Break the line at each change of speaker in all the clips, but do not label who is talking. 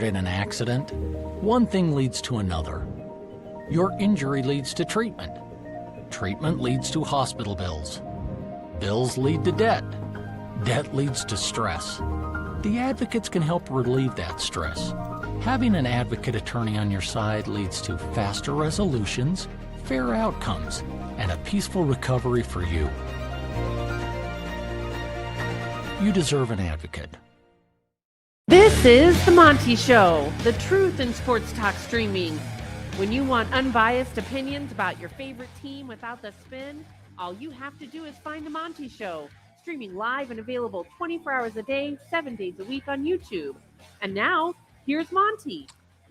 in an accident, one thing leads to another. Your injury leads to treatment. Treatment leads to hospital bills. Bills lead to debt. Debt leads to stress. The advocates can help relieve that stress. Having an advocate attorney on your side leads to faster resolutions, fair outcomes, and a peaceful recovery for you. You deserve an advocate.
This is The Monty Show, the truth in sports talk streaming. When you want unbiased opinions about your favorite team without the spin, all you have to do is find The Monty Show, streaming live and available 24 hours a day, 7 days a week on YouTube. And now, here's Monty.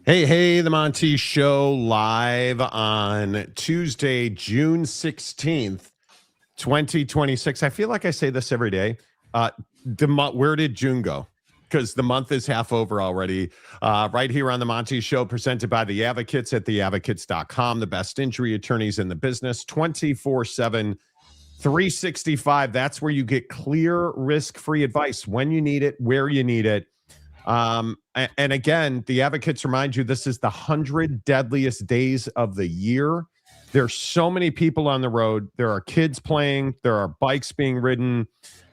Hey, The Monty Show live on Tuesday, June 16th, 2026. I feel like I say this every day. Where did June go? Because the month is half over already. Right here on The Monty Show, presented by The Advocates at theadvocates.com, the best injury attorneys in the business, 24/7, 365. That's where you get clear, risk-free advice when you need it, where you need it. And again, The Advocates remind you this is the 100 deadliest days of the year. There's so many people on the road. There are kids playing. There are bikes being ridden.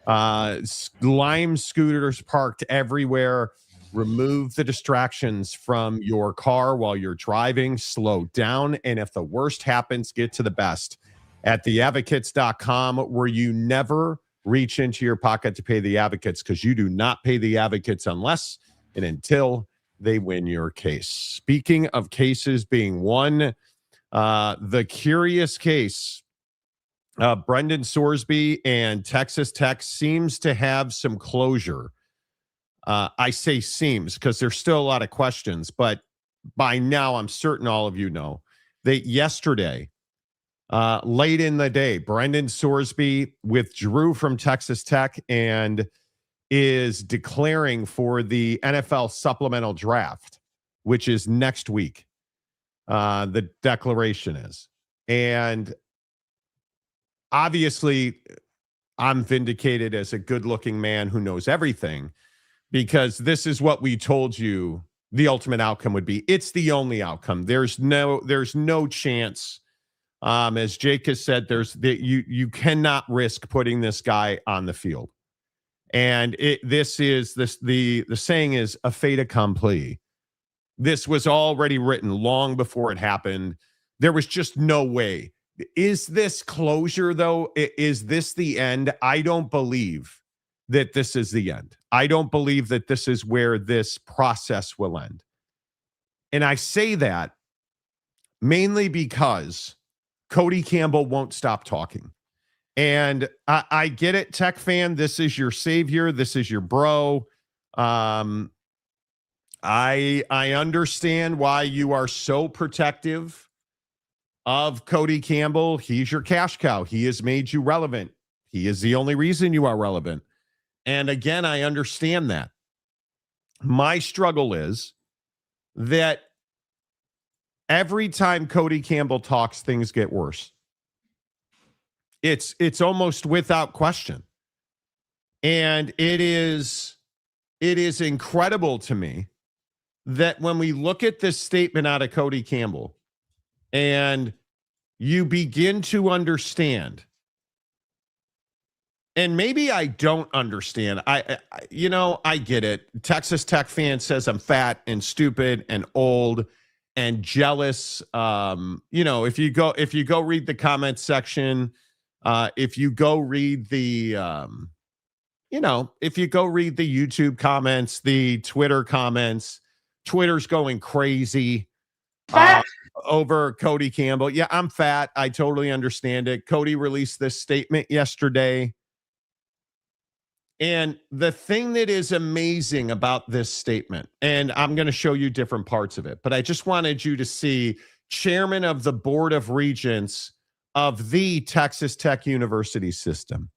Lime scooters parked everywhere. Remove the distractions from your car while you're driving. Slow down. And if the worst happens, get to the best at theadvocates.com, where you never reach into your pocket to pay the advocates, because you do not pay the advocates unless and until they win your case. Speaking of cases being won, the curious case, Brendan Sorsby and Texas Tech seems to have some closure. I say seems because there's still a lot of questions, but by now I'm certain all of you know that yesterday, late in the day, Brendan Sorsby withdrew from Texas Tech and is declaring for the NFL supplemental draft, which is next week. The declaration is. And obviously, I'm vindicated as a good-looking man who knows everything, because this is what we told you the ultimate outcome would be. It's the only outcome. There's no chance. As Jake has said, you cannot risk putting this guy on the field. And the saying is a fait accompli. This was already written long before it happened. There was just no way. Is this closure, though? Is this the end? I don't believe that this is the end. I don't believe that this is where this process will end. And I say that mainly because Cody Campbell won't stop talking. And I get it, Tech fan. This is your savior. This is your bro. I understand why you are so protective of Cody Campbell. He's your cash cow. He has made you relevant. He is the only reason you are relevant. And again, I understand that. My struggle is that every time Cody Campbell talks, things get worse. It's almost without question. And it is incredible to me that when we look at this statement out of Cody Campbell and you begin to understand, and maybe I don't understand. I get it. Texas Tech fan says I'm fat and stupid and old and jealous. If you go read the comments section, if you go read the YouTube comments, the Twitter comments, Twitter's going crazy over Cody Campbell. Yeah, I'm fat. I totally understand it. Cody released this statement yesterday. And the thing that is amazing about this statement, and I'm going to show you different parts of it, but I just wanted you to see Chairman of the Board of Regents of the Texas Tech University system,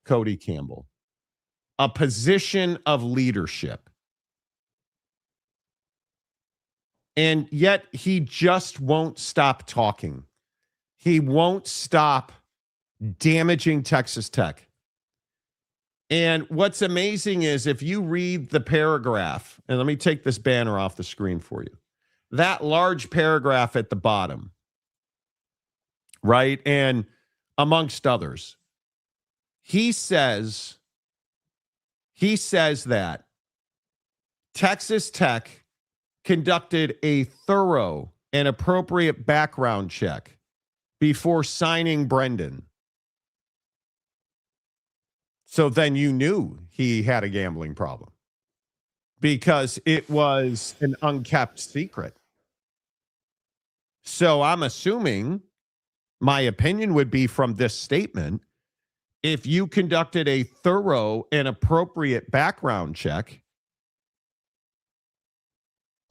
Cody Campbell, a position of leadership. And yet he just won't stop talking. He won't stop damaging Texas Tech. And what's amazing is if you read the paragraph, and let me take this banner off the screen for you. That large paragraph at the bottom, right? And amongst others, he says that Texas Tech conducted a thorough and appropriate background check before signing Brendan. So then you knew he had a gambling problem because it was an unkept secret. So I'm assuming my opinion would be from this statement, if you conducted a thorough and appropriate background check,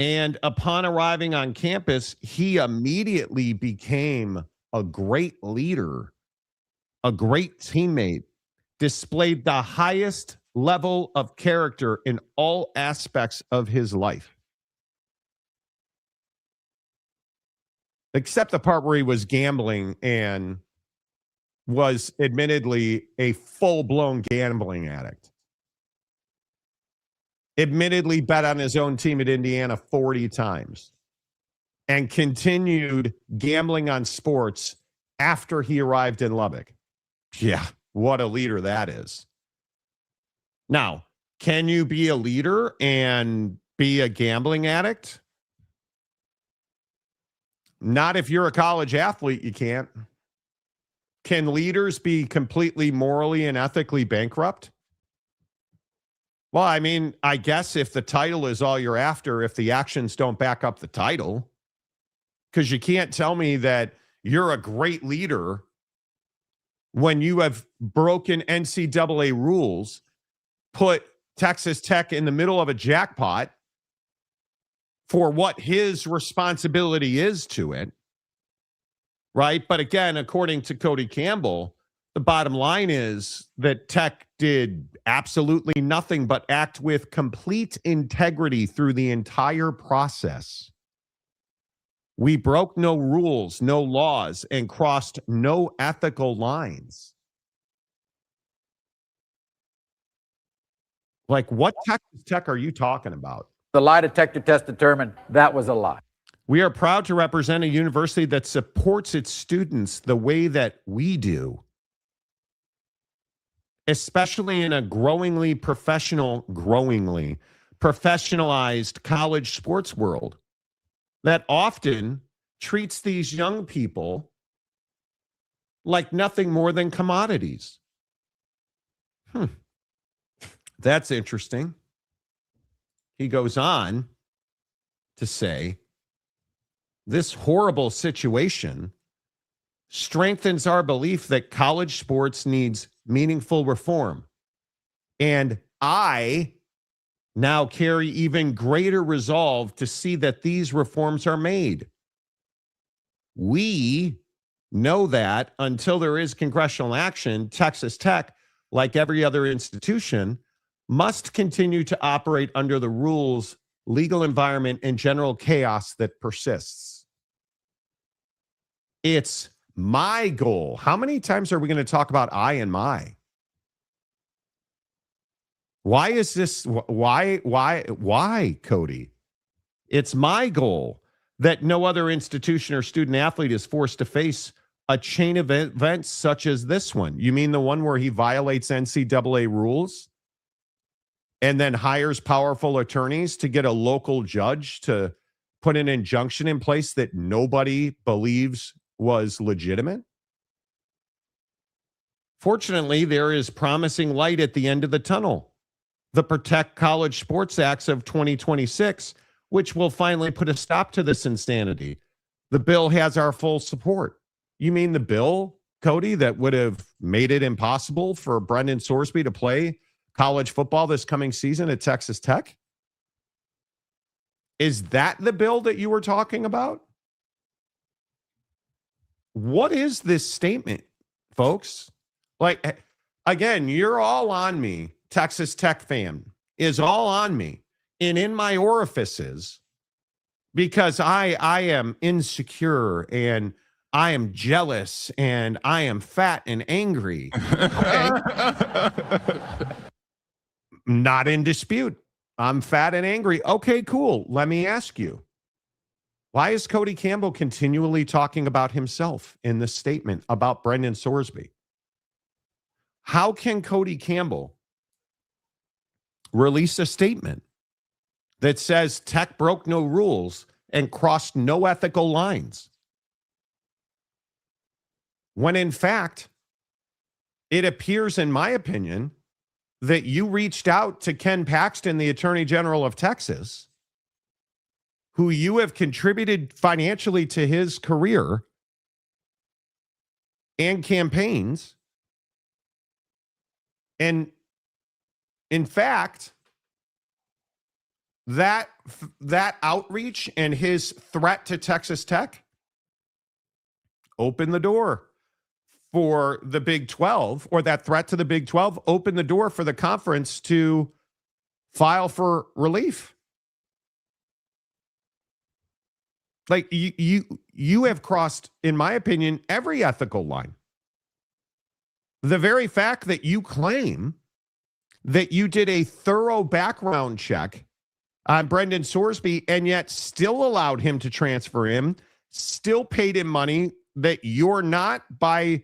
and upon arriving on campus, he immediately became a great leader, a great teammate, displayed the highest level of character in all aspects of his life. Except the part where he was gambling and was admittedly a full-blown gambling addict. Admittedly bet on his own team at Indiana 40 times and continued gambling on sports after he arrived in Lubbock. Yeah, what a leader that is. Now, can you be a leader and be a gambling addict? Not if you're a college athlete, you can't. Can leaders be completely morally and ethically bankrupt? Well, I mean, I guess if the title is all you're after, if the actions don't back up the title, because you can't tell me that you're a great leader when you have broken NCAA rules, put Texas Tech in the middle of a jackpot for what his responsibility is to it, right? But again, according to Cody Campbell, the bottom line is that Tech did absolutely nothing but act with complete integrity through the entire process. We broke no rules, no laws, and crossed no ethical lines. Like, what Texas Tech are you talking about?
The lie detector test determined that was a lie.
We are proud to represent a university that supports its students the way that we do, especially in a growingly professionalized college sports world that often treats these young people like nothing more than commodities. That's interesting. He goes on to say, this horrible situation strengthens our belief that college sports needs meaningful reform. And I now carry even greater resolve to see that these reforms are made. We know that until there is congressional action, Texas Tech, like every other institution, must continue to operate under the rules, legal environment, and general chaos that persists. It's my goal. How many times are we going to talk about I and my? Why is this? Why, Cody? It's my goal that no other institution or student athlete is forced to face a chain of events such as this one. You mean the one where he violates NCAA rules and then hires powerful attorneys to get a local judge to put an injunction in place that nobody believes was legitimate? Fortunately, there is promising light at the end of the tunnel. The Protect College Sports Acts of 2026, which will finally put a stop to this insanity. The bill has our full support. You mean the bill, Cody, that would have made it impossible for Brendan Sorsby to play college football this coming season at Texas Tech? Is that the bill that you were talking about? What is this statement, folks? Like, again, you're all on me. Texas Tech fan is all on me and in my orifices because I am insecure and I am jealous and I am fat and angry. Okay. Not in dispute. I'm fat and angry. Okay, cool. Let me ask you. Why is Cody Campbell continually talking about himself in this statement about Brendan Sorsby? How can Cody Campbell release a statement that says Tech broke no rules and crossed no ethical lines, when in fact, it appears, in my opinion, that you reached out to Ken Paxton, the Attorney General of Texas, who you have contributed financially to his career and campaigns. And in fact, that outreach and his threat to Texas Tech opened the door for the Big 12, or that threat to the Big 12 opened the door for the conference to file for relief. Like you have crossed, in my opinion, every ethical line. The very fact that you claim that you did a thorough background check on Brendan Sorsby and yet still allowed him to transfer him, still paid him money that you're not, by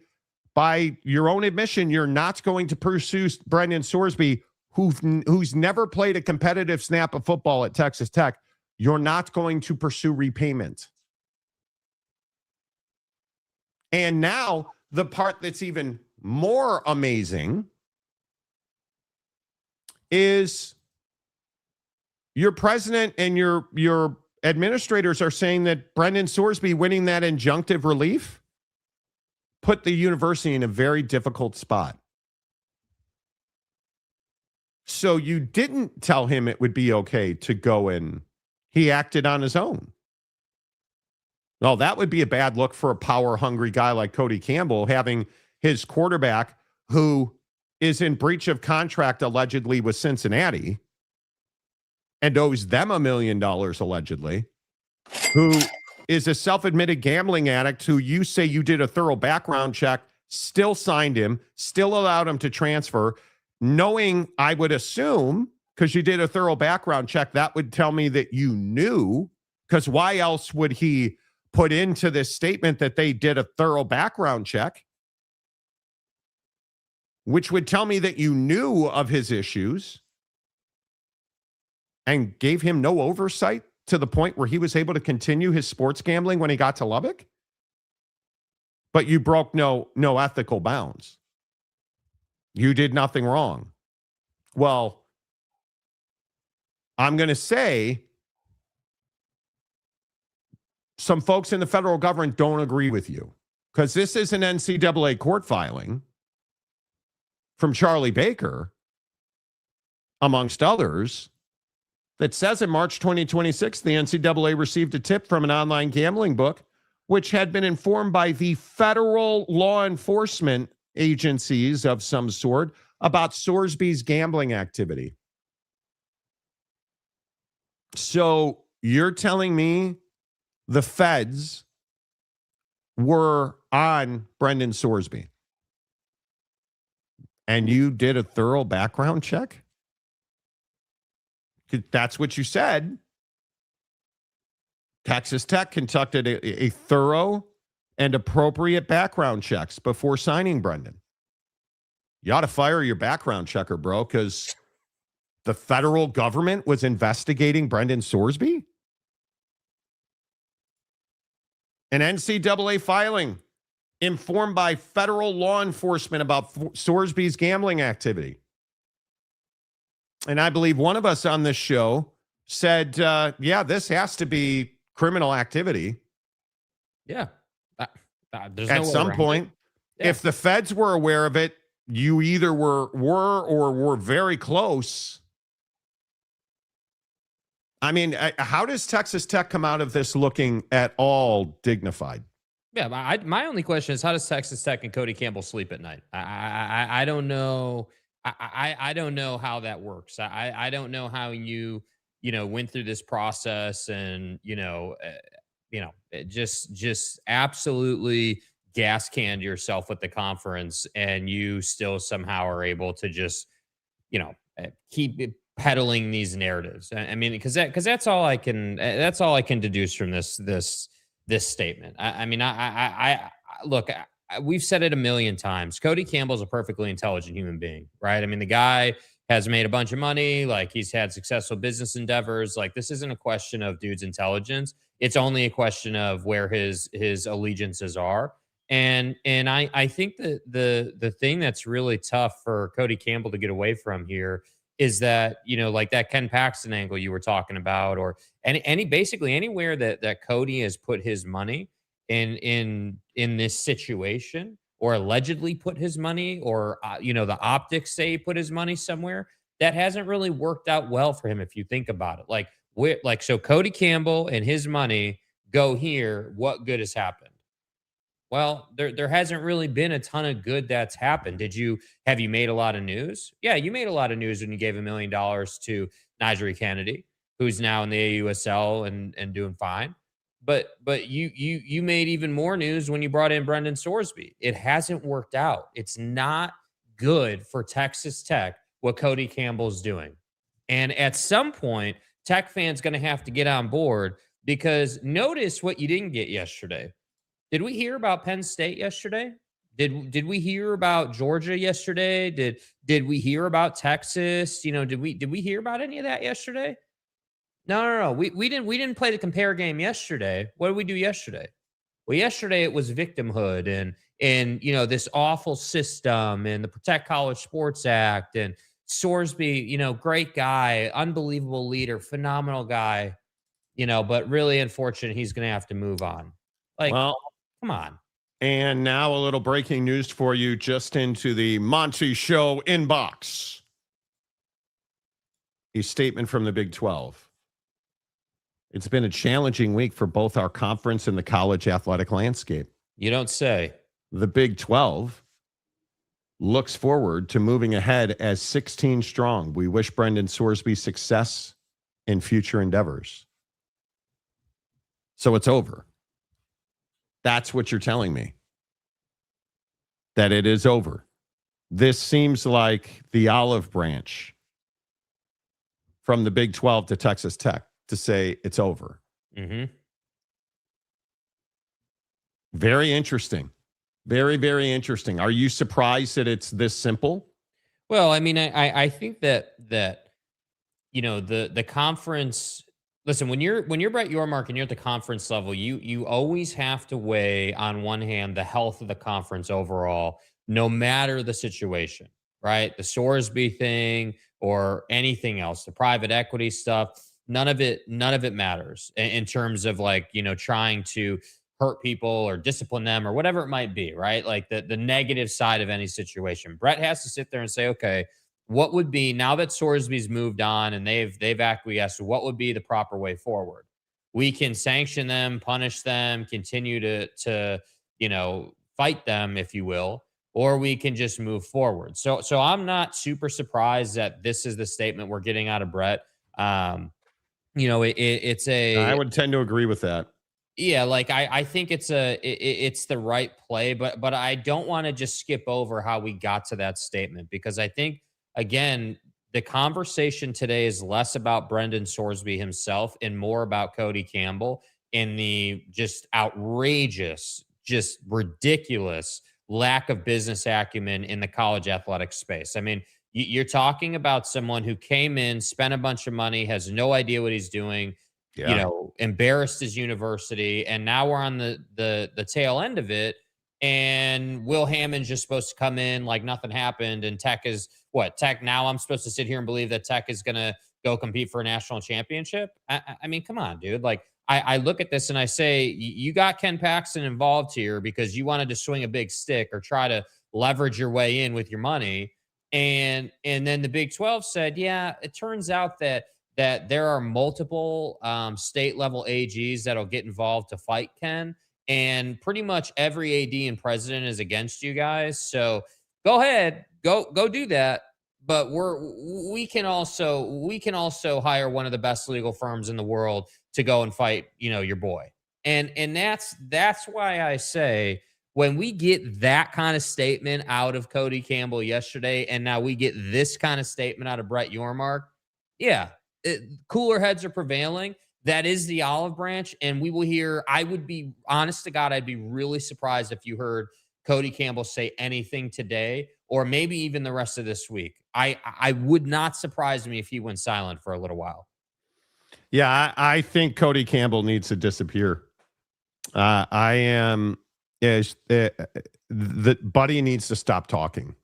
your own admission, you're not going to pursue Brendan Sorsby, who's never played a competitive snap of football at Texas Tech. You're not going to pursue repayment. And now the part that's even more amazing is your president and your administrators are saying that Brendan Sorsby winning that injunctive relief put the university in a very difficult spot. So you didn't tell him it would be okay to go in. He acted on his own. Well, that would be a bad look for a power-hungry guy like Cody Campbell, having his quarterback, who is in breach of contract allegedly with Cincinnati and owes them $1 million allegedly, who is a self-admitted gambling addict who you say you did a thorough background check, still signed him, still allowed him to transfer, knowing, I would assume, because you did a thorough background check, that would tell me that you knew, because why else would he put into this statement that they did a thorough background check, which would tell me that you knew of his issues and gave him no oversight to the point where he was able to continue his sports gambling when he got to Lubbock? But you broke no ethical bounds. You did nothing wrong. Well, I'm going to say some folks in the federal government don't agree with you, because this is an NCAA court filing from Charlie Baker, amongst others, that says in March 2026, the NCAA received a tip from an online gambling book, which had been informed by the federal law enforcement agencies of some sort about Sorsby's gambling activity. So you're telling me the feds were on Brendan Sorsby and you did a thorough background check? That's what you said. Texas Tech conducted a thorough and appropriate background checks before signing Brendan. You ought to fire your background checker, bro, because the federal government was investigating Brendan Sorsby. An NCAA filing informed by federal law enforcement about Sorsby's gambling activity. And I believe one of us on this show said, yeah, this has to be criminal activity.
Yeah. There's
At some point, if the feds were aware of it, you either were or were very close. I mean, how does Texas Tech come out of this looking at all dignified?
Yeah, my only question is, how does Texas Tech and Cody Campbell sleep at night? I don't know. I don't know how that works. I don't know how you went through this process and just absolutely gas canned yourself with the conference, and you still somehow are able to just keep peddling these narratives. I mean, because that's all I can deduce from this statement. I mean, I look. We've said it a million times. Cody Campbell's a perfectly intelligent human being, right? I mean, the guy has made a bunch of money. Like, he's had successful business endeavors. Like, this isn't a question of dude's intelligence. It's only a question of where his allegiances are. And I think that the thing that's really tough for Cody Campbell to get away from here is that, like that Ken Paxton angle you were talking about, or any basically anywhere that Cody has put his money in this situation, or allegedly put his money, or the optics say he put his money somewhere, that hasn't really worked out well for him if you think about it. So Cody Campbell and his money go here, what good has happened? Well, there hasn't really been a ton of good that's happened. Have you made a lot of news? Yeah, you made a lot of news when you gave $1 million to Najee Kennedy, who's now in the AUSL and doing fine. But you made even more news when you brought in Brendan Sorsby. It hasn't worked out. It's not good for Texas Tech what Cody Campbell's doing. And at some point, Tech fans going to have to get on board, because notice what you didn't get yesterday. Did we hear about Penn State yesterday? Did we hear about Georgia yesterday? Did we hear about Texas? Did we hear about any of that yesterday? No. We didn't play the compare game yesterday. What did we do yesterday? Well, yesterday it was victimhood and this awful system and the Protect College Sports Act, and Sorsby, great guy, unbelievable leader, phenomenal guy, but really unfortunate he's going to have to move on. Well, come on.
And now a little breaking news for you, just into the Monty Show inbox. A statement from the Big 12. It's been a challenging week for both our conference and the college athletic landscape.
You don't say.
The Big 12 looks forward to moving ahead as 16 strong. We wish Brendan Sorsby success in future endeavors. So it's over. That's what you're telling me. That it is over. This seems like the olive branch from the Big 12 to Texas Tech to say it's over.
Mm-hmm.
Very interesting. Very, very interesting. Are you surprised that it's this simple?
Well, I mean, I think that the conference. Listen, when you're Brett Yormark and you're at the conference level, you always have to weigh, on one hand, the health of the conference overall, no matter the situation, right? The Sorsby thing or anything else, the private equity stuff, none of it matters in terms of trying to hurt people or discipline them or whatever it might be, right? Like the negative side of any situation. Brett has to sit there and say, okay, what would be, now that Sorsby's moved on and they've acquiesced, what would be the proper way forward? We can sanction them, punish them, continue to fight them, if you will, or we can just move forward. So I'm not super surprised that this is the statement we're getting out of Brett. I
would tend to agree with that.
Yeah, I think it's the right play, but I don't want to just skip over how we got to that statement, because I think, again, the conversation today is less about Brendan Sorsby himself and more about Cody Campbell and the just outrageous, just ridiculous lack of business acumen in the college athletic space. I mean, you're talking about someone who came in, spent a bunch of money, has no idea what he's doing, embarrassed his university, and now we're on the tail end of it. And Will Hammond's just supposed to come in like nothing happened, and Tech is what? Tech now I'm supposed to sit here and believe that Tech is going to go compete for a national championship? I mean, come on, dude. I look at this and I say, you got Ken Paxton involved here because you wanted to swing a big stick or try to leverage your way in with your money. And then the Big 12 said, yeah, it turns out that there are multiple state level AGs that'll get involved to fight Ken. And pretty much every AD and president is against you guys. So go ahead, go do that. But we can also hire one of the best legal firms in the world to go and fight, your boy. And that's why I say When we get that kind of statement out of Cody Campbell yesterday, and now we get this kind of statement out of Brett Yormark, yeah, cooler heads are prevailing. That is the olive branch, and we will hear. I would be honest to God, I'd be really surprised if you heard Cody Campbell say anything today, or maybe even the rest of this week. I would not surprise me if he went silent for a little while.
Yeah, I think Cody Campbell needs to disappear. I am the Buddy needs to stop talking.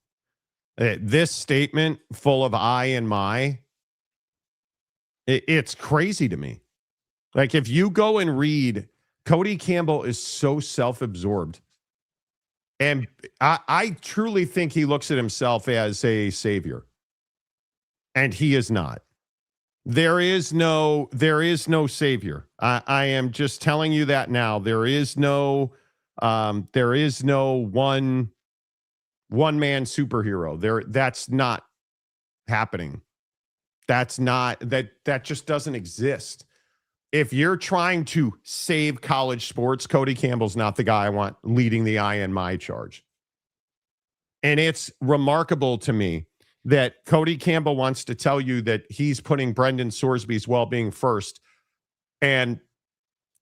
This statement full of I and my, it's crazy to me. Like, if you go and read, Cody Campbell is so self-absorbed. And I truly think he looks at himself as a savior. And he is not. There is no savior. I am just telling you that now. There is no one man superhero. That's not happening. That just doesn't exist. If you're trying to save college sports, Cody Campbell's not the guy I want leading the I and my charge. And it's remarkable to me that Cody Campbell wants to tell you that he's putting Brendan Sorsby's well-being first. And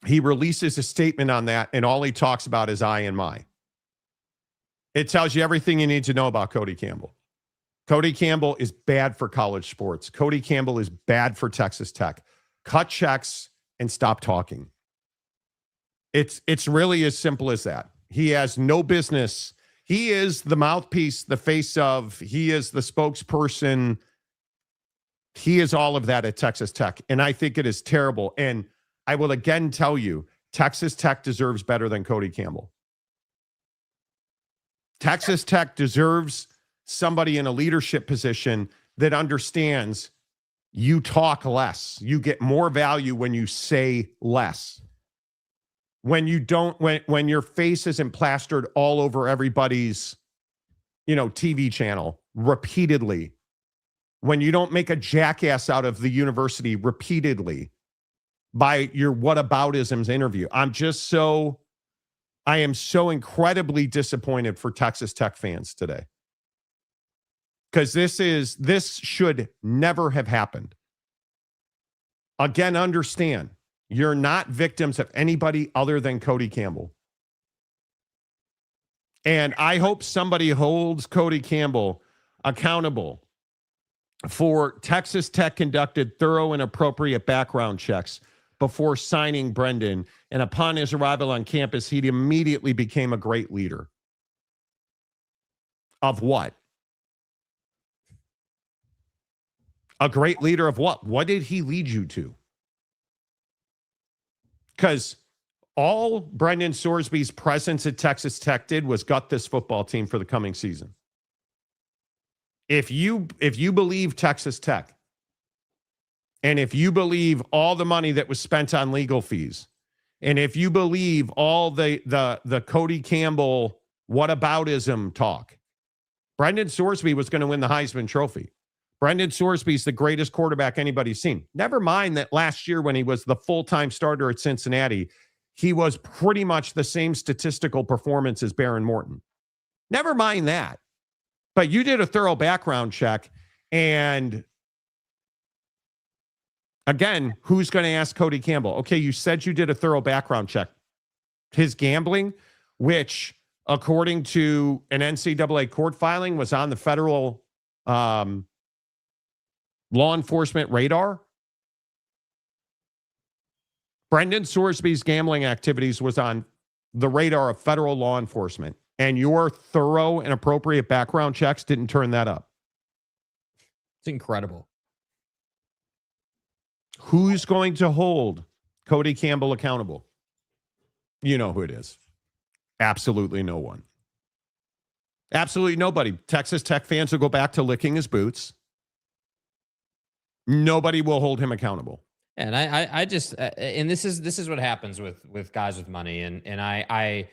he releases a statement on that, and all he talks about is I and my. It tells you everything you need to know about Cody Campbell. Cody Campbell is bad for college sports. Cody Campbell is bad for Texas Tech. Cut checks and stop talking. It's really as simple as that. He has no business. He is the mouthpiece, the face of, he is the spokesperson. He is all of that at Texas Tech. And I think it is terrible. And I will again tell you, Texas Tech deserves better than Cody Campbell. Texas Tech deserves somebody in a leadership position that understands you talk less. You get more value when you say less. When you don't, when your face isn't plastered all over everybody's, TV channel repeatedly. When you don't make a jackass out of the university repeatedly by your whataboutisms interview. I am so incredibly disappointed for Texas Tech fans today. Because this should never have happened. Again, understand, you're not victims of anybody other than Cody Campbell. And I hope somebody holds Cody Campbell accountable for Texas Tech conducted thorough and appropriate background checks before signing Brendan. And upon his arrival on campus, he immediately became a great leader. Of what? A great leader of what? What did he lead you to? Because all Brendan Sorsby's presence at Texas Tech did was gut this football team for the coming season. If you believe Texas Tech, and if you believe all the money that was spent on legal fees, and if you believe all the Cody Campbell whataboutism talk, Brendan Sorsby was going to win the Heisman Trophy. Brendan Sorsby's the greatest quarterback anybody's seen. Never mind that last year when he was the full-time starter at Cincinnati, he was pretty much the same statistical performance as Baron Morton. Never mind that. But you did a thorough background check, and again, who's going to ask Cody Campbell? Okay, you said you did a thorough background check. His gambling, which according to an NCAA court filing was on the federal law enforcement radar. Brendan Sorsby's gambling activities was on the radar of federal law enforcement, and your thorough and appropriate background checks didn't turn that up.
It's incredible.
Who's going to hold Cody Campbell accountable? You know who it is. Absolutely no one. Absolutely nobody. Texas Tech fans will go back to licking his boots. Nobody will hold him accountable.
And I just and this is what happens with guys with money, and I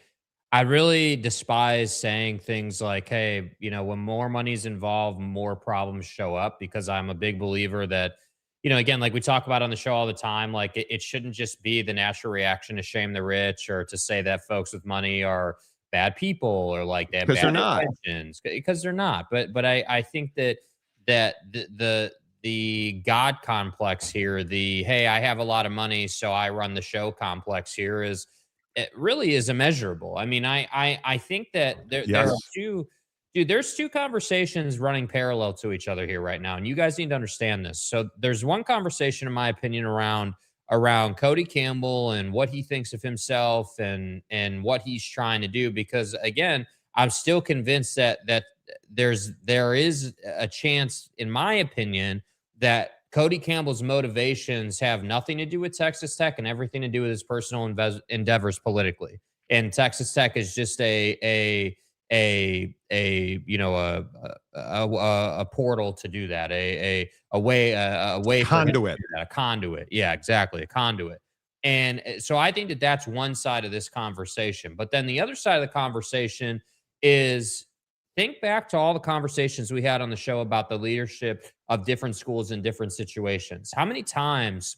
really despise saying things like, hey, when more money's involved, more problems show up, because I'm a big believer that, again, like we talk about on the show all the time, like it shouldn't just be the natural reaction to shame the rich or to say that folks with money are bad people or like they have
'Cause they're
bad
not.
intentions, because they're not. But I think that the God complex here, the hey, I have a lot of money, so I run the show complex here is it really is immeasurable. I mean, I think that there are
Yes.
there's two conversations running parallel to each other here right now, and you guys need to understand this. So there's one conversation, in my opinion, around Cody Campbell and what he thinks of himself and what he's trying to do. Because again, I'm still convinced that there is a chance, in my opinion, that Cody Campbell's motivations have nothing to do with Texas Tech and everything to do with his personal endeavors politically. And Texas Tech is just a portal to do that, a way for him to
Conduit.
do that, a conduit. Yeah, exactly, a conduit. And so I think that that's one side of this conversation. But then the other side of the conversation is think back to all the conversations we had on the show about the leadership of different schools in different situations. How many times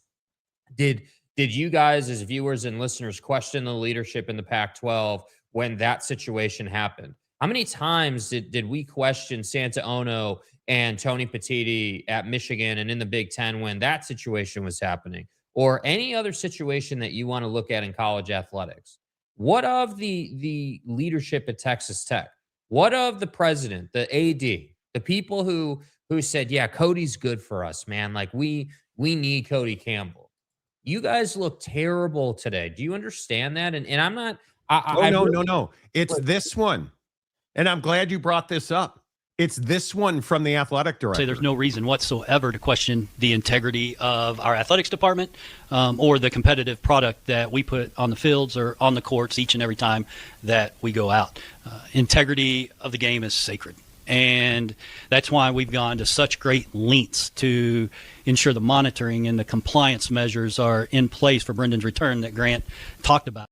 did you guys as viewers and listeners question the leadership in the Pac-12 when that situation happened? How many times did we question Santa Ono and Tony Petitti at Michigan and in the Big Ten when that situation was happening? Or any other situation that you want to look at in college athletics? What of the leadership at Texas Tech? What of the president, the AD, the people who said, yeah, Cody's good for us, man. Like we need Cody Campbell. You guys look terrible today. Do you understand that? And I'm not.
No. It's this one. And I'm glad you brought this up. It's this one from the athletic director.
Say there's no reason whatsoever to question the integrity of our athletics department or the competitive product that we put on the fields or on the courts each and every time that we go out. Integrity of the game is sacred. And that's why we've gone to such great lengths to ensure the monitoring and the compliance measures are in place for Brendan's return that Grant talked about.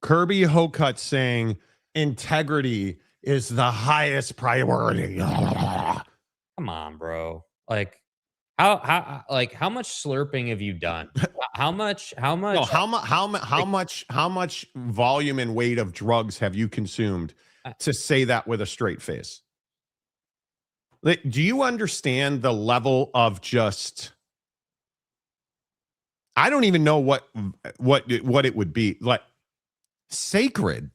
Kirby Hocutt saying integrity is the highest priority.
Come on, bro. Like how much slurping have you done? How much
No, how much volume and weight of drugs have you consumed to say that with a straight face? Like, do you understand the level of just I don't even know what it would be. Like sacred.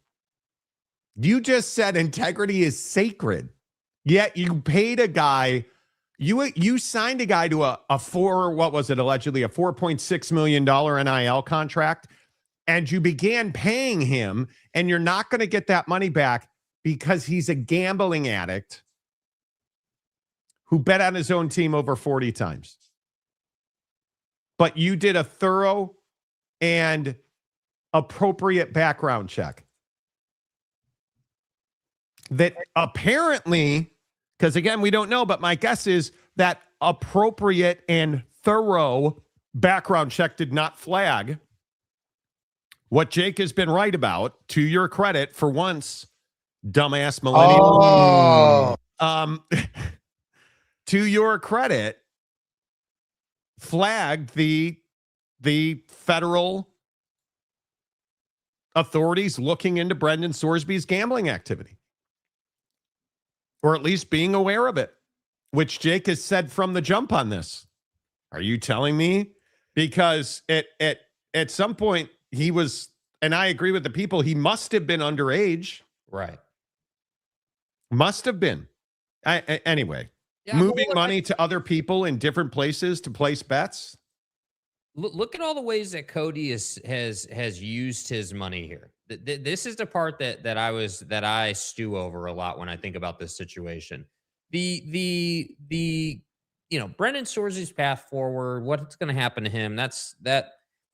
You just said integrity is sacred. Yet you paid a guy, you signed a guy to allegedly a $4.6 million NIL contract, and you began paying him, and you're not going to get that money back because he's a gambling addict who bet on his own team over 40 times. But you did a thorough and appropriate background check. That apparently, because again, we don't know, but my guess is that appropriate and thorough background check did not flag what Jake has been right about, to your credit, for once, dumbass millennial. To your credit, flagged the federal authorities looking into Brendan Sorsby's gambling activity. Or at least being aware of it, which Jake has said from the jump on this. Are you telling me? Because at some point he was, and I agree with the people, he must have been underage.
Right.
Must have been. Anyway,
Yeah,
moving money to other people in different places to place bets.
Look at all the ways that Cody has used his money here. This is the part that I stew over a lot when I think about this situation. The Brendan Sorsby's path forward, what's going to happen to him? That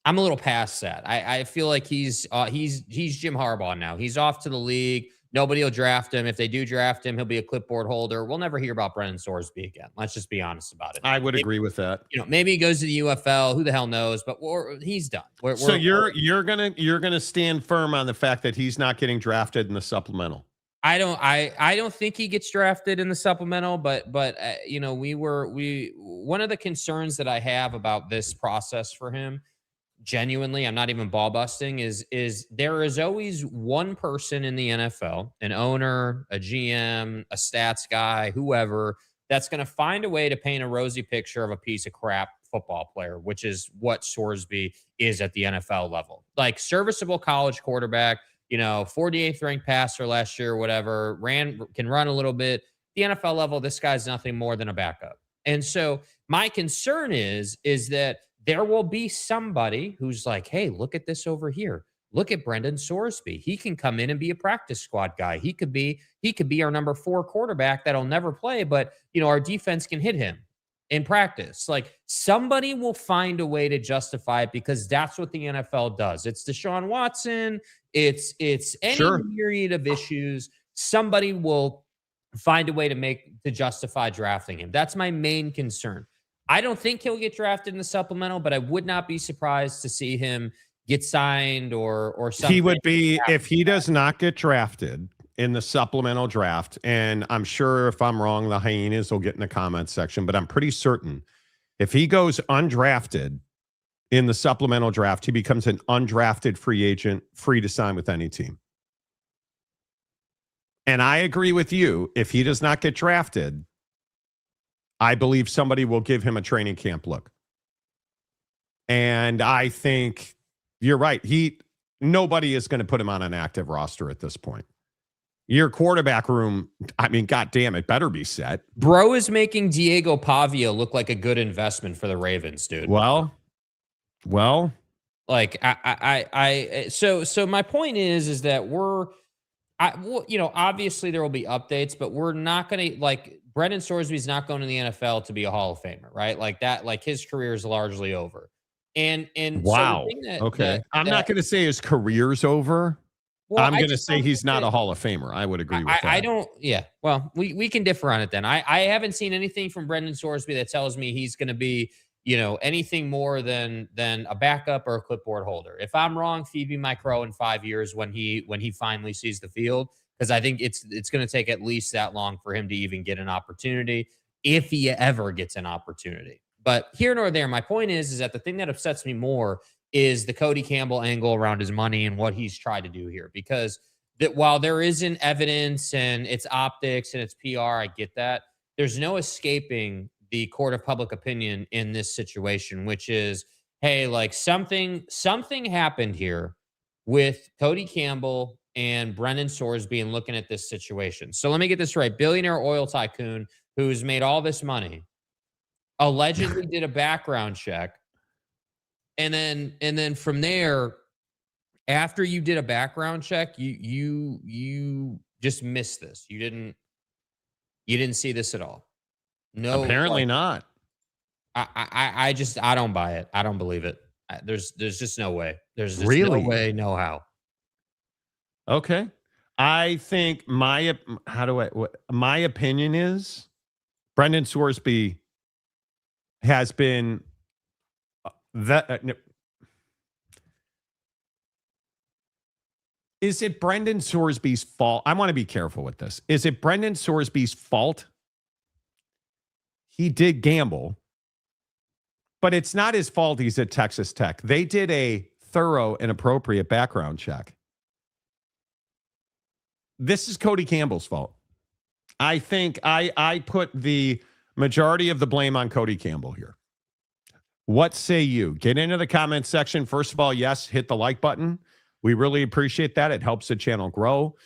I'm a little past that. I feel like he's Jim Harbaugh now. He's off to the league. Nobody will draft him. If they do draft him, he'll be a clipboard holder. We'll never hear about Brendan Sorsby again. Let's just be honest about it.
I would agree with that.
Maybe he goes to the UFL. Who the hell knows? But he's done.
So you're gonna stand firm on the fact that he's not getting drafted in the supplemental.
I don't think he gets drafted in the supplemental. But one of the concerns that I have about this process for him, genuinely, I'm not even ball busting, is there is always one person in the NFL, an owner, a GM, a stats guy, whoever, that's going to find a way to paint a rosy picture of a piece of crap football player, which is what Sorsby is at the NFL level. Like serviceable college quarterback, 48th ranked passer last year, whatever, can run a little bit. The NFL level, this guy's nothing more than a backup. And so my concern is that there will be somebody who's like, hey, look at this over here. Look at Brendan Sorsby. He can come in and be a practice squad guy. He could be our number 4 quarterback that'll never play, but our defense can hit him in practice. Like somebody will find a way to justify it because that's what the NFL does. It's Deshaun Watson. It's any myriad of issues. Somebody will find a way to justify drafting him. That's my main concern. I don't think he'll get drafted in the supplemental, but I would not be surprised to see him get signed or something.
He would be, if he does not get drafted in the supplemental draft, and I'm sure if I'm wrong, the hyenas will get in the comments section, but I'm pretty certain if he goes undrafted in the supplemental draft, he becomes an undrafted free agent, free to sign with any team. And I agree with you. If he does not get drafted, I believe somebody will give him a training camp look. And I think you're right. Nobody is going to put him on an active roster at this point. Your quarterback room, I mean, God damn, it better be set.
Bro is making Diego Pavia look like a good investment for the Ravens, dude.
Well,
like so my point is that obviously there will be updates, but we're not going to, like, Brendan Sorsby is not going to the NFL to be a Hall of Famer, right? Like that, like his career is largely over. And
wow.
So
I'm not going to say his career's over. Well, I'm going to say he's not a Hall of Famer. I would agree with that.
I don't. Yeah. Well, we can differ on it then. I haven't seen anything from Brendan Sorsby that tells me he's going to be, anything more than a backup or a clipboard holder. If I'm wrong, feed me my crow in 5 years when he finally sees the field, because I think it's going to take at least that long for him to even get an opportunity, if he ever gets an opportunity. But here nor there, my point is that the thing that upsets me more is the Cody Campbell angle around his money and what he's tried to do here. Because that while there isn't evidence and it's optics and it's PR, I get that. There's no escaping the court of public opinion in this situation, which is, hey, like something happened here with Cody Campbell and Brendan Sorsby and looking at this situation. So let me get this right. Billionaire oil tycoon who's made all this money allegedly did a background check. And then from there, after you did a background check, you just missed this. You didn't see this at all. No,
apparently not.
I don't buy it. I don't believe it. There's just no way. There's just
really
no way, no how.
Okay. I think my opinion is Brendan Sorsby has been is it Brendan Sorsby's fault? I want to be careful with this. Is it Brendan Sorsby's fault? He did gamble, but it's not his fault he's at Texas Tech. They did a thorough and appropriate background check. This is Cody Campbell's fault. I think I put the majority of the blame on Cody Campbell here. What say you? Get into the comment section. First of all, yes, hit the like button. We really appreciate that. It helps the channel grow.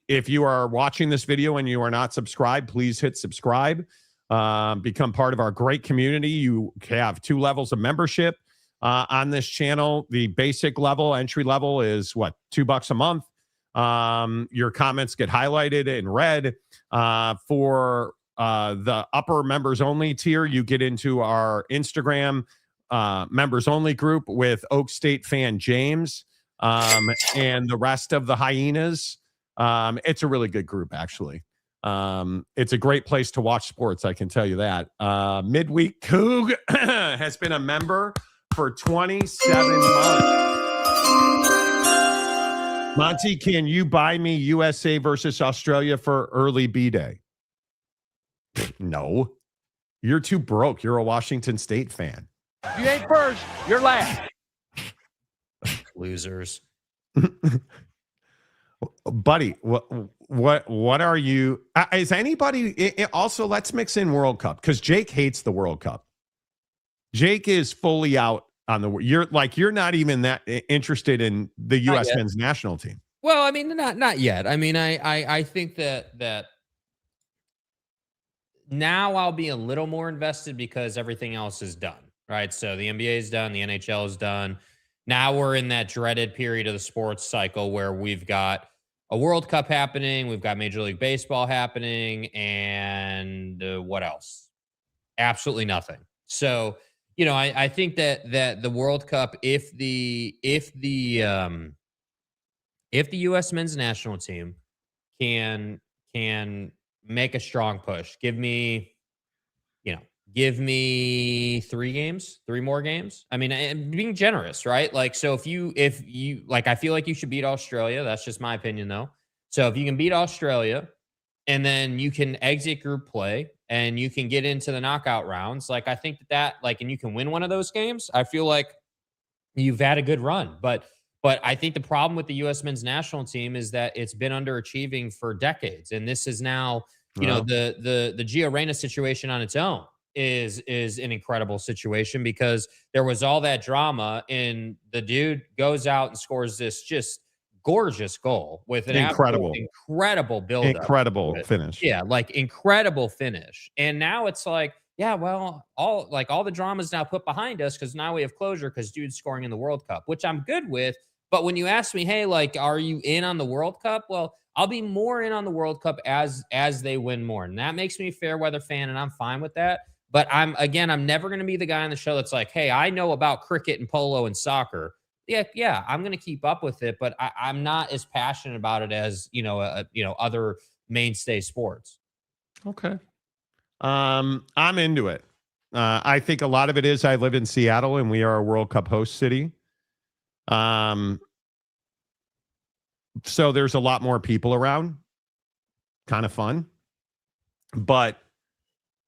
If you are watching this video and you are not subscribed, please hit subscribe. Become part of our great community. You have 2 levels of membership on this channel. The basic level, entry level, is what, $2 a month. Your comments get highlighted in red. For the upper members only tier, you get into our Instagram members only group with Oak State fan James and the rest of the hyenas. It's a really good group, actually. It's a great place to watch sports, I can tell you that. Midweek Coug has been a member for 27 months. Monty, can you buy me USA versus Australia for early B-Day? No. You're too broke. You're a Washington State fan.
If you ain't first, you're last.
Losers.
Buddy, what are you? Is anybody also? Let's mix in World Cup because Jake hates the World Cup. Jake is fully out on the. You're not even that interested in the U.S. men's national team.
Well, I mean, not yet. I mean, I think that now I'll be a little more invested because everything else is done, right? So the NBA is done, the NHL is done. Now we're in that dreaded period of the sports cycle where we've got a World Cup happening, we've got Major League Baseball happening, and what else? Absolutely nothing. So, I think that the World Cup, if the U.S. men's national team can make a strong push, give me 3 more games. I mean, and being generous, right? Like, so if you like, I feel like you should beat Australia. That's just my opinion, though. So if you can beat Australia, and then you can exit group play, and you can get into the knockout rounds, like I think that and you can win one of those games, I feel like you've had a good run. But I think the problem with the U.S. men's national team is that it's been underachieving for decades, and this is now, the Gio Reyna situation on its own is an incredible situation because there was all that drama, and the dude goes out and scores this just gorgeous goal with an incredible build-up,
incredible finish.
Yeah, like incredible finish, and now it's like, yeah, well, all the drama is now put behind us because now we have closure because dude's scoring in the World Cup, which I'm good with. But when you ask me, hey, like, are you in on the World Cup? Well, I'll be more in on the World Cup as they win more. And that makes me a fair weather fan, and I'm fine with that. But I'm never going to be the guy on the show that's like, hey, I know about cricket and polo and soccer. Yeah, I'm going to keep up with it, but I'm not as passionate about it as, other mainstay sports.
Okay. I'm into it. I think a lot of it is I live in Seattle and we are a World Cup host city. So there's a lot more people around. Kind of fun. But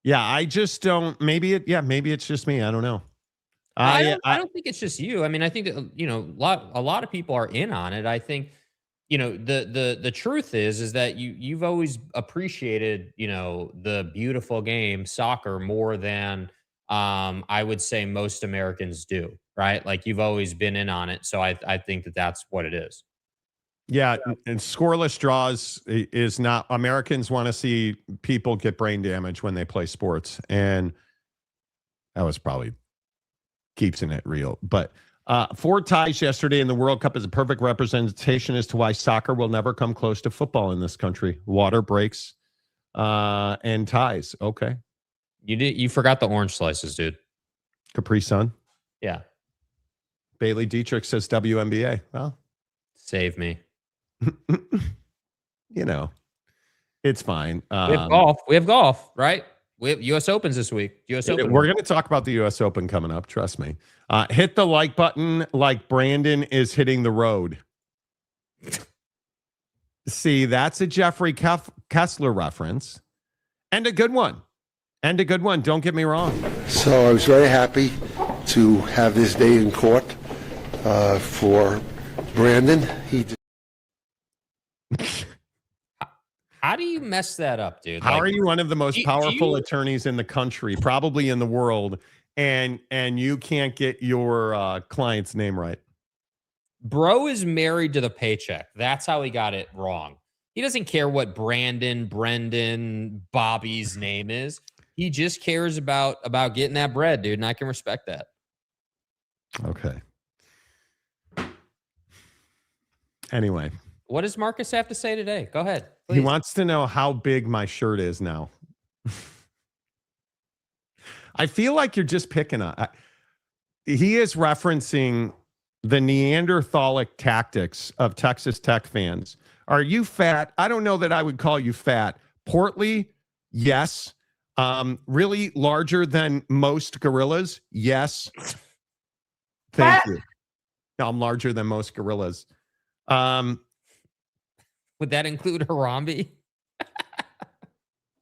yeah, I just don't, maybe it's just me. I don't know.
I don't think it's just you. I mean, I think that, a lot of people are in on it. I think, the truth is that you've always appreciated, the beautiful game soccer more than I would say most Americans do, right? Like, you've always been in on it. So I think that that's what it is.
Yeah, and scoreless draws is not. Americans want to see people get brain damage when they play sports, and that was probably keeping it real. But 4 ties yesterday in the World Cup is a perfect representation as to why soccer will never come close to football in this country. Water breaks and ties. Okay,
You forgot the orange slices, dude.
Capri Sun.
Yeah.
Bailey Dietrich says WNBA. Well,
save me.
It's fine.
We have golf, right? We have U.S. Opens this week. U.S. Open.
We're going to talk about the U.S. Open coming up. Trust me. Hit the like button like Brandon is hitting the road. See, that's a Jeffrey Kessler reference. And a good one. Don't get me wrong.
So I was very happy to have this day in court for Brandon.
How do you mess that up, dude?
How are you one of the most powerful attorneys in the country, probably in the world, and you can't get your client's name right?
Bro is married to the paycheck. That's how he got it wrong. He doesn't care what Brendan, Bobby's name is. He just cares about getting that bread, dude, and I can respect that.
Okay. Anyway.
What does Marcus have to say today? Go ahead, please.
He wants to know how big my shirt is now. I feel like you're just picking on. He is referencing the Neanderthalic tactics of Texas Tech fans. Are you fat? I don't know that I would call you fat. Portly? Yes. Really larger than most gorillas? Yes. Thank you. I'm larger than most gorillas.
Would that include Harambe?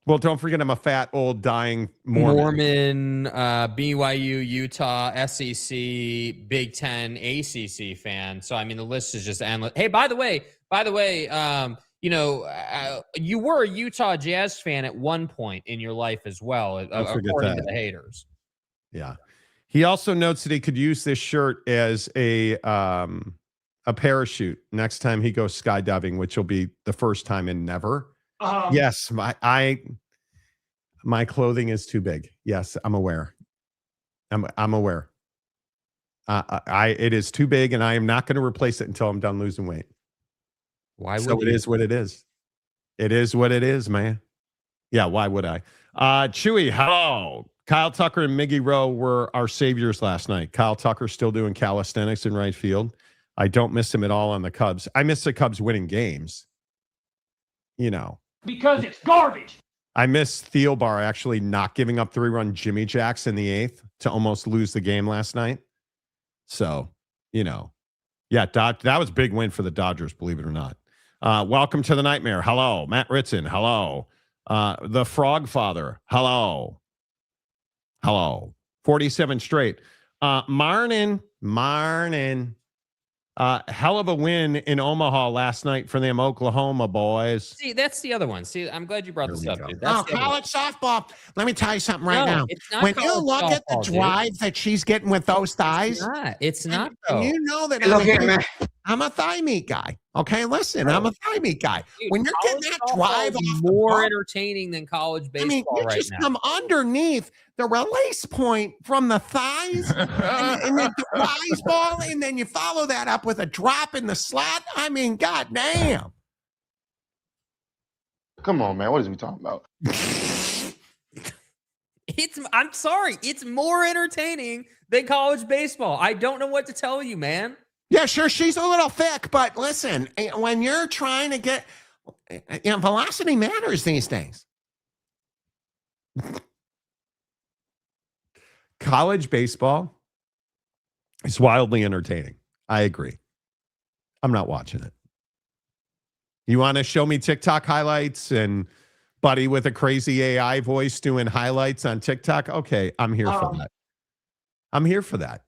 Well, don't forget I'm a fat, old, dying Mormon.
BYU, Utah, SEC, Big Ten, ACC fan. So I mean, the list is just endless. Hey, by the way, you were a Utah Jazz fan at one point in your life as well, according to the haters.
Yeah. He also notes that he could use this shirt as a parachute next time he goes skydiving, which will be the first time in never. Yes, my clothing is too big. Yes, I'm aware. I'm aware. It is too big, and I am not going to replace it until I'm done losing weight.
Why would
so
you?
It is what it is. It is what it is, man. Yeah, why would I? Chewy, hello. Kyle Tucker and Miggy Rowe were our saviors last night. Kyle Tucker still doing calisthenics in right field. I don't miss him at all on the Cubs. I miss the Cubs winning games.
Because it's garbage.
I miss Thielbar actually not giving up 3-run Jimmy Jacks in the 8th to almost lose the game last night. So, yeah, that was a big win for the Dodgers, believe it or not. Welcome to the nightmare. Hello. Matt Ritson. Hello. The Frog Father. Hello. 47 straight. Marnin. Hell of a win in Omaha last night for them Oklahoma boys.
See, that's the other one. See, I'm glad you brought this up, dude.
College softball. Let me tell you something now. When you look at the drive that she's getting with those thighs,
it's not.
And you know that I'm a thigh meat guy. Okay, listen, I'm a thigh meat guy.
Dude,
when you're getting that drive off
more entertaining than college baseball
you just come underneath the release point from the thighs and then the rise ball, and then you follow that up with a drop in the slot. I mean, goddamn.
Come on, man. What is we talking about?
I'm sorry. It's more entertaining than college baseball. I don't know what to tell you, man.
Yeah, sure. She's a little thick, but listen, when you're trying to get, velocity matters these days.
College baseball is wildly entertaining. I agree. I'm not watching it. You want to show me TikTok highlights and Buddy with a crazy AI voice doing highlights on TikTok? Okay, I'm here for that. I'm here for that.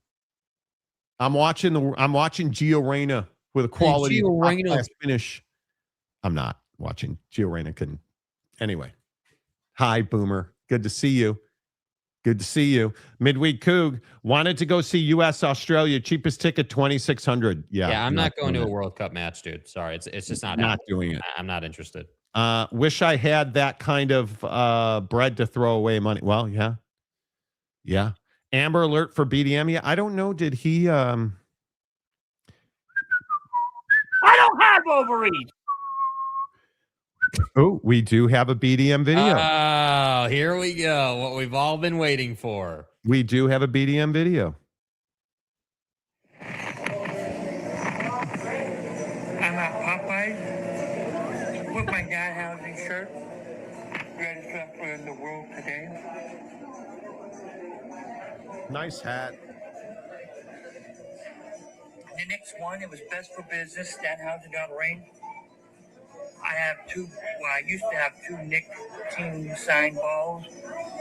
I'm watching Gio Reyna with a quality finish. I'm not watching Gio Reyna. Anyway. Hi, Boomer. Good to see you. Midweek Coug wanted to go see U.S. Australia. Cheapest ticket $2,600.
Yeah. I'm not going to a World Cup match, dude. Sorry, it's just not
doing it.
I'm not interested.
Wish I had that kind of bread to throw away money. Well, yeah. Amber Alert for BDM. Yeah, I don't know. Did he?
I don't have ovaries.
Oh, we do have a BDM video.
Oh, here we go. What we've all been waiting for.
We do have a BDM video.
I'm at Popeye with my dad housing shirt. Greatest wrestler in the world today.
Nice hat.
The next one, it was best for business. Danhausen got a ring. I used to have 2 Nick team signed balls,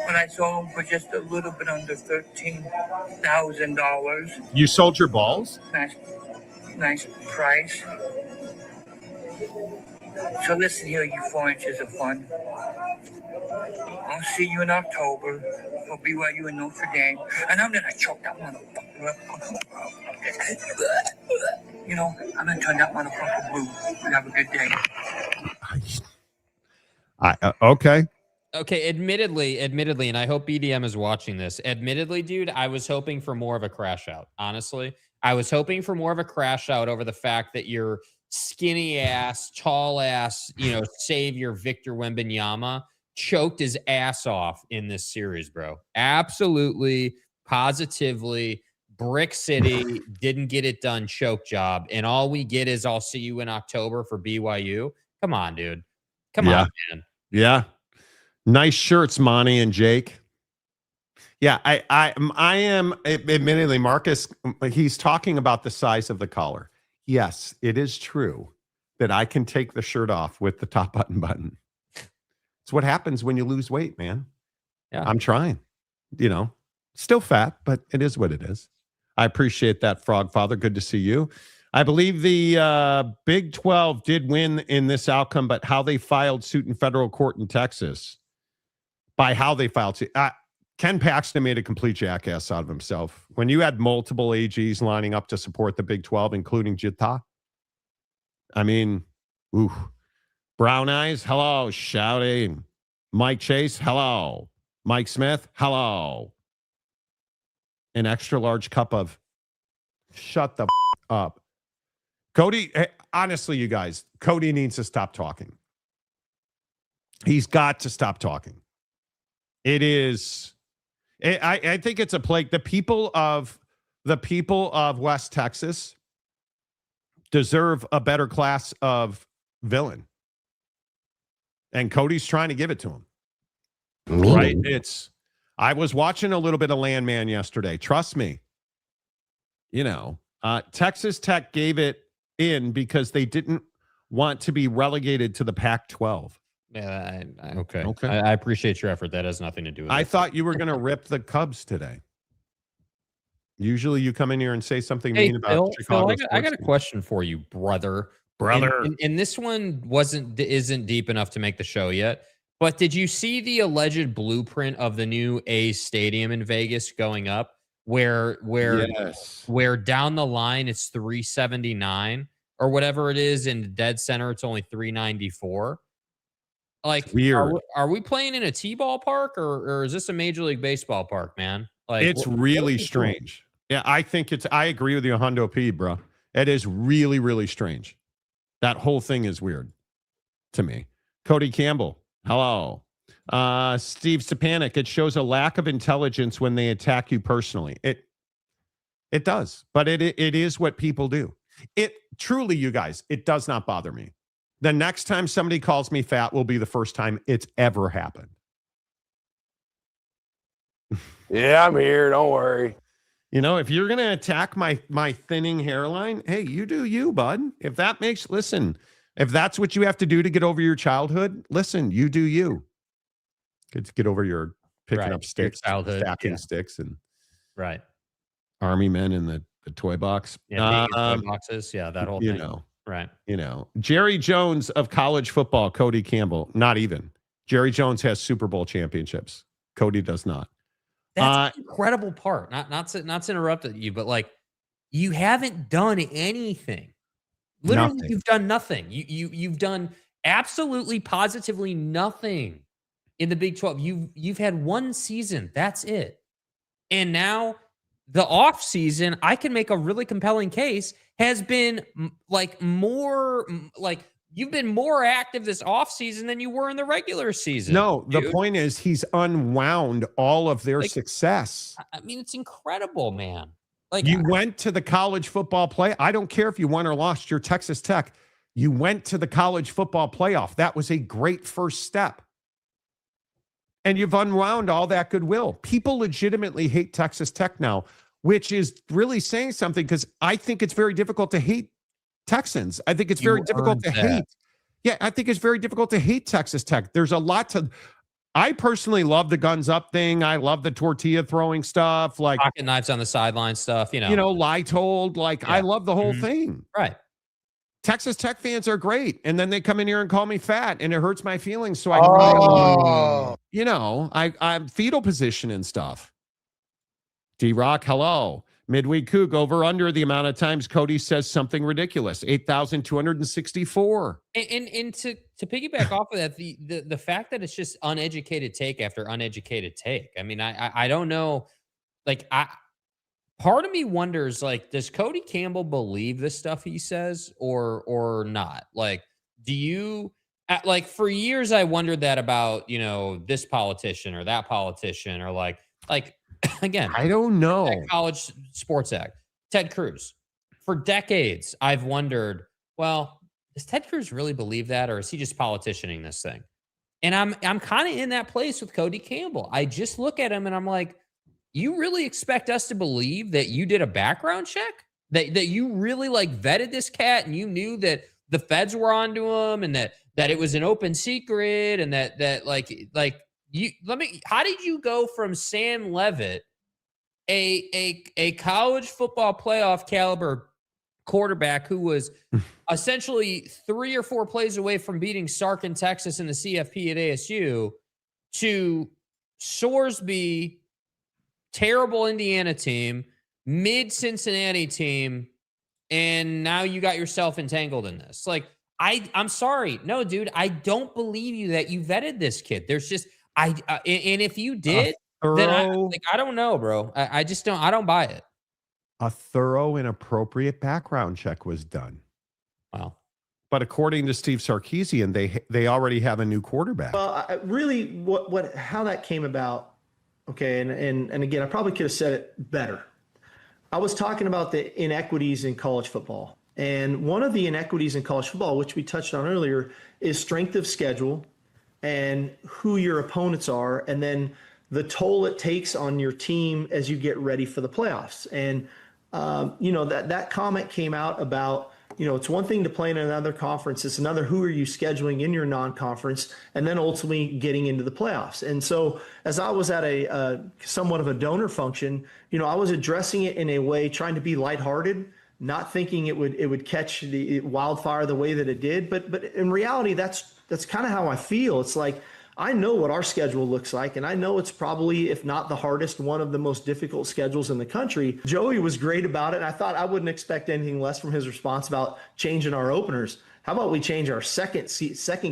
but I sold them for just a little bit under $13,000.
You sold your balls?
Nice price. So listen here, you 4 inches of fun. I'll see you in October for BYU and Notre Dame, and I'm gonna choke that motherfucker up. I'm gonna turn that motherfucker blue. Have a good day.
Okay.
Okay, admittedly, and I hope BDM is watching this. Admittedly, dude, I was hoping for more of a crash out. Honestly, I was hoping for more of a crash out over the fact that your skinny ass, tall ass, savior Victor Wembanyama choked his ass off in this series, bro. Absolutely, positively, Brick City didn't get it done, choke job, and all we get is I'll see you in October for BYU. Come on, dude. Come on, man.
Yeah. Nice shirts, Monty and Jake. Yeah, I am admittedly, Marcus, he's talking about the size of the collar. Yes, it is true that I can take the shirt off with the top button. It's what happens when you lose weight, man.
Yeah.
I'm trying, still fat, but it is what it is. I appreciate that, Frog Father. Good to see you. I believe the Big 12 did win in this outcome, but how they filed suit in federal court in Texas, by how they filed suit. Ken Paxton made a complete jackass out of himself. When you had multiple AGs lining up to support the Big 12, including Jita, I mean, ooh. Brown Eyes, hello. Shouting. Mike Chase, hello. Mike Smith, hello. An extra large cup of shut the up. Cody, honestly, you guys, Cody needs to stop talking. He's got to stop talking. I think it's a plague. The people of West Texas deserve a better class of villain. And Cody's trying to give it to him. Right? I was watching a little bit of Landman yesterday. Trust me. Texas Tech gave it in because they didn't want to be relegated to the Pac-12.
Yeah, okay. I appreciate your effort. That has nothing to do with it.
I thought you were going to rip the Cubs today. Usually you come in here and say something mean about Chicago.
Phil, I got a question for you, brother. And this one isn't deep enough to make the show yet. But did you see the alleged blueprint of the new A's stadium in Vegas going up, where down the line it's $379 or whatever it is, in the dead center it's only $394? Like,
weird.
Are we playing in a T-ball park or is this a Major League Baseball park, man? Like,
it's really strange. Yeah, I agree with you, Hondo P, bro. It is really, really strange. That whole thing is weird to me. Cody Campbell, hello. Steve Stepanek, it shows a lack of intelligence when they attack you personally. It does, but it is what people do. It truly, you guys, it does not bother me. The next time somebody calls me fat will be the first time it's ever happened.
Yeah, I'm here. Don't worry.
If you're going to attack my thinning hairline, hey, you do you, bud. If that's what you have to do to get over your childhood, listen, you do you. Get over your picking up sticks, stacking sticks, and army men in the toy box.
Yeah, toy boxes. Yeah, that whole thing. Right.
Jerry Jones of college football, Cody Campbell, not even. Jerry Jones has Super Bowl championships. Cody does not.
That's the incredible part. Not to interrupt you, but like, you haven't done anything. Literally,
Nothing.
You've done nothing. You've done absolutely, positively nothing in the Big 12. You've had one season. That's it. And now the off season, I can make a really compelling case, has been you've been more active this offseason than you were in the regular season.
No, the point is he's unwound all of their success.
I mean, it's incredible, man. Like,
you went to the college football play. I don't care if you won or lost. You're Texas Tech. You went to the college football playoff. That was a great first step. And you've unwound all that goodwill. People legitimately hate Texas Tech now, which is really saying something, because I think it's very difficult to hate Texans. I think it's very difficult to hate. Yeah, I think it's very difficult to hate Texas Tech. There's a lot to. I personally love the guns up thing. I love the tortilla throwing stuff, like
pocket knives on the sideline stuff.
Lie told. I love the whole thing.
Right.
Texas Tech fans are great, and then they come in here and call me fat, and it hurts my feelings. So I'm fetal position and stuff. D-Rock, hello. Midweek Kook, over under the amount of times Cody says something ridiculous. 8,264.
And to piggyback off of that, the fact that it's just uneducated take after uneducated take. I mean, I don't know. Part of me wonders, does Cody Campbell believe the stuff he says or not? Do you for years I wondered that about, this politician or that politician, or again,
I don't know.
College Sports Act, Ted Cruz. For decades, I've wondered, well, does Ted Cruz really believe that, or is he just politicianing this thing? And I'm kind of in that place with Cody Campbell. I just look at him and I'm like, you really expect us to believe that you did a background check? That you really vetted this cat and you knew that the feds were onto him and that it was an open secret and that how did you go from Sam Levitt, a college football playoff caliber quarterback who was essentially 3 or 4 plays away from beating Sark in Texas in the CFP at ASU, to Sorsby, terrible Indiana team, mid Cincinnati team, and now you got yourself entangled in this? Like, I'm sorry. No, dude, I don't believe you that you vetted this kid. There's just, and if you did, then I don't know, bro. I just don't, I don't buy it.
A thorough and appropriate background check was done.
Wow.
But according to Steve Sarkisian, they already have a new quarterback.
Well, really, how that came about, okay, and again, I probably could have said it better. I was talking about the inequities in college football. And one of the inequities in college football, which we touched on earlier, is strength of schedule and who your opponents are, and then the toll it takes on your team as you get ready for the playoffs. And that comment came out about, it's one thing to play in another conference. It's another, who are you scheduling in your non-conference, and then ultimately getting into the playoffs. And so as I was at a somewhat of a donor function, I was addressing it in a way, trying to be lighthearted, not thinking it would catch the wildfire the way that it did. But in reality, that's kind of how I feel. It's like, I know what our schedule looks like, and I know it's probably, if not the hardest, one of the most difficult schedules in the country. Joey was great about it, and I thought I wouldn't expect anything less from his response about changing our openers. How about we change our second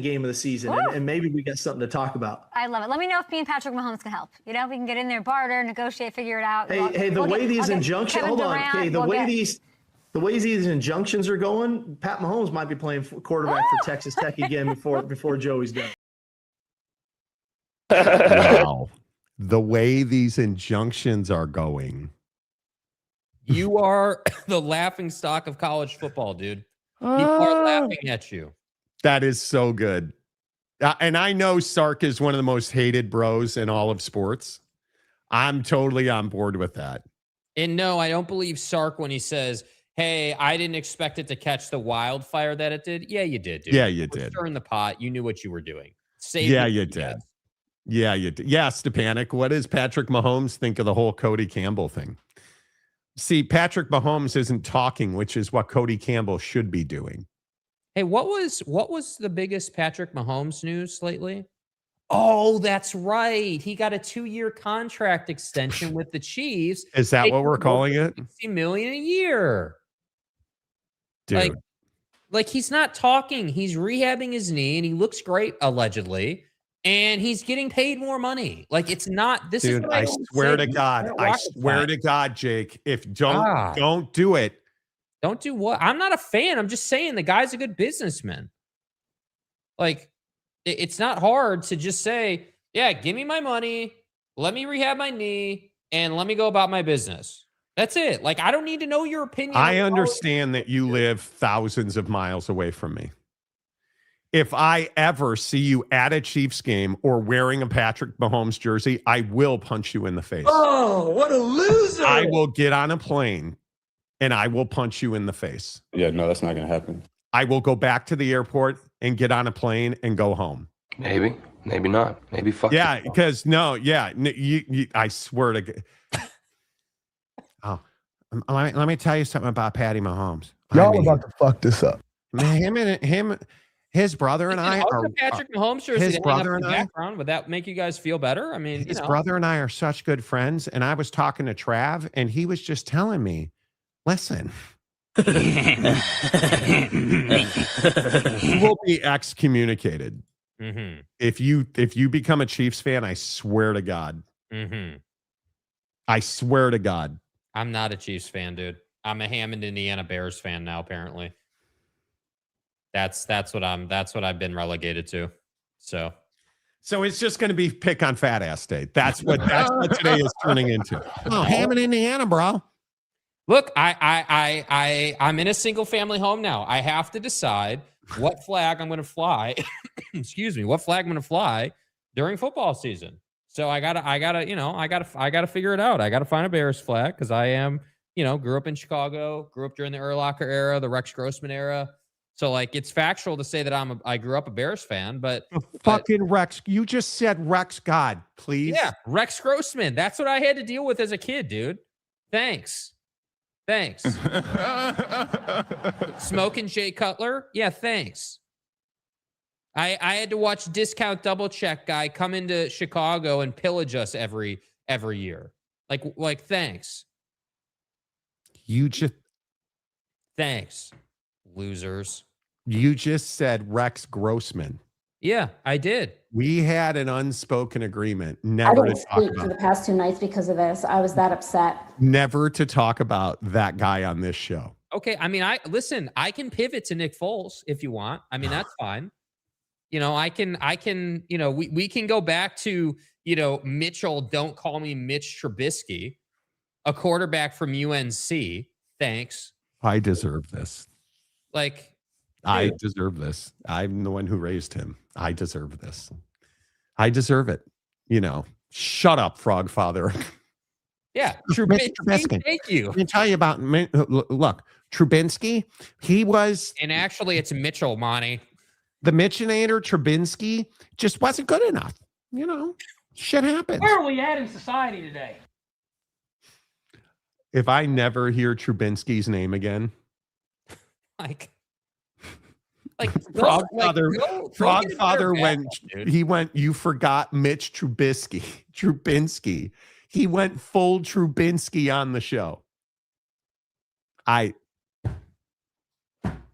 game of the season, and maybe we got something to talk about.
I love it. Let me know if me and Patrick Mahomes can help. We can get in there, barter, negotiate, figure it out.
The way these injunctions injunctions are going, Pat Mahomes might be playing quarterback for Texas Tech again before Joey's done.
Wow. The way these injunctions are going.
You are the laughing stock of college football, dude. People are laughing at you.
That is so good. And I know Sark is one of the most hated bros in all of sports. I'm totally on board with that.
And no, I don't believe Sark when he says, hey, I didn't expect it to catch the wildfire that it did. Yeah, you did, dude.
Yeah, you did.
Stirring the pot. You knew what you were doing.
Yeah, you did. Yeah, you did. Yeah, Stepanik, what does Patrick Mahomes think of the whole Cody Campbell thing? See, Patrick Mahomes isn't talking, which is what Cody Campbell should be doing.
Hey, what was the biggest Patrick Mahomes news lately? Oh, that's right. He got a 2-year contract extension with the Chiefs.
Is that what we're calling it?
$60 million a year.
Dude.
Like he's not talking. He's rehabbing his knee, and he looks great, allegedly. And he's getting paid more money. Like it's not. This
Dude,
is.
I swear to God. I swear to God, Jake. If don't do it.
Don't do what? I'm not a fan. I'm just saying the guy's a good businessman. Like it's not hard to just say, yeah, give me my money, let me rehab my knee, and let me go about my business. That's it. Like I don't need to know your opinion.
I understand that you live thousands of miles away from me. If I ever see you at a Chiefs game or wearing a Patrick Mahomes jersey, I will punch you in the face.
Oh, what a loser.
I will get on a plane and I will punch you in the face.
Yeah, no, that's not going to happen.
I will go back to the airport and get on a plane and go home.
Maybe not. Maybe fuck.
Yeah, because I swear to God. Oh, let me tell you something about Patty Mahomes.
Y'all about to fuck this up.
His brother and I are
Patrick Mahomes jersey. His brother and I. Background. Would that make you guys feel better? I mean,
his brother and I are such good friends. And I was talking to Trav, and he was just telling me, "Listen, you will be excommunicated if you become a Chiefs fan. I swear to God. I swear to God.
I'm not a Chiefs fan, dude. I'm a Hammond, Indiana Bears fan now. Apparently." That's what I've been relegated to. So
it's just going to be pick on fat ass day. That's what today is turning into. Oh, Hammond, Indiana, bro.
Look, I'm in a single family home now. I have to decide what flag I'm going to fly. Excuse me, what flag I'm going to fly during football season. So I gotta figure it out. I gotta find a Bears flag because I am, grew up in Chicago, grew up during the Urlacher era, the Rex Grossman era. So like it's factual to say that I grew up a Bears fan, but
fucking Rex. You just said Rex God, please.
Yeah, Rex Grossman. That's what I had to deal with as a kid, dude. Thanks. Smoking Jay Cutler. Yeah, thanks. I had to watch Discount Double Check guy come into Chicago and pillage us every year. Like thanks. Thanks, losers.
You just said Rex Grossman.
Yeah, I did.
We had an unspoken agreement
I
never to
didn't
talk
sleep for the
about
past 2 nights because of this. I was that upset.
never to talk about that guy on this show.
Okay, I mean, I can pivot to Nick Foles if you want. I mean, that's fine. I can, we can go back to, Mitchell, don't call me Mitch Trubisky, a quarterback from UNC. Thanks.
I deserve this.
Like,
I
dude.
deserve this. I'm the one who raised him. I deserve this. I deserve it. Shut up, Frog Father.
Yeah,
Trubisky.
Thank you.
Let me tell you about, look, Trubinsky, he was.
And actually, it's Mitchell, Monty.
The Mitchinator Trubinsky just wasn't good enough. Shit happens.
Where are we at in society today?
If I never hear Trubinsky's name again.
Like
Frog Father
he
went, you forgot Mitch Trubinsky. He went full Trubinsky on the show.
And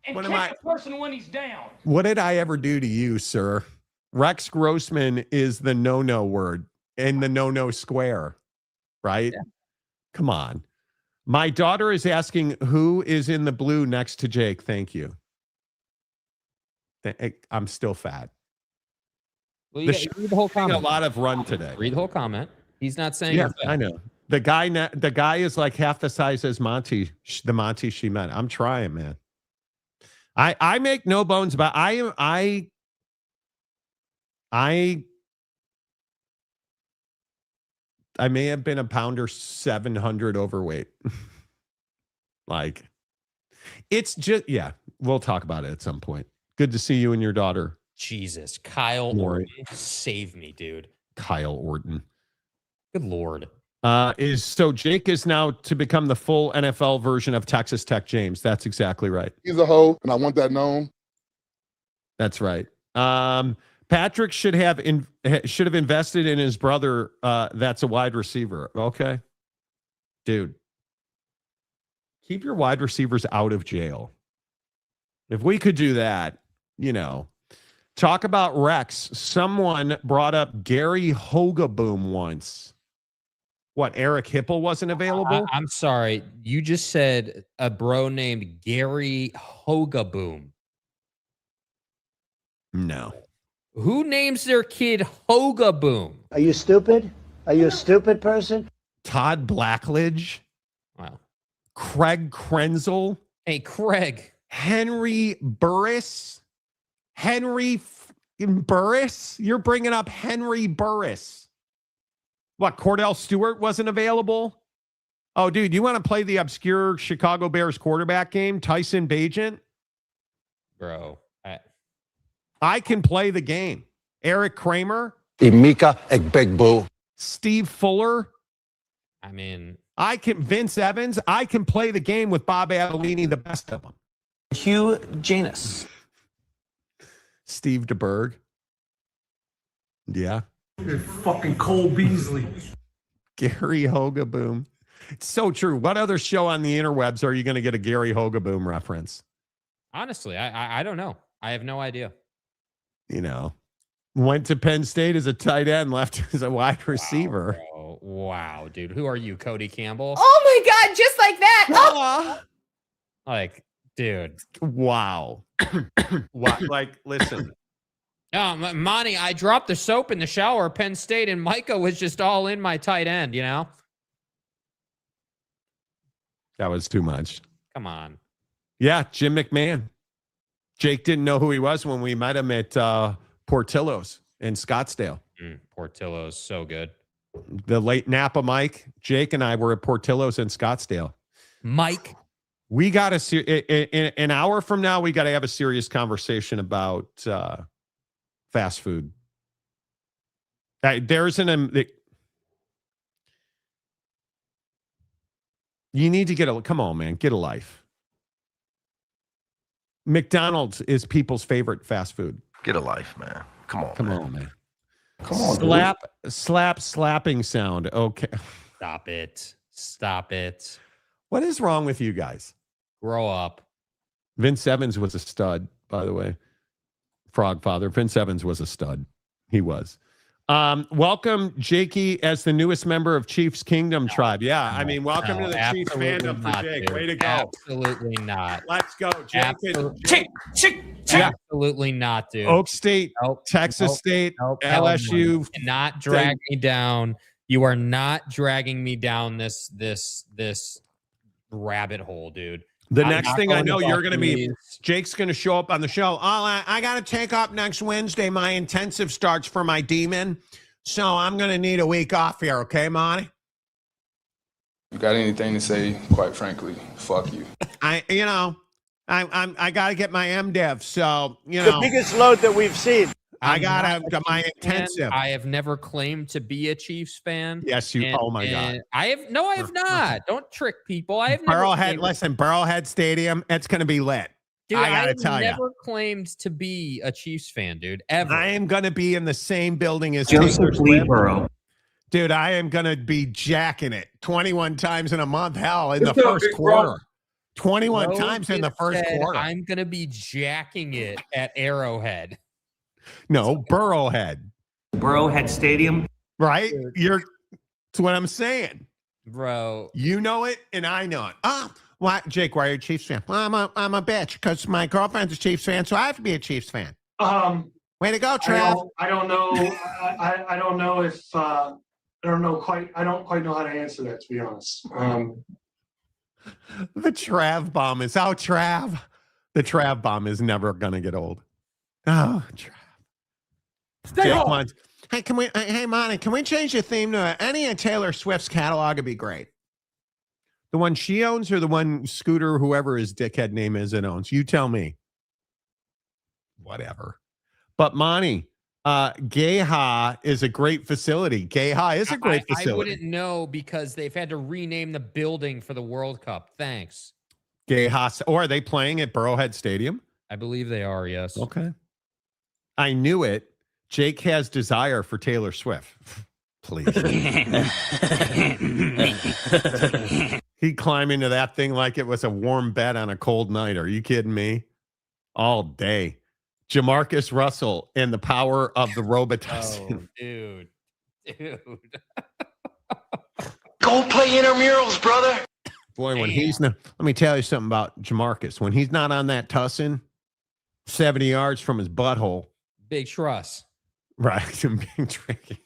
catch a person when he's down.
What did I ever do to you, sir? Rex Grossman is the no-no word in the no-no square, right? Yeah. Come on. My daughter is asking who is in the blue next to Jake. Thank you. I'm still fat.
Well, read the whole comment.
A lot of run today.
Read the whole comment. He's not saying.
Yeah, I know. The guy is like half the size as Monty. The Monty she met. I'm trying, man. I make no bones about. I may have been a pounder 700 overweight. Like, it's just we'll talk about it at some point. Good to see you and your daughter.
Jesus, Kyle Orton, save me, dude.
Kyle Orton.
Good Lord.
So Jake is now to become the full NFL version of Texas Tech James. That's exactly right.
He's a hoe, and I want that known.
That's right. Patrick should have invested in his brother. That's a wide receiver. Okay, dude. Keep your wide receivers out of jail. If we could do that, talk about Rex. Someone brought up Gary Hogaboom once. What, Eric Hipple wasn't available?
I'm sorry. You just said a bro named Gary Hogaboom.
No.
Who names their kid Hogaboom?
Are you stupid? Are you a stupid person?
Todd Blackledge.
Wow.
Craig Krenzel.
Hey, Craig.
Henry Burris. Burris? You're bringing up Henry Burris. What, Cordell Stewart wasn't available? Oh, dude, you want to play the obscure Chicago Bears quarterback game? Tyson Bagent?
Bro.
I can play the game. Eric Kramer?
Imika Egbegbo.
Steve Fuller?
I mean...
Vince Evans? I can play the game with Bob Adelini, the best of them.
Hugh Janus.
Steve DeBerg. Yeah.
You're fucking Cole Beasley.
Gary Hogaboom. It's so true. What other show on the interwebs are you going to get a Gary Hogaboom reference?
Honestly, I don't know. I have no idea.
Went to Penn State as a tight end, left as a wide receiver.
Wow, dude. Who are you, Cody Campbell?
Oh my God, just like that. Oh.
Like, dude.
Wow. Wow. Like, listen.
Monty, I dropped the soap in the shower at Penn State, and Micah was just all in my tight end,
That was too much.
Come on.
Yeah, Jim McMahon. Jake didn't know who he was when we met him at Portillo's in Scottsdale.
Portillo's, so good.
The late Napa Mike, Jake and I were at Portillo's in Scottsdale.
Mike.
We got in an hour from now, we got to have a serious conversation about fast food. There's you need to come on, man, get a life. McDonald's is people's favorite fast food.
Get a life, man. Come on,
man.
Come on,
slapping sound. Okay.
Stop it.
What is wrong with you guys?
Grow up.
Vince Evans was a stud, by the way. Frog Father. Vince Evans was a stud. He was. Welcome, Jakey, as the newest member of Chiefs Kingdom Tribe. Yeah, I mean, welcome to the Chiefs fandom for Jake.
Dude.
Way to go.
Absolutely not.
Let's go, Jake.
Absolutely not, dude.
Oak State, Texas State, LSU.
You cannot drag me down. You are not dragging me down this rabbit hole, dude.
The next thing I know, you're going to be, Jake's going to show up on the show. Oh, I got to take up next Wednesday. My intensive starts for my demon. So I'm going to need a week off here. Okay, Monty?
You got anything to say, quite frankly, fuck you.
I got to get my MDiv. So,
The biggest load that we've seen.
I got my intensive.
I have never claimed to be a Chiefs fan.
Yes, oh my God.
I have not. Don't trick people. I have
Burrowhead Stadium, it's going to be lit.
Dude,
I got to tell you.
I never claimed to be a Chiefs fan, dude, ever.
I am going to be in the same building as
Joseph Lee Burrow.
Dude, I am going to be jacking it 21 times in a month. Hell, in the first quarter. 21 times in the first quarter.
I'm going to be jacking it at Arrowhead.
No, Burrowhead.
Burrowhead Stadium.
Right? That's what I'm saying.
Bro.
You know it, and I know it. Why, Jake, why are you a Chiefs fan? Well, I'm a bitch because my girlfriend's a Chiefs fan, so I have to be a Chiefs fan. Way to go, Trav.
I don't know. I don't know if I don't quite know how to answer that, to be honest.
The Trav bomb is out, Trav. The Trav bomb is never gonna get old. Oh, Trav. Hey, Monty, can we change the theme to any of Taylor Swift's catalog? Would be great. The one she owns or the one Scooter, whoever his dickhead name is, it owns? You tell me. Whatever. But Monty, Geha is a great facility. Geha is a great facility.
I wouldn't know because they've had to rename the building for the World Cup. Thanks.
Geha, or are they playing at Burrowhead Stadium?
I believe they are, yes.
Okay. I knew it. Jake has desire for Taylor Swift. Please. He'd climb into that thing like it was a warm bed on a cold night. Are you kidding me? All day. Jamarcus Russell and the power of the Robitussin.
Oh, dude.
Go play intramurals, brother.
Boy, when he's not, let me tell you something about Jamarcus. When he's not on that tussin, 70 yards from his butthole.
Big Truss.
Right. Some big tricky.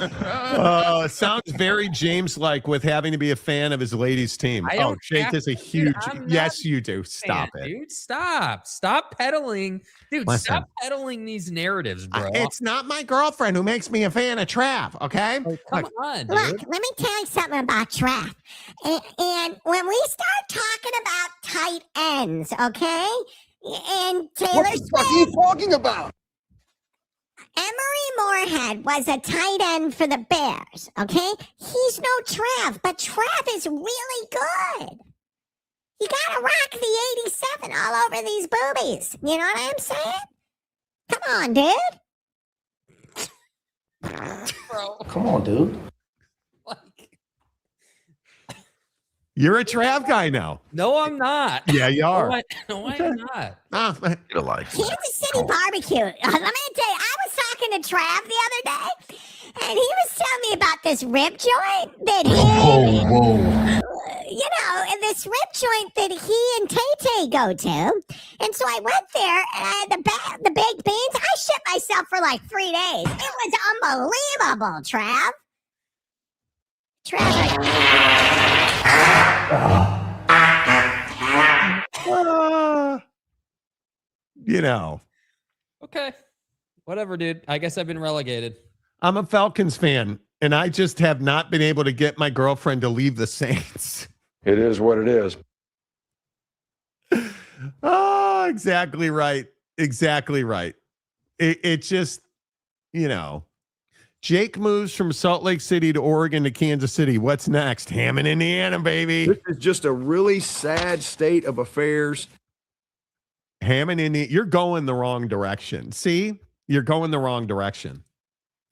It sounds very James-like with having to be a fan of his ladies' team. Jake is a huge. Yes, you do. Stop it,
dude. Stop peddling, dude.
Listen.
Stop peddling these narratives, bro.
It's not my girlfriend who makes me a fan of Trav. Okay,
come on, dude.
Look, let me tell you something about Trav. And when we start talking about tight ends, okay, and Taylor Swift,
what are you talking about?
Emery Moorhead was a tight end for the Bears, okay? He's no Trav, but Trav is really good. You gotta rock the 87 all over these boobies. You know what I'm saying? Come on, dude.
Bro.
Come on, dude.
You're a Trav guy now.
No, I'm not.
Yeah, you are.
No, I'm not.
Get
a life.
Kansas City barbecue. Let me tell you, I was talking to Trav the other day, and he was telling me about this rib joint that he, and this rib joint that he and Tay-Tay go to. And so I went there, and I had the baked beans. I shit myself for like 3 days. It was unbelievable, Trav.
Okay. Whatever, dude. I guess I've been relegated.
I'm a Falcons fan. And I just have not been able to get my girlfriend to leave the Saints.
It is what it is.
Oh, exactly right. Exactly right. It just, Jake moves from Salt Lake City to Oregon to Kansas City. What's next? Hammond, Indiana, baby.
This is just a really sad state of affairs.
Hammond, Indiana. You're going the wrong direction. See? You're going the wrong direction.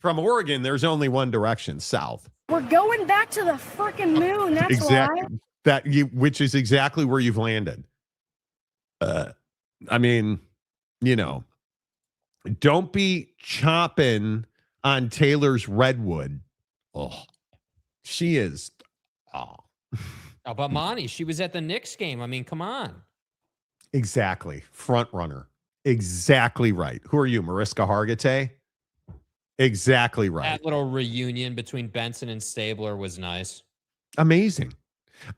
From Oregon, there's only one direction, south.
We're going back to the freaking moon. That's
Exactly.
why.
Which is exactly where you've landed. I mean, don't be chopping on Taylor's redwood. Oh, she is. Oh,
but Monty, she was at the Knicks game. I mean, come on.
Exactly. Front runner. Exactly right. Who are you, Mariska Hargitay? Exactly right.
That little reunion between Benson and Stabler was nice.
Amazing.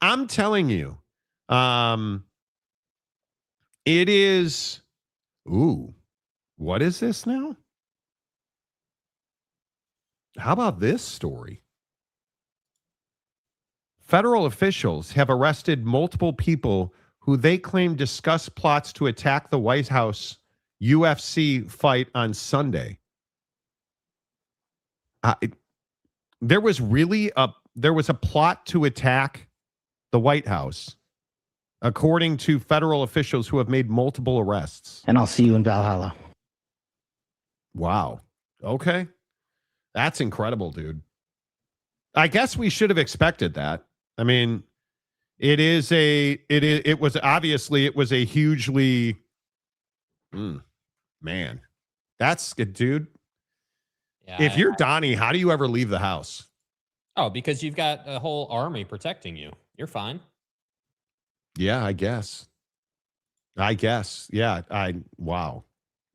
I'm telling you, it is. Ooh, what is this now? How about this story? Federal officials have arrested multiple people who they claim discussed plots to attack the White House UFC fight on Sunday. There was a plot to attack the White House, according to federal officials who have made multiple arrests.
And I'll see you in Valhalla.
Wow. Okay. That's incredible, dude. I guess we should have expected that. I mean, it was a hugely, man, that's good, dude.
Yeah,
if you're Donnie, how do you ever leave the house?
Oh, because you've got a whole army protecting you. You're fine.
Yeah, I guess. Yeah. Wow.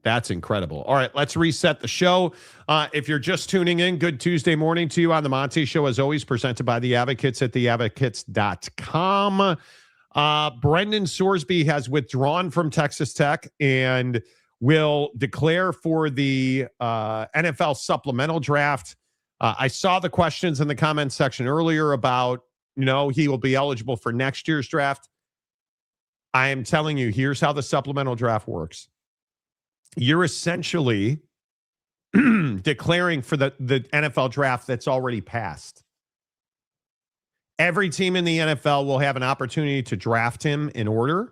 That's incredible. All right, let's reset the show. If you're just tuning in, good Tuesday morning to you on the Monty Show, as always, presented by the Advocates at theadvocates.com. Brendan Sorsby has withdrawn from Texas Tech and will declare for the NFL supplemental draft. I saw the questions in the comments section earlier about, he will be eligible for next year's draft. I am telling you, here's how the supplemental draft works. You're essentially declaring for the NFL draft that's already passed. Every team in the NFL will have an opportunity to draft him in order.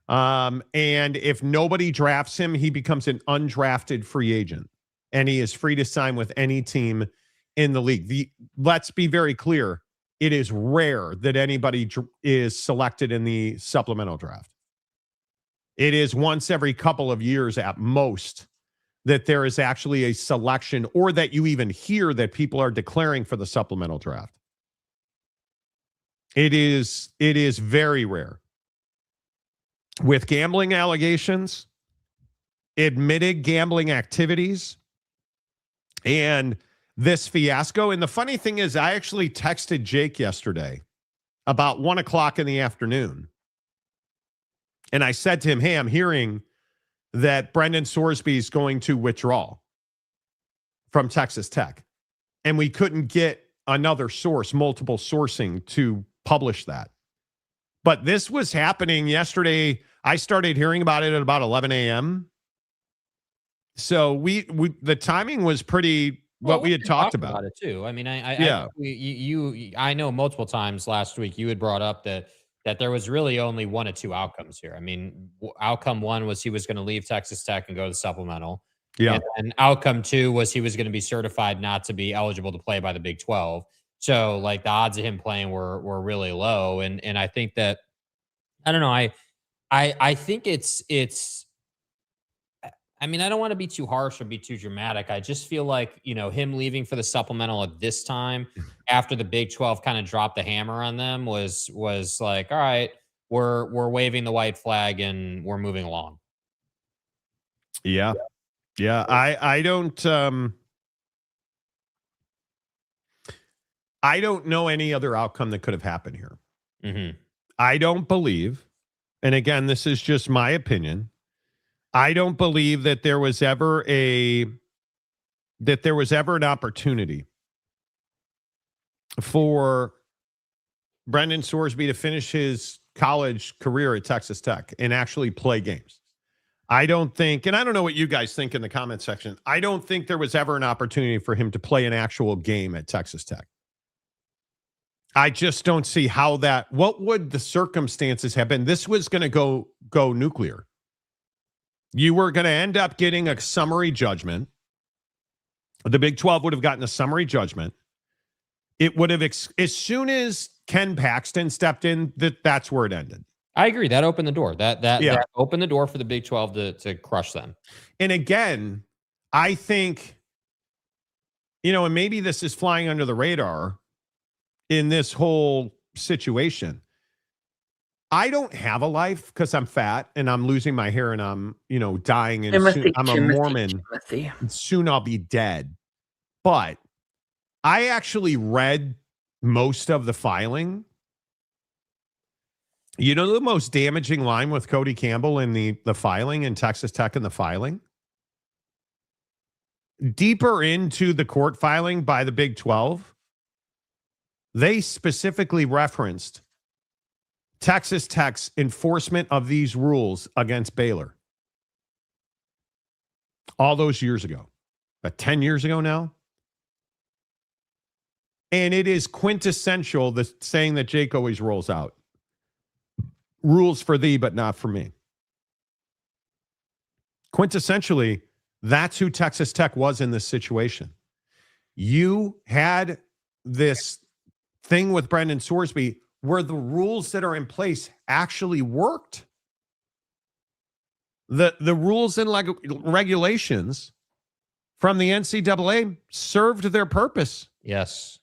And if nobody drafts him, he becomes an undrafted free agent. And he is free to sign with any team in the league. Let's be very clear. It is rare that anybody is selected in the supplemental draft. It is once every couple of years at most that there is actually a selection, or that you even hear that people are declaring for the supplemental draft. It is very rare. With gambling allegations, admitted gambling activities, and this fiasco. And the funny thing is, I actually texted Jake yesterday about 1:00 in the afternoon. And I said to him, hey, I'm hearing that Brendan Sorsby is going to withdraw from Texas Tech. And we couldn't get another source, multiple sourcing, to publish that. But this was happening yesterday. I started hearing about it at about 11 a.m. So the timing was pretty what we had talked about
it too. I mean,
yeah.
I know multiple times last week you had brought up that there was really only one of two outcomes here. I mean, outcome one was he was going to leave Texas Tech and go to the supplemental.
Yeah.
And outcome two was he was going to be certified not to be eligible to play by the Big 12. So like the odds of him playing were really low. And I think that, I don't know. I think it's, I mean, I don't want to be too harsh or be too dramatic. I just feel like, him leaving for the supplemental at this time after the Big 12 kind of dropped the hammer on them was like, all right, we're waving the white flag and we're moving along.
Yeah. Yeah. I don't know any other outcome that could have happened here.
Mm-hmm.
I don't believe, and again, this is just my opinion, I don't believe that there was ever an opportunity for Brendan Sorsby to finish his college career at Texas Tech and actually play games. I don't think, and I don't know what you guys think in the comment section, I don't think there was ever an opportunity for him to play an actual game at Texas Tech. I just don't see how that, what would the circumstances have been? This was going to go nuclear. You were going to end up getting a summary judgment. The Big 12 would have gotten a summary judgment. It would have, as soon as Ken Paxton stepped in, that's where it ended.
I agree. That opened the door. That opened the door for the Big 12 to crush them.
And again, I think, and maybe this is flying under the radar in this whole situation. I don't have a life because I'm fat and I'm losing my hair and I'm, dying. And I'm a Mormon. And soon I'll be dead. But I actually read most of the filing. The most damaging line with Cody Campbell in the filing in Texas Tech and the filing? Deeper into the court filing by the Big 12, they specifically referenced Texas Tech's enforcement of these rules against Baylor. All those years ago. About 10 years ago now. And it is quintessential, the saying that Jake always rolls out. Rules for thee, but not for me. Quintessentially, that's who Texas Tech was in this situation. You had this thing with Brendan Sorsby where the rules that are in place actually worked. The rules and regulations from the NCAA served their purpose.
Yes.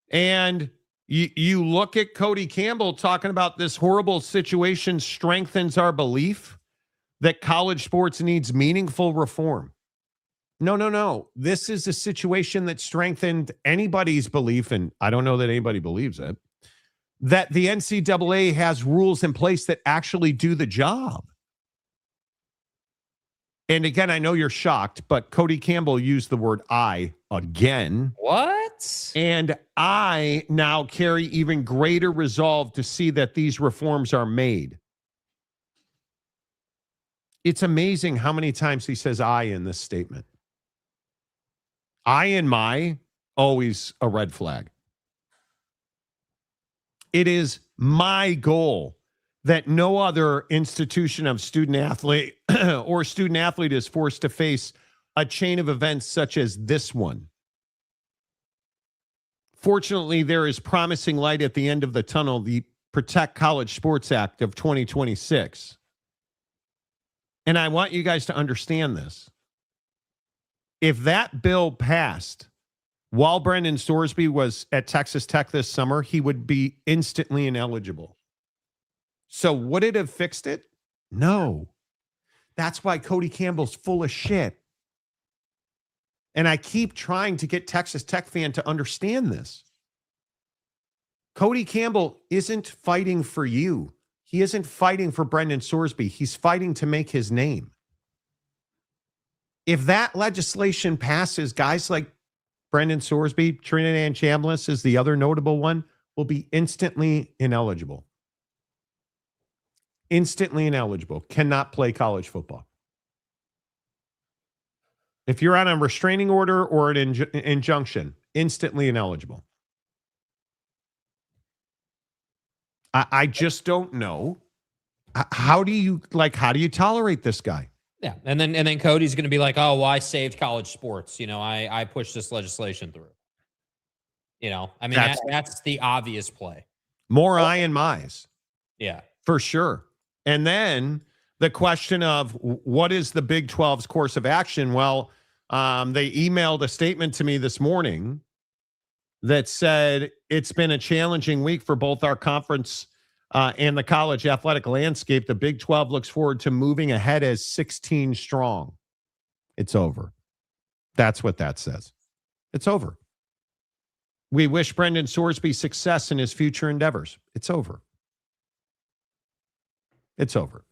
And you look at Cody Campbell talking about this horrible situation strengthens our belief that college sports needs meaningful reform. No. This is a situation that strengthened anybody's belief, and I don't know that anybody believes it, that the NCAA has rules in place that actually do the job. And again, I know you're shocked, but Cody Campbell used the word I again.
What?
And I now carry even greater resolve to see that these reforms are made. It's amazing how many times he says I in this statement. I and my, always a red flag. It is my goal that no other institution of student athlete or student athlete is forced to face a chain of events such as this one. Fortunately, there is promising light at the end of the tunnel, the Protect College Sports Act of 2026. And I want you guys to understand this. If that bill passed while Brendan Sorsby was at Texas Tech this summer, he would be instantly ineligible. So would it have fixed it? No. That's why Cody Campbell's full of shit. And I keep trying to get Texas Tech fan to understand this. Cody Campbell isn't fighting for you. He isn't fighting for Brendan Sorsby. He's fighting to make his name. If that legislation passes, guys like Brendan Sorsby, Trinidad Chambliss is the other notable one, will be instantly ineligible. Instantly ineligible. Cannot play college football. If you're on a restraining order or an injunction, instantly ineligible. I just don't know. How do you tolerate this guy?
Yeah. And then Cody's going to be like, oh, well, I saved college sports. I pushed this legislation through. I mean, that's the obvious play.
More I and my's.
Yeah.
For sure. And then the question of what is the Big 12's course of action? Well, they emailed a statement to me this morning that said it's been a challenging week for both our conference and the college athletic landscape. The Big 12 looks forward to moving ahead as 16 strong. It's over. That's what that says. It's over. We wish Brendan Sorsby success in his future endeavors. It's over. It's over.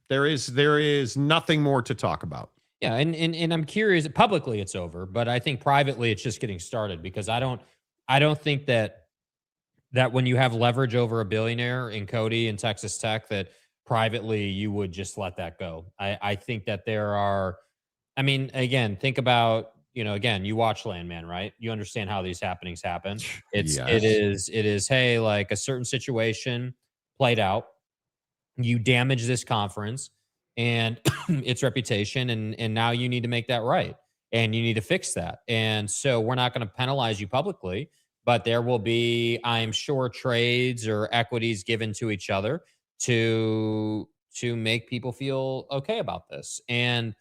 There is nothing more to talk about.
Yeah, and I'm curious. Publicly, it's over, but I think privately, it's just getting started because I don't think that that when you have leverage over a billionaire in Cody and Texas Tech, that privately you would just let that go. I think that there are, I mean, again, think about, again, you watch Landman, right? You understand how these happenings happen. It is, hey, like a certain situation played out. You damage this conference and its reputation, and now you need to make that right. And you need to fix that. And so we're not going to penalize you publicly, but there will be, I'm sure, trades or equities given to each other to make people feel okay about this. And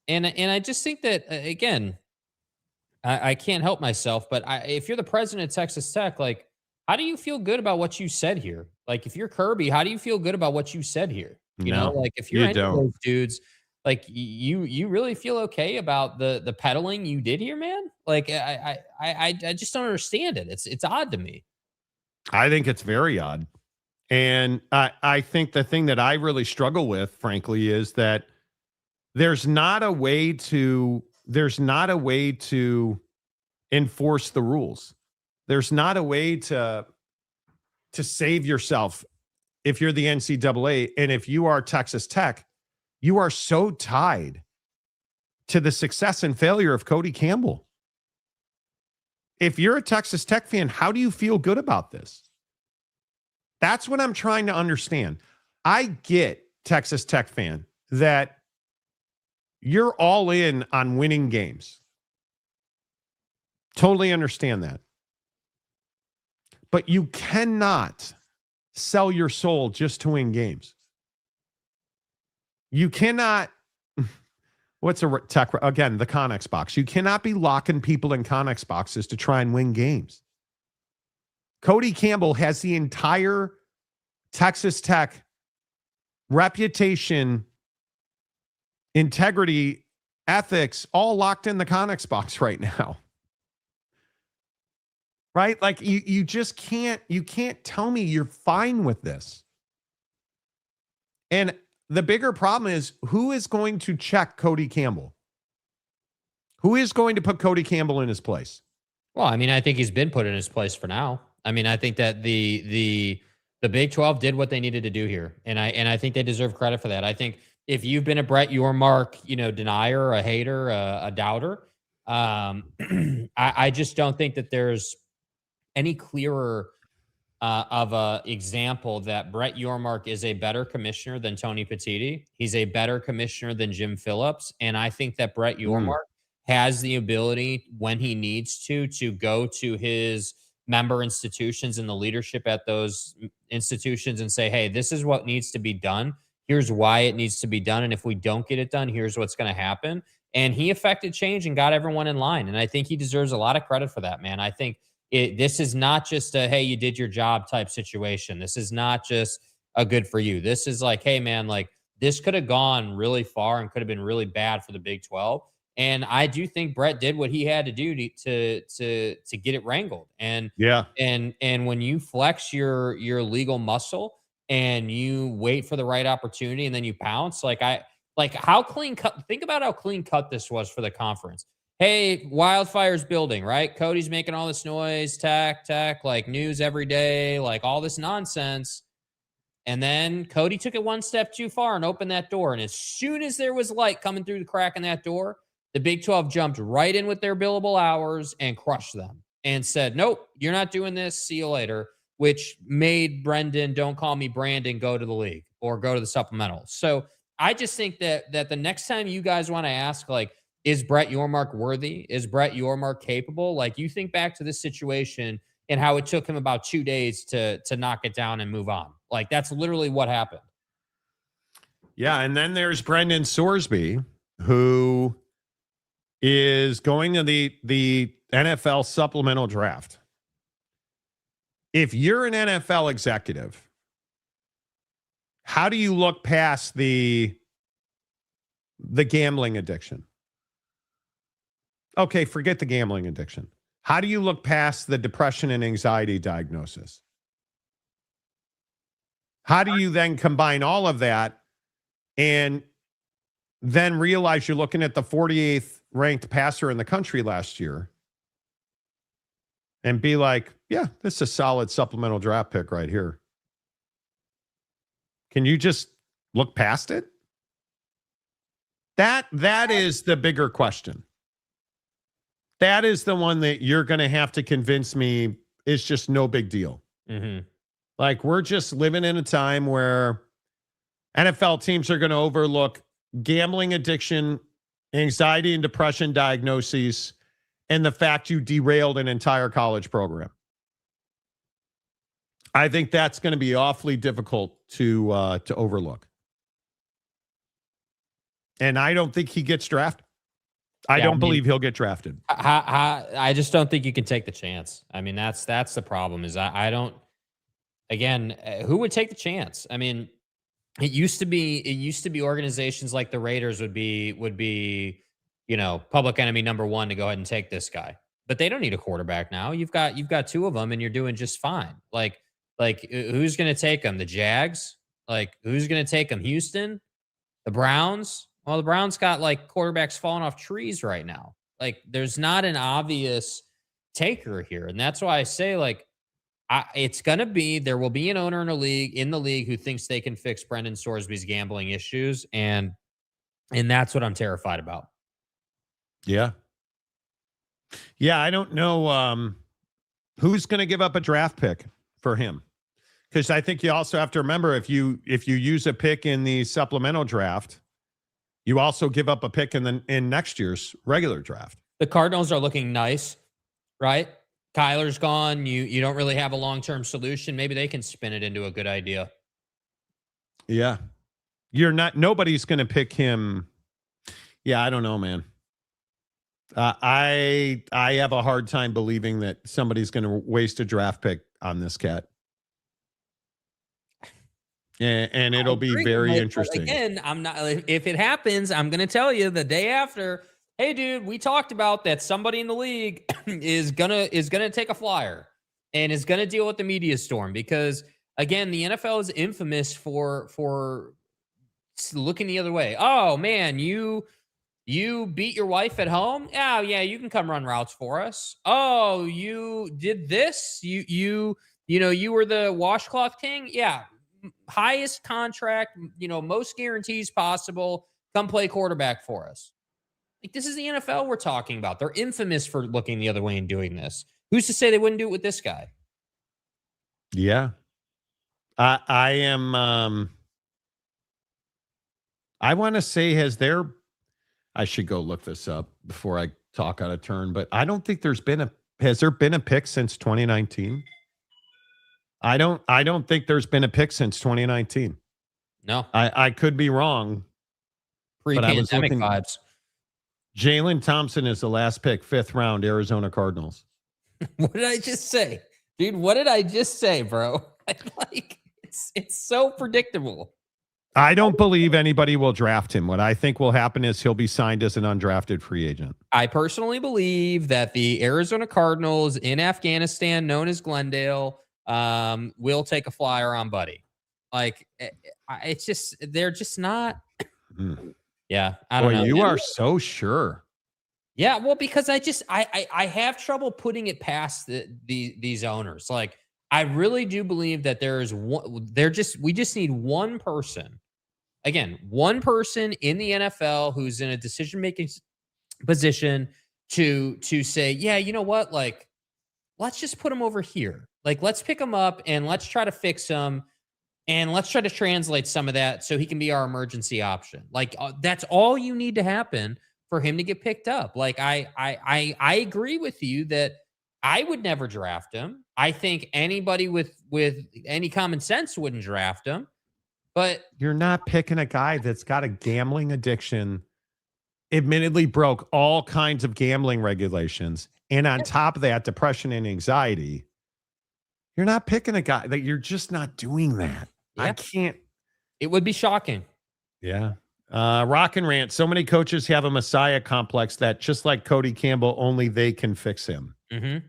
I just think that again, I can't help myself, but if you're the president of Texas Tech, like, how do you feel good about what you said here? Like, if you're Kirby, how do you feel good about what you said here? Like if you're any of those dudes, like you really feel okay about the peddling you did here, man? Like I just don't understand it. It's odd to me.
I think it's very odd. And I think the thing that I really struggle with, frankly, is that there's not a way to enforce the rules. There's not a way to save yourself if you're the NCAA. And if you are Texas Tech, you are so tied to the success and failure of Cody Campbell. If you're a Texas Tech fan, how do you feel good about this? That's what I'm trying to understand. I get, Texas Tech fan, that you're all in on winning games. Totally understand that. But you cannot sell your soul just to win games. You cannot, what's a tech, again, the Connex box. You cannot be locking people in Connex boxes to try and win games. Cody Campbell has the entire Texas Tech reputation, integrity, ethics, all locked in the Connex box right now. Right? Like you just can't tell me you're fine with this. And the bigger problem is, who is going to check Cody Campbell? Who is going to put Cody Campbell in his place?
Well, I mean, I think he's been put in his place for now. I mean, I think that the Big 12 did what they needed to do here. And I think they deserve credit for that. I think if you've been a Brett Yormark, denier, a hater, a doubter, I just don't think that there's any clearer of a example that Brett Yormark is a better commissioner than Tony Petitti. He's a better commissioner than Jim Phillips. And I think that Brett Yormark has the ability, when he needs to go to his member institutions and the leadership at those institutions and say, hey, this is what needs to be done. Here's why it needs to be done. And if we don't get it done, here's what's going to happen. And he effected change and got everyone in line. And I think he deserves a lot of credit for that, man. I think this is not just a, hey, you did your job type situation. This is not just a good for you. This is like, hey, man, like this could have gone really far and could have been really bad for the Big 12. And I do think Brett did what he had to do to get it wrangled. And
yeah,
and when you flex your legal muscle and you wait for the right opportunity and then you pounce, like how clean cut. Think about how clean cut this was for the conference. Hey, wildfire's building, right? Cody's making all this noise, tech, like news every day, like all this nonsense. And then Cody took it one step too far and opened that door. And as soon as there was light coming through the crack in that door, the Big 12 jumped right in with their billable hours and crushed them and said, nope, you're not doing this. See you later, which made Brendan, don't call me Brandon, go to the league or go to the supplemental. So I just think that the next time you guys want to ask, like, is Brett Yormark worthy? Is Brett Yormark capable? Like, you think back to this situation and how it took him about 2 days to knock it down and move on. Like, that's literally what happened.
Yeah, and then there's Brendan Sorsby, who is going to the NFL supplemental draft. If you're an NFL executive, how do you look past the gambling addiction? Okay, forget the gambling addiction. How do you look past the depression and anxiety diagnosis? How do you then combine all of that and then realize you're looking at the 48th ranked passer in the country last year and be like, yeah, this is a solid supplemental draft pick right here. Can you just look past it? That is the bigger question. That is the one that you're going to have to convince me is just no big deal.
Mm-hmm.
Like, we're just living in a time where NFL teams are going to overlook gambling addiction, anxiety and depression diagnoses, and the fact you derailed an entire college program. I think that's going to be awfully difficult to overlook. And I don't think he gets drafted. I don't believe he'll get drafted.
I just don't think you can take the chance. I mean, that's the problem. Is I don't. Again, who would take the chance? I mean, it used to be organizations like the Raiders would be public enemy number one to go ahead and take this guy. But they don't need a quarterback now. You've got two of them, and you're doing just fine. Like who's going to take them? The Jags? Like, who's going to take them? Houston? The Browns? Well, the Browns got like quarterbacks falling off trees right now. Like, there's not an obvious taker here. And that's why I say, like, there will be an owner in the league who thinks they can fix Brendan Sorsby's gambling issues. And that's what I'm terrified about.
Yeah. Yeah. I don't know who's going to give up a draft pick for him. Because I think you also have to remember, if you use a pick in the supplemental draft, you also give up a pick in next year's regular draft.
The Cardinals are looking nice, right? Kyler's gone. You don't really have a long-term solution. Maybe they can spin it into a good idea.
Yeah. Nobody's going to pick him. Yeah, I don't know, man. I have a hard time believing that somebody's going to waste a draft pick on this cat. And it'll be very interesting.
Again, I'm not. If it happens, I'm going to tell you the day after. Hey, dude, we talked about that. Somebody in the league is gonna take a flyer and is gonna deal with the media storm, because again, the NFL is infamous for looking the other way. Oh man, you beat your wife at home. Oh yeah, you can come run routes for us. Oh, you did this. You were the washcloth king. Yeah. Highest contract, most guarantees possible. Come play quarterback for us. Like, this is the NFL we're talking about. They're infamous for looking the other way and doing this. Who's to say they wouldn't do it with this guy?
Yeah. I am I want to say, I should go look this up before I talk out of turn, but I don't think has there been a pick since 2019? I don't think there's been a pick since 2019.
No.
I could be wrong.
Pre-pandemic vibes.
Jalen Thompson is the last pick, 5th round, Arizona Cardinals.
What did I just say? Dude, what did I just say, bro? Like, it's so predictable.
I don't believe anybody will draft him. What I think will happen is he'll be signed as an undrafted free agent.
I personally believe that the Arizona Cardinals in Afghanistan, known as Glendale, will take a flyer on Buddy. Like, it's just, they're just not. Yeah, I don't know.
You are so sure.
Yeah, well, because I have trouble putting it past these owners. Like, I really do believe that we just need one person. Again, one person in the NFL who's in a decision-making position to say, yeah, you know what? Like, let's just put him over here. Like, let's pick him up and let's try to fix him. And let's try to translate some of that so he can be our emergency option. Like, that's all you need to happen for him to get picked up. Like, I agree with you that I would never draft him. I think anybody with any common sense wouldn't draft him. But
you're not picking a guy that's got a gambling addiction, admittedly broke all kinds of gambling regulations, and on top of that, depression and anxiety. You're not picking a guy that you're just not doing that. Yeah. I can't.
It would be shocking.
Yeah. Rock and rant. So many coaches have a messiah complex that, just like Cody Campbell, only they can fix him.
Mm-hmm.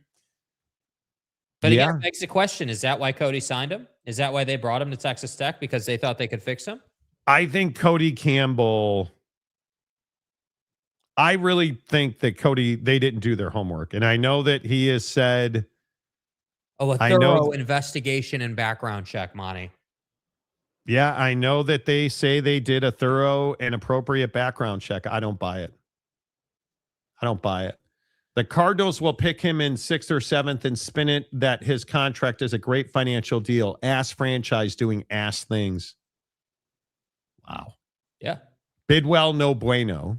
But again, it begs the question, is that why Cody signed him? Is that why they brought him to Texas Tech? Because they thought they could fix him?
I think Cody Campbell, I really think that they didn't do their homework. And I know that he has said
Oh, a
I know
thorough investigation and background check, Monty.
Yeah, I know that they say they did a thorough and appropriate background check. I don't buy it. I don't buy it. The Cardinals will pick him in 6th or 7th and spin it that his contract is a great financial deal. Ass franchise doing ass things. Wow.
Yeah.
Bidwell, no bueno.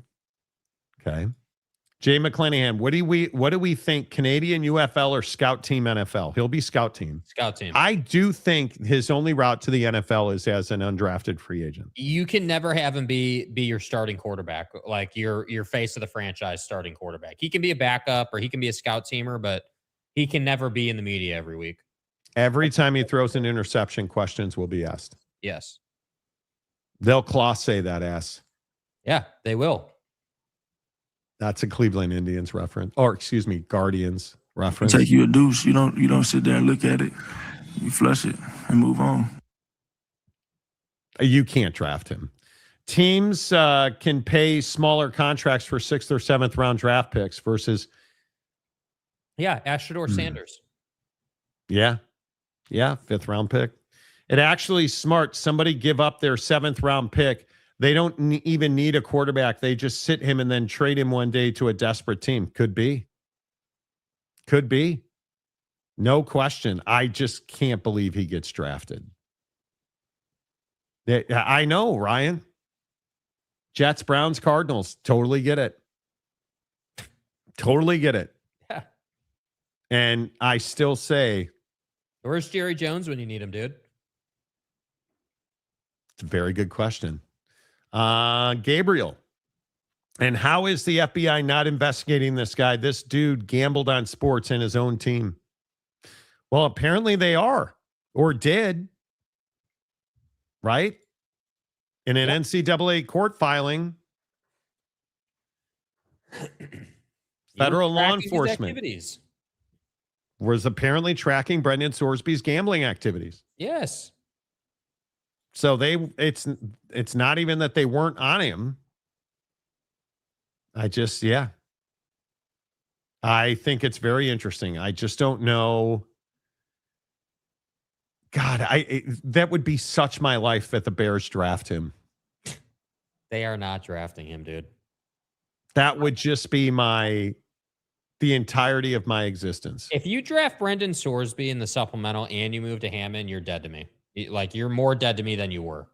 Okay. Jay McClanahan, what do we think? Canadian UFL or scout team NFL? He'll be scout team.
Scout team.
I do think his only route to the NFL is as an undrafted free agent.
You can never have him be your starting quarterback, like your face of the franchise starting quarterback. He can be a backup or he can be a scout teamer, but he can never be in the media every week.
Every time he throws an interception, questions will be asked.
Yes.
They'll class say that ass.
Yeah, they will.
That's a Cleveland Indians reference, or excuse me, Guardians reference.
Take you a deuce. You don't sit there and look at it. You flush it and move on.
You can't draft him. Teams can pay smaller contracts for 6th or 7th round draft picks versus.
Yeah, Ashador Sanders.
Yeah, 5th round pick. It actually smart. Somebody give up their 7th round pick. They don't even need a quarterback. They just sit him and then trade him one day to a desperate team. Could be. No question. I just can't believe he gets drafted. I know, Ryan. Jets, Browns, Cardinals. Totally get it.
Yeah.
And I still say.
Where's Jerry Jones when you need him, dude?
It's a very good question. Gabriel. And how is the FBI not investigating this guy? This dude gambled on sports and his own team. Well, apparently they are or did. Right? In an NCAA court filing, federal law enforcement was apparently tracking Brendan Sorsby's gambling activities.
Yes.
So it's not even that they weren't on him. I think it's very interesting. I just don't know. God, that would be such my life that the Bears draft him.
They are not drafting him, dude.
That would just be the entirety of my existence.
If you draft Brendan Sorsby in the supplemental and you move to Hammond, you're dead to me. Like, you're more dead to me than you were.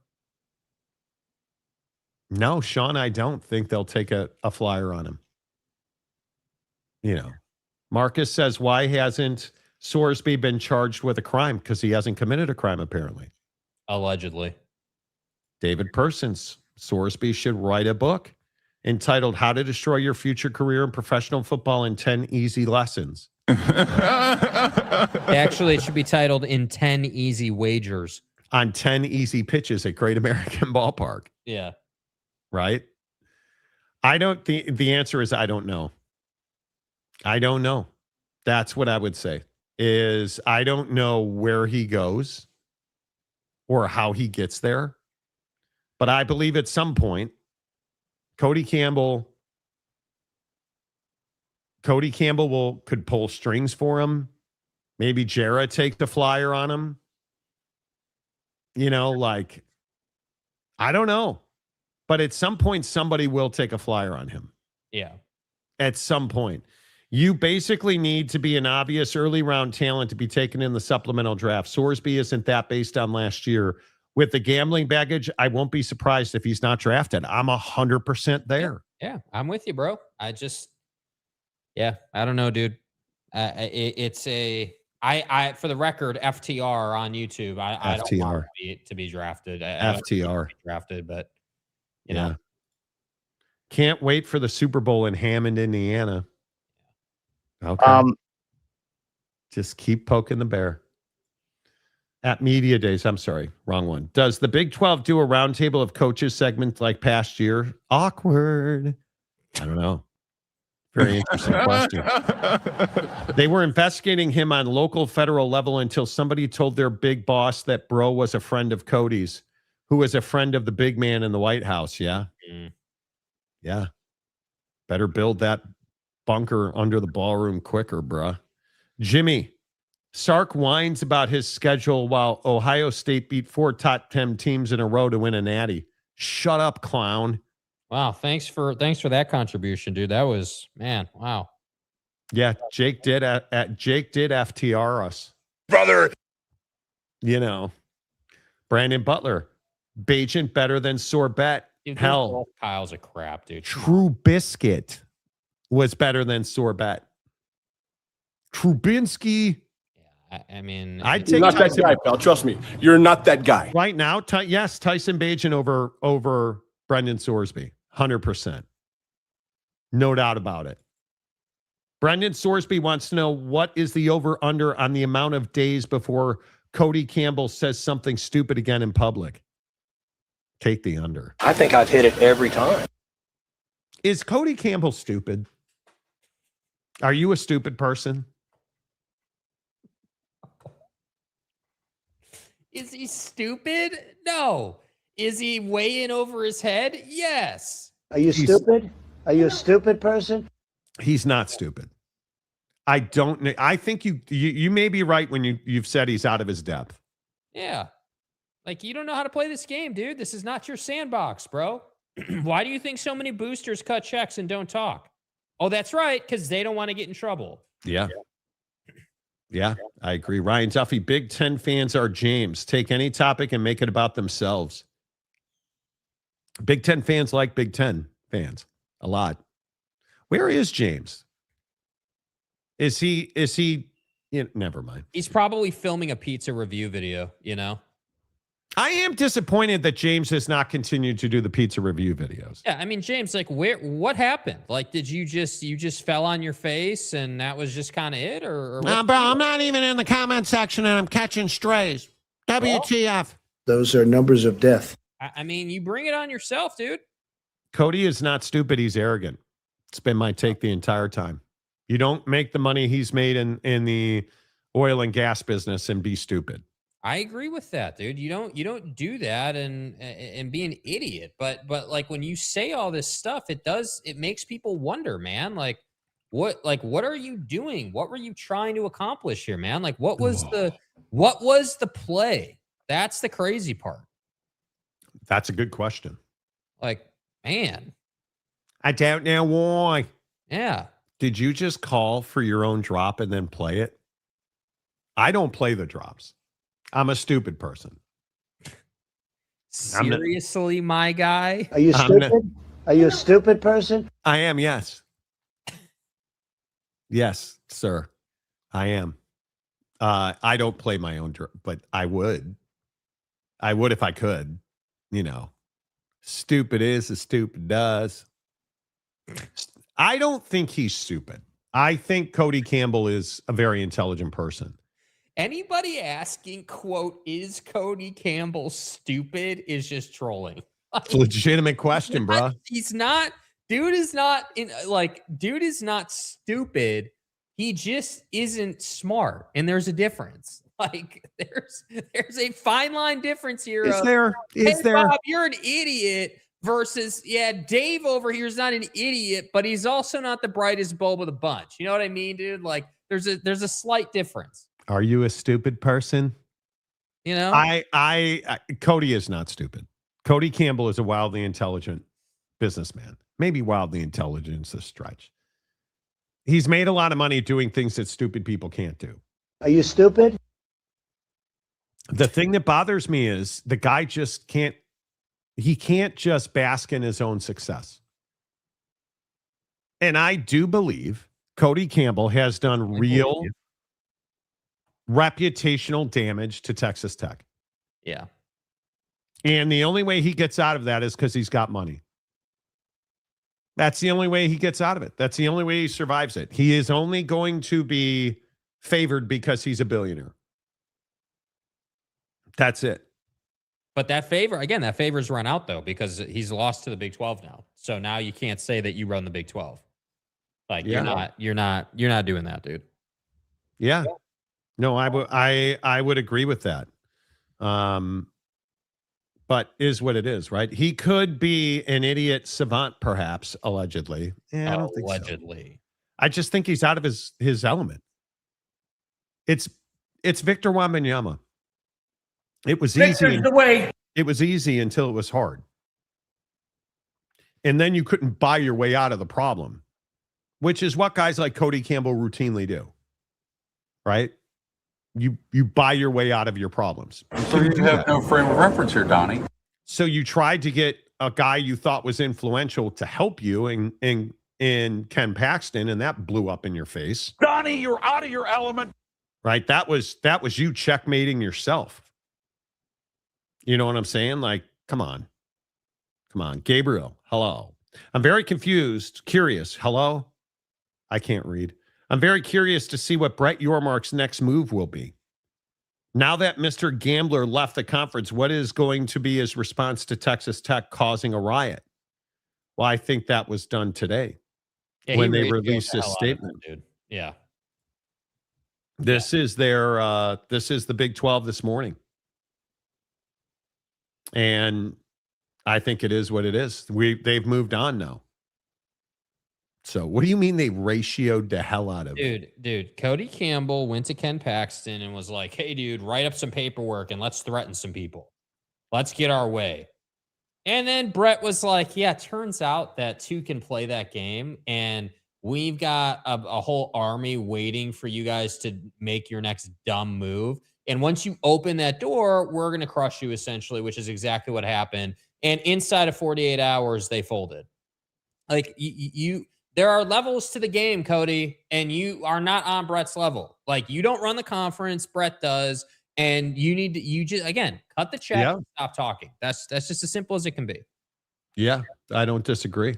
No, Sean, I don't think they'll take a flyer on him. You know, Marcus says, why hasn't Sorsby been charged with a crime? Because he hasn't committed a crime, apparently.
Allegedly.
David Persons, Sorsby should write a book entitled How to Destroy Your Future Career in Professional Football in 10 Easy Lessons.
Actually, it should be titled In 10 Easy Wagers.
On 10 easy pitches at Great American Ballpark.
Yeah.
Right? The answer is I don't know. I don't know. That's what I would say. Is I don't know where he goes or how he gets there. But I believe at some point, Cody Campbell could pull strings for him. Maybe Jarrah take the flyer on him. You know, like, I don't know. But at some point, somebody will take a flyer on him.
Yeah.
At some point. You basically need to be an obvious early round talent to be taken in the supplemental draft. Sorsby isn't that based on last year. With the gambling baggage, I won't be surprised if he's not drafted. I'm 100% there.
Yeah, I'm with you, bro. I don't know, dude. For the record, FTR on YouTube. I don't want to be drafted.
FTR.
Drafted, but you know.
Can't wait for the Super Bowl in Hammond, Indiana. Okay. Just keep poking the bear. At Media Days, I'm sorry, wrong one. Does the Big 12 do a roundtable of coaches segment like past year? Awkward. I don't know. Very interesting question. They were investigating him on local federal level until somebody told their big boss that Bro was a friend of Cody's, who was a friend of the big man in the White House. Yeah. Yeah. Better build that bunker under the ballroom quicker, bruh. Jimmy, Sark whines about his schedule while Ohio State beat 4 top 10 teams in a row to win a natty. Shut up, clown.
Wow, thanks for that contribution, dude. That was, man, wow.
Yeah, Jake did FTR us.
Brother.
You know, Brandon Butler, Bajent better than Sorbet.
Dude,
Hell,
both piles of crap, dude.
True Biscuit was better than Sorbet. Trubinsky.
I mean,
I'd
You're
take
not that
Tyson
guy, pal. Trust me. You're not that guy.
right now. Yes, Tyson Bajent over Brendan Sorsby, 100%. No doubt about it. Brendan Sorsby wants to know what is the over-under on the amount of days before Cody Campbell says something stupid again in public. Take the under.
I think I've hit it every time.
Is Cody Campbell stupid? Are you a stupid person?
Is he stupid? No. Is he way in over his head? Yes.
Are you stupid? Are you a stupid person?
He's not stupid. I don't know. I think you may be right when you've said he's out of his depth.
Yeah. Like, you don't know how to play this game, dude. This is not your sandbox, bro. Why do you think so many boosters cut checks and don't talk? Oh, that's right, because they don't want to get in trouble.
Yeah. Yeah, I agree. Ryan Duffy, Big Ten fans are James. Take any topic and make it about themselves. Big Ten fans like Big Ten fans a lot. Where is James? Is he, never mind.
He's probably filming a pizza review video, you know?
I am disappointed that James has not continued to do the pizza review videos.
Yeah, I mean, James, like, what happened? Like, did you just fell on your face and that was just kind of it, or
Nah, bro, I'm not even in the comment section and I'm catching strays. WTF?
Those are numbers of death.
I mean, you bring it on yourself, dude.
Cody is not stupid. He's arrogant. It's been my take the entire time. You don't make the money he's made in the oil and gas business and be stupid.
I agree with that, dude. You don't do that and be an idiot. But like, when you say all this stuff, it makes people wonder, man. Like what are you doing? What were you trying to accomplish here, man? Like, what was the play? That's the crazy part.
That's a good question.
Like, man,
I don't know why.
Yeah.
Did you just call for your own drop and then play it? I don't play the drops. I'm a stupid person.
Seriously, my guy?
Are you stupid? Are you a stupid person?
I am, yes. Yes, sir. I am. I don't play my own drop, but I would. I would if I could. You know, stupid is as stupid does. I don't think he's stupid. I think Cody Campbell is a very intelligent person.
Anybody asking, quote, is Cody Campbell stupid is just trolling.
It's a legitimate question, bro.
He's not. Dude is not stupid. He just isn't smart. And there's a difference. Like, there's a fine line difference here.
Is there?
Bob, you're an idiot versus, yeah, Dave over here is not an idiot, but he's also not the brightest bulb of the bunch. You know what I mean, dude? Like, there's a slight difference.
Are you a stupid person?
You know,
I Cody is not stupid. Cody Campbell is a wildly intelligent businessman. Maybe wildly intelligent is a stretch. He's made a lot of money doing things that stupid people can't do.
Are you stupid?
The thing that bothers me is the guy just can't. He can't just bask in his own success. And I do believe Cody Campbell has done real reputational damage to Texas Tech.
Yeah.
And the only way he gets out of that is because he's got money. That's the only way he gets out of it. That's the only way he survives it. He is only going to be favored because he's a billionaire. That's it.
But that favor's run out though, because he's lost to the Big 12 now. So now you can't say that you run the Big 12. Like, you're not doing that, dude.
Yeah. No, I would agree with that. But is what it is, right? He could be an idiot savant, perhaps, allegedly. Yeah, I don't think
allegedly.
So. I just think he's out of his element. It's It's Victor Wembanyama. It was
Victor's
easy.
the way.
It was easy until it was hard. And then you couldn't buy your way out of the problem, which is what guys like Cody Campbell routinely do. Right? You buy your way out of your problems.
So you have no frame of reference here, Donnie.
So you tried to get a guy you thought was influential to help you in Ken Paxton, and that blew up in your face.
Donnie, you're out of your element.
Right? That was you checkmating yourself. You know what I'm saying? Like, come on. Gabriel, hello. I'm very confused, curious. Hello? I can't read. I'm very curious to see what Brett Yormark's next move will be. Now that Mr. Gambler left the conference, what is going to be his response to Texas Tech causing a riot? Well, I think that was done today when they released this statement.
Dude. Yeah.
This is the Big 12 this morning. And I think it is what it is. They've moved on now. So what do you mean they ratioed the hell out of it?
Dude, Cody Campbell went to Ken Paxton and was like, hey, dude, write up some paperwork and let's threaten some people. Let's get our way. And then Brett was like, yeah, turns out that two can play that game. And we've got a whole army waiting for you guys to make your next dumb move. And once you open that door, we're going to crush you, essentially, which is exactly what happened. And inside of 48 hours, they folded. Like, there are levels to the game, Cody, and you are not on Brett's level. Like, you don't run the conference, Brett does, and you just again, cut the check and stop talking. That's just as simple as it can be.
Yeah, I don't disagree.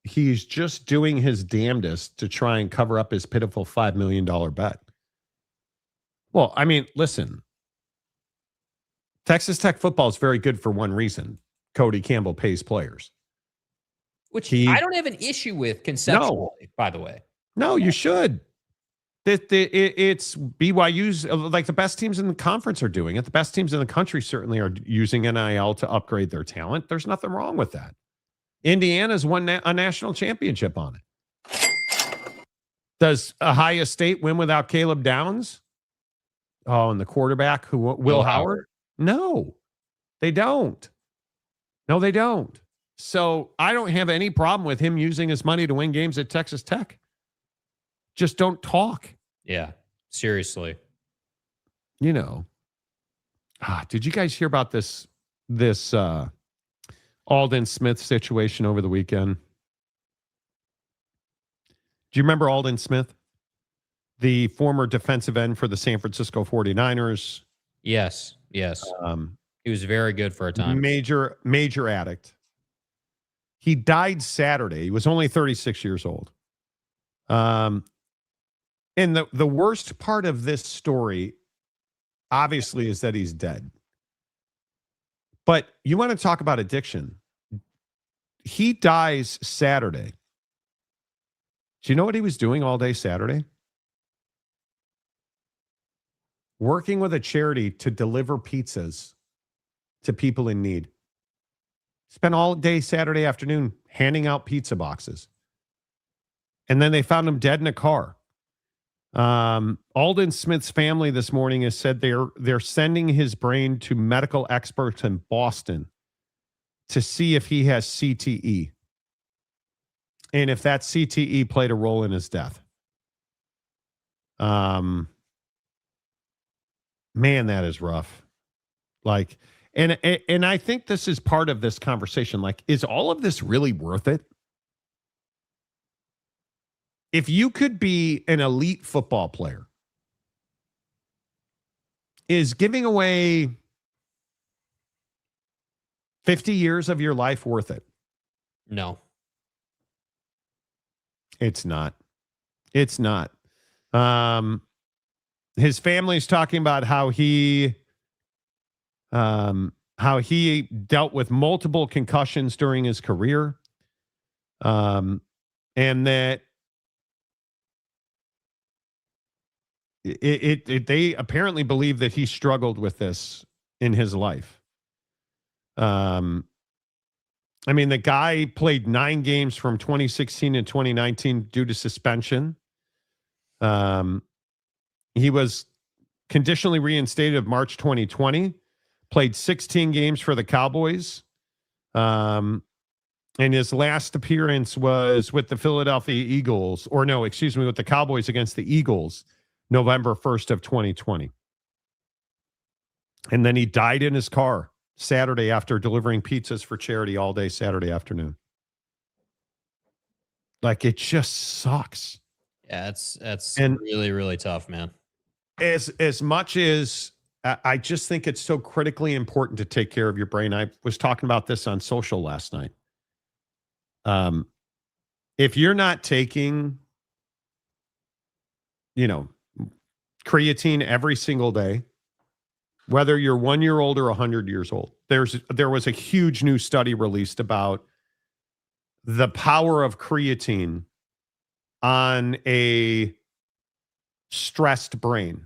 He's just doing his damnedest to try and cover up his pitiful $5 million bet. Well, I mean, listen, Texas Tech football is very good for one reason. Cody Campbell pays players.
Which I don't have an issue with conceptually, by the way.
No, you should. It's BYU's, like the best teams in the conference are doing it. The best teams in the country certainly are using NIL to upgrade their talent. There's nothing wrong with that. Indiana's won a national championship on it. Does Ohio State win without Caleb Downs? Oh, and the quarterback, Will Howard? No, they don't. No, they don't. So I don't have any problem with him using his money to win games at Texas Tech. Just don't talk.
Yeah, seriously.
You know. Did you guys hear about this Alden Smith situation over the weekend? Do you remember Alden Smith? The former defensive end for the San Francisco 49ers.
Yes. He was very good for a time.
Major addict. He died Saturday. He was only 36 years old. And the worst part of this story, obviously, is that he's dead. But you want to talk about addiction. He dies Saturday. Do you know what he was doing all day Saturday? Working with a charity to deliver pizzas to people in need. Spent all day Saturday afternoon handing out pizza boxes. And then they found him dead in a car. Alden Smith's family this morning has said they're sending his brain to medical experts in Boston to see if he has CTE. And if that CTE played a role in his death. Man, that is rough. Like, and I think this is part of this conversation. Like, is all of this really worth it? If you could be an elite football player, is giving away 50 years of your life worth it?
No.
It's not. It's not. His family's talking about how he dealt with multiple concussions during his career. And that they apparently believe that he struggled with this in his life. I mean, the guy played 9 games from 2016 to 2019 due to suspension. He was conditionally reinstated of March 2020, played 16 games for the Cowboys. And his last appearance was with the Philadelphia Eagles, or no, excuse me, with the Cowboys against the Eagles, November 1st of 2020. And then he died in his car Saturday after delivering pizzas for charity all day Saturday afternoon. Like, it just sucks.
Yeah, that's really, really tough, man.
As much as I just think it's so critically important to take care of your brain. I was talking about this on social last night. If you're not taking, creatine every single day, whether you're 1 year old or 100 years old, there was a huge new study released about the power of creatine on a stressed brain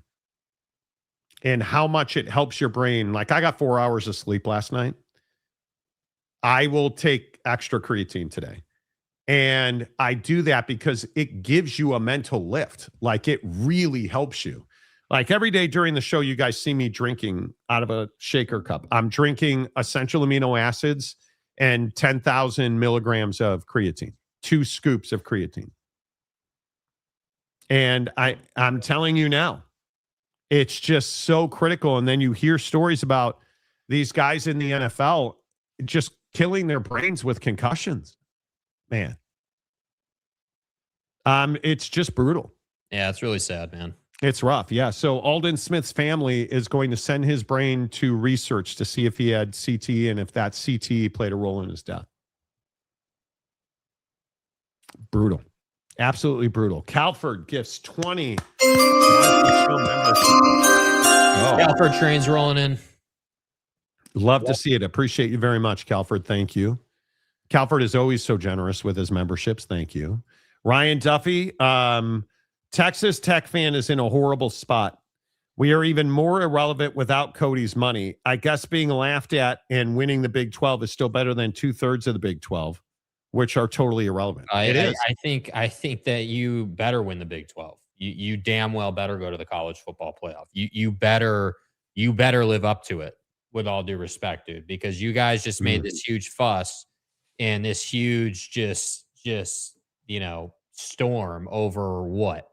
and how much it helps your brain. Like, I got 4 hours of sleep last night. I will take extra creatine today. And I do that because it gives you a mental lift. Like, it really helps you. Like, every day during the show, you guys see me drinking out of a shaker cup. I'm drinking essential amino acids and 10,000 milligrams of creatine, 2 scoops of creatine. And I'm telling you now, it's just so critical. And then you hear stories about these guys in the NFL just killing their brains with concussions. Man. It's just brutal.
Yeah, it's really sad, man.
It's rough. Yeah. So Alden Smith's family is going to send his brain to research to see if he had CTE and if that CTE played a role in his death. Brutal. Absolutely brutal. Calford gifts 20
Calford train's rolling in.
Love to see it. Appreciate you very much, Calford. Thank you. Calford is always so generous with his memberships. Thank you. Ryan Duffy, Texas Tech fan is in a horrible spot. We are even more irrelevant without Cody's money. I guess being laughed at and winning the Big 12 is still better than 2/3 of the Big 12, which are totally irrelevant. It is.
I think that you better win the Big 12. You damn well better go to the college football playoff. You better live up to it, with all due respect, dude, because you guys just made this huge fuss and this huge just storm over what?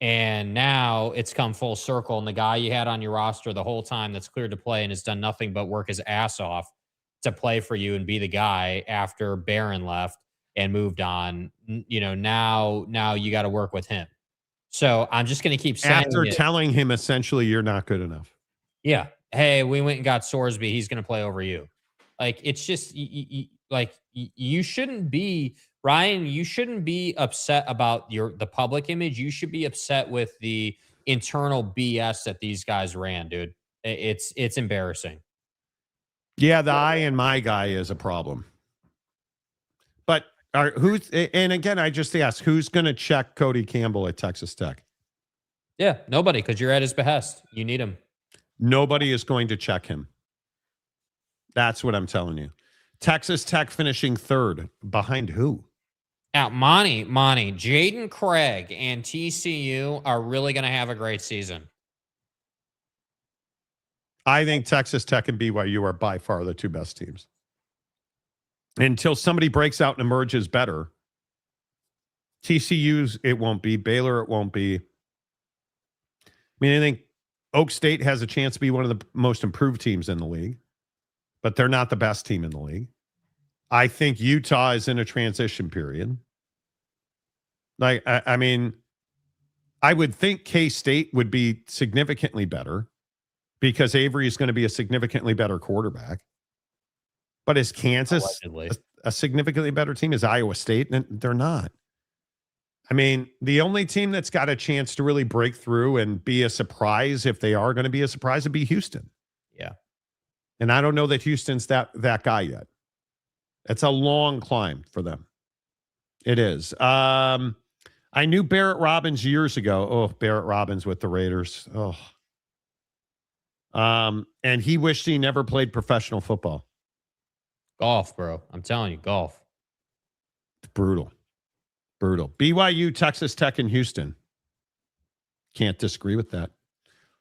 And now it's come full circle, and the guy you had on your roster the whole time that's cleared to play and has done nothing but work his ass off to play for you and be the guy after Barron left and moved on, now you got to work with him. So I'm just going to keep saying
after telling him essentially you're not good enough.
Yeah. Hey, we went and got Sorsby. He's going to play over you. Like, it's just you shouldn't be, Ryan, you shouldn't be upset about the public image. You should be upset with the internal BS that these guys ran, dude. It's embarrassing.
Yeah, the I and my guy is a problem. But and again, I just asked, who's going to check Cody Campbell at Texas Tech?
Yeah, nobody, because you're at his behest. You need him.
Nobody is going to check him. That's what I'm telling you. Texas Tech finishing 3rd. Behind who?
Now, Monty, Jaden Craig and TCU are really going to have a great season.
I think Texas Tech and BYU are by far the 2 best teams. Until somebody breaks out and emerges better. TCU's, it won't be. Baylor, it won't be. I mean, I think Oak State has a chance to be one of the most improved teams in the league, but they're not the best team in the league. I think Utah is in a transition period. Like, I mean, I would think K-State would be significantly better because Avery is going to be a significantly better quarterback. But is Kansas a significantly better team? Is Iowa State? They're not. I mean, the only team that's got a chance to really break through and be a surprise, if they are going to be a surprise, would be Houston.
Yeah.
And I don't know that Houston's that guy yet. It's a long climb for them. It is. I knew Barrett Robbins years ago. Oh, Barrett Robbins with the Raiders. Oh. And he wished he never played professional football.
Golf, bro. I'm telling you, golf.
It's brutal. Brutal. BYU, Texas Tech, and Houston. Can't disagree with that.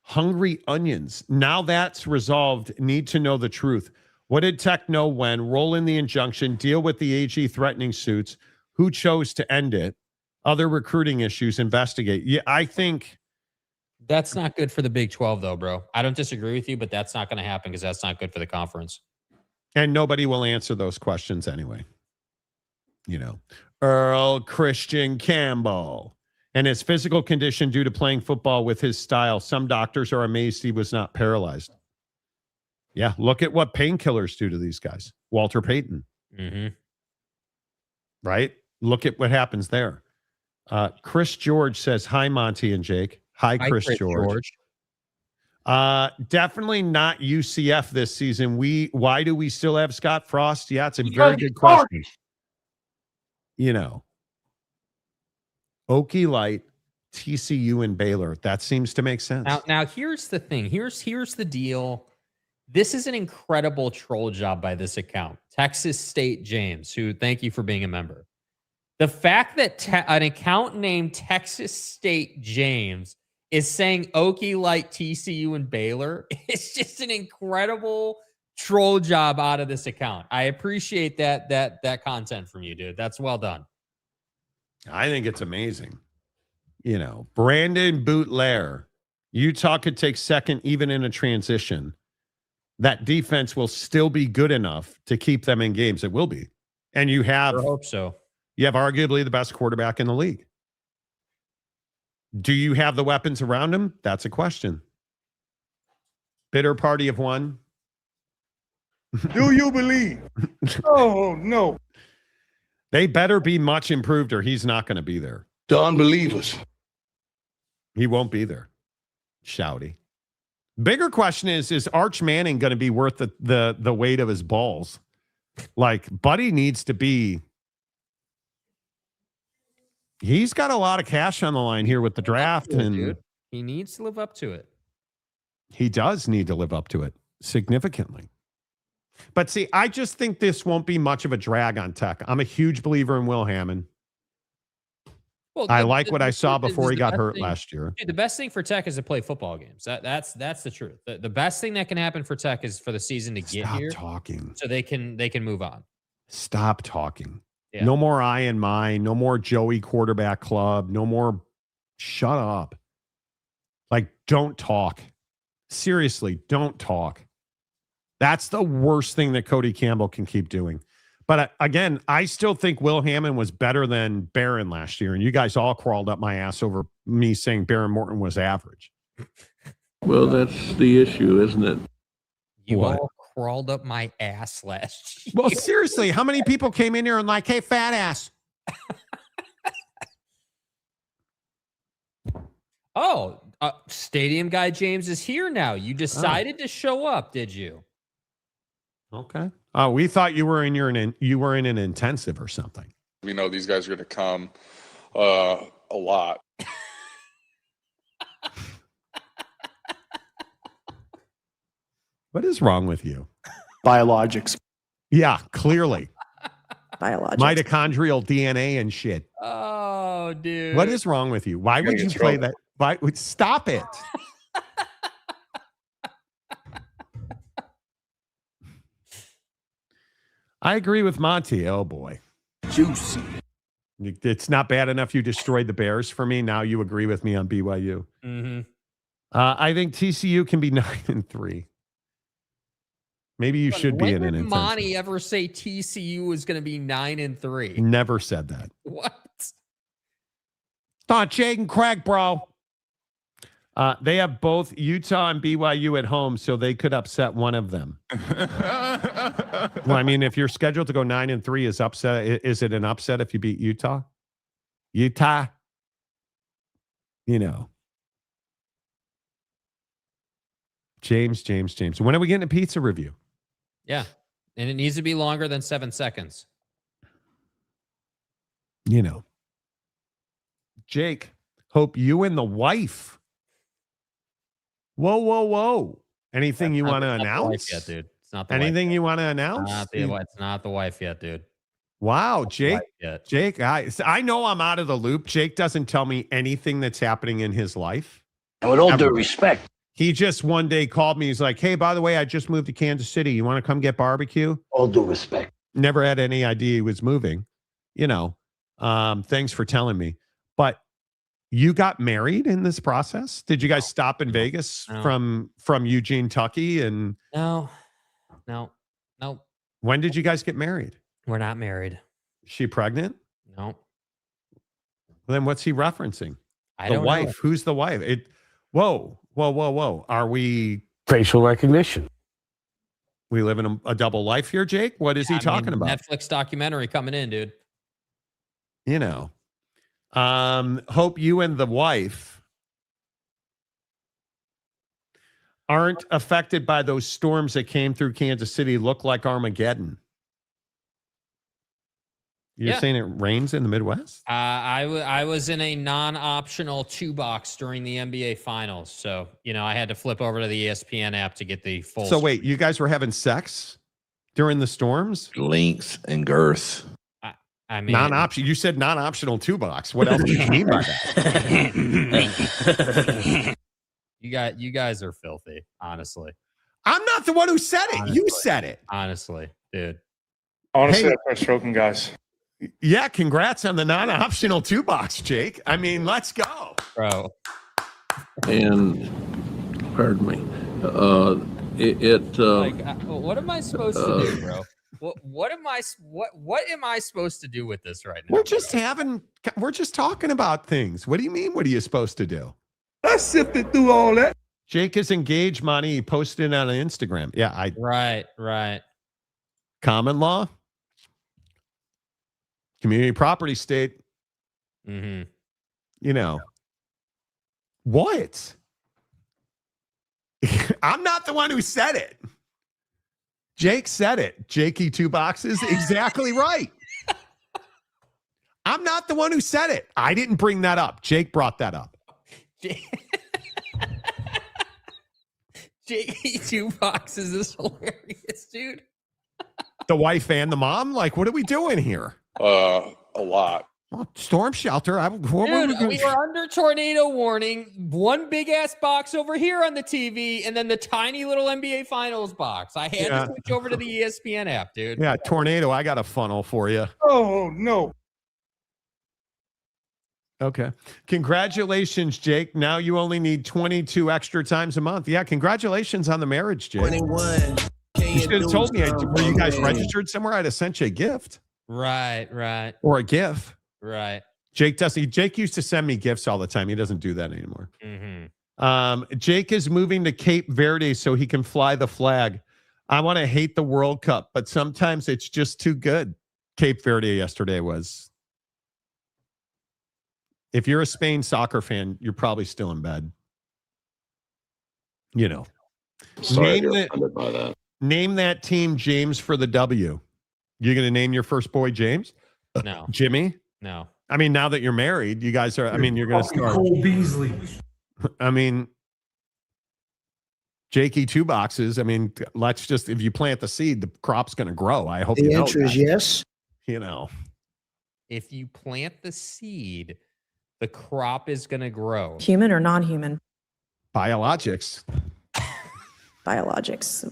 Hungry Onions. Now that's resolved. Need to know the truth. What did Tech know when? Roll in the injunction, deal with the AG threatening suits. Who chose to end it? Other recruiting issues, investigate. Yeah, I think
That's not good for the Big 12, though, bro. I don't disagree with you, but that's not going to happen because that's not good for the conference.
And nobody will answer those questions anyway. You know, Earl Christian Campbell and his physical condition due to playing football with his style. Some doctors are amazed he was not paralyzed. Yeah, look at what painkillers do to these guys. Walter Payton.
Mm-hmm.
Right? Look at what happens there. Chris George says, hi, Monty and Jake. Hi, Chris George. Definitely not UCF this season. Why do we still have Scott Frost? Yeah, it's a very good question. You know, Okie Light, TCU, and Baylor. That seems to make sense.
Now here's the thing. Here's the deal. This is an incredible troll job by this account, Texas State James, who thank you for being a member. The fact that an account named Texas State James is saying Okie Light, TCU, and Baylor is just an incredible troll job out of this account. I appreciate that content from you, dude. That's well done.
I think it's amazing. You know, Brandon Bootlair, Utah could take second even in a transition. That defense will still be good enough to keep them in games. It will be. And you have,
I hope so.
You have arguably the best quarterback in the league. Do you have the weapons around him? That's a question. Bitter party of one.
Do you believe? Oh, no.
They better be much improved or he's not going to be there.
Don't believe us.
He won't be there. Shouty. Bigger question is Arch Manning going to be worth the weight of his balls? Like, Buddy needs to be. He's got a lot of cash on the line here with the draft, and
dude, he needs to live up to it.
He does need to live up to it significantly. But see, I just think this won't be much of a drag on Tech. I'm a huge believer in Will Hammond.
Well,
I like what I saw before he got hurt last year.
Dude, the best thing for Tech is to play football games. That's the truth. The best thing that can happen for Tech is for the season to get here.
Stop talking.
So they can move on.
Stop talking.
Yeah.
No more I and mine. No more Joey quarterback club. No more. Shut up. Like, don't talk. Seriously, don't talk. That's the worst thing that Cody Campbell can keep doing. But again, I still think Will Hammond was better than Barron last year. And you guys all crawled up my ass over me saying Barron Morton was average.
Well, that's the issue, isn't it?
You all crawled up my ass last year.
Well, seriously, how many people came in here and like, hey, fat ass?
Oh, Stadium Guy James is here now. You decided to show up, did you?
Okay. We thought you were in an intensive or something.
We know these guys are going to come a lot.
What is wrong with you?
Biologics.
Yeah, clearly.
Biologics.
Mitochondrial DNA and shit.
Oh, dude.
What is wrong with you? Why would you play that? Stop it. I agree with Monty. Oh, boy.
Juicy.
It's not bad enough you destroyed the Bears for me. Now you agree with me on BYU.
Mm-hmm.
I think TCU can be 9-3. Maybe you should be in an intensive.
When did Monty ever say TCU was going to be 9-3?
Never said that.
What?
Not Jake and Craig, bro. They have both Utah and BYU at home, so they could upset one of them. Well, I mean, if you're scheduled to go 9-3, is it an upset if you beat Utah? Utah, you know. James. When are we getting a pizza review?
Yeah, and it needs to be longer than 7 seconds.
You know. Jake, hope you and the wife. Whoa. Anything you want to announce?
Yet, dude. It's not the
Anything
wife
you want to announce?
It's not the wife yet, dude.
Wow, Jake. Jake, I know I'm out of the loop. Jake doesn't tell me anything that's happening in his life.
And with all due respect,
he just one day called me. He's like, hey, by the way, I just moved to Kansas City. You want to come get barbecue?
all due respect.
Never had any idea he was moving. Thanks for telling me. But you got married in this process? Did you guys stop in Vegas from Eugene, Kentucky? And
No.
when did you guys get married?
We're not married.
Is she pregnant?
No.
Then what's he referencing?
I
The
don't
wife.
know.
Who's the wife? Whoa. Are we
Facial recognition.
living a double life here, Jake? What is he talking about?
Netflix documentary coming in, dude.
Hope you and the wife aren't affected by those storms that came through Kansas City. Look like Armageddon. You're saying it rains in the Midwest?
I was in a non-optional 2-box during the NBA Finals, so I had to flip over to the ESPN app to get the full.
So wait, you guys were having sex during the storms?
Length and girth.
I mean,
Non-option. You said non-optional 2-box. What else do you mean by that?
you guys are filthy, honestly.
I'm not the one who said it. You said it.
Honestly, dude.
Honestly, I start stroking, guys.
Yeah, congrats on the non-optional 2-box, Jake. I mean, let's go,
bro.
And pardon me.
What am I supposed to do, bro? What am I supposed to do with this right now?
We're just talking about things. What do you mean? What are you supposed to do?
I sifted through all that.
Jake is engaged, Monty. He posted it on Instagram. Yeah,
Right.
Common law, community property state.
Mm-hmm.
What? I'm not the one who said it. Jake said it. Jakey 2 boxes. Exactly right. I'm not the one who said it. I didn't bring that up. Jake brought that up.
Jakey 2 boxes is hilarious, dude.
The wife and the mom? Like, what are we doing here?
A lot.
Well, storm shelter.
We were under tornado warning. One big ass box over here on the TV, and then the tiny little NBA Finals box. I had to switch over to the ESPN app, dude.
Yeah, tornado. I got a funnel for you.
Oh, no.
Okay. Congratulations, Jake. Now you only need 22 extra times a month. Yeah, congratulations on the marriage, Jake.
21.
You should have told me. Were you guys registered somewhere? I'd have sent you a gift.
Right.
Or a GIF.
Right.
Jake used to send me gifts all the time. He doesn't do that anymore.
Mm-hmm.
Jake is moving to Cape Verde so he can fly the flag. I want to hate the World Cup, but sometimes it's just too good. Cape Verde yesterday was. If you're a Spain soccer fan, you're probably still in bed.
Sorry, you're offended by that.
Name that team James for the W. You're going to name your first boy James?
No.
Jimmy?
No.
I mean, now that you're married, you guys are, you're going to start.
Cole Beasley.
Jakey 2 boxes. Let's just, if you plant the seed, the crop's going to grow. I hope
The
you know
answer is
that.
yes.
If you plant the seed, the crop is going to grow.
Human or non-human?
Biologics.
Biologics.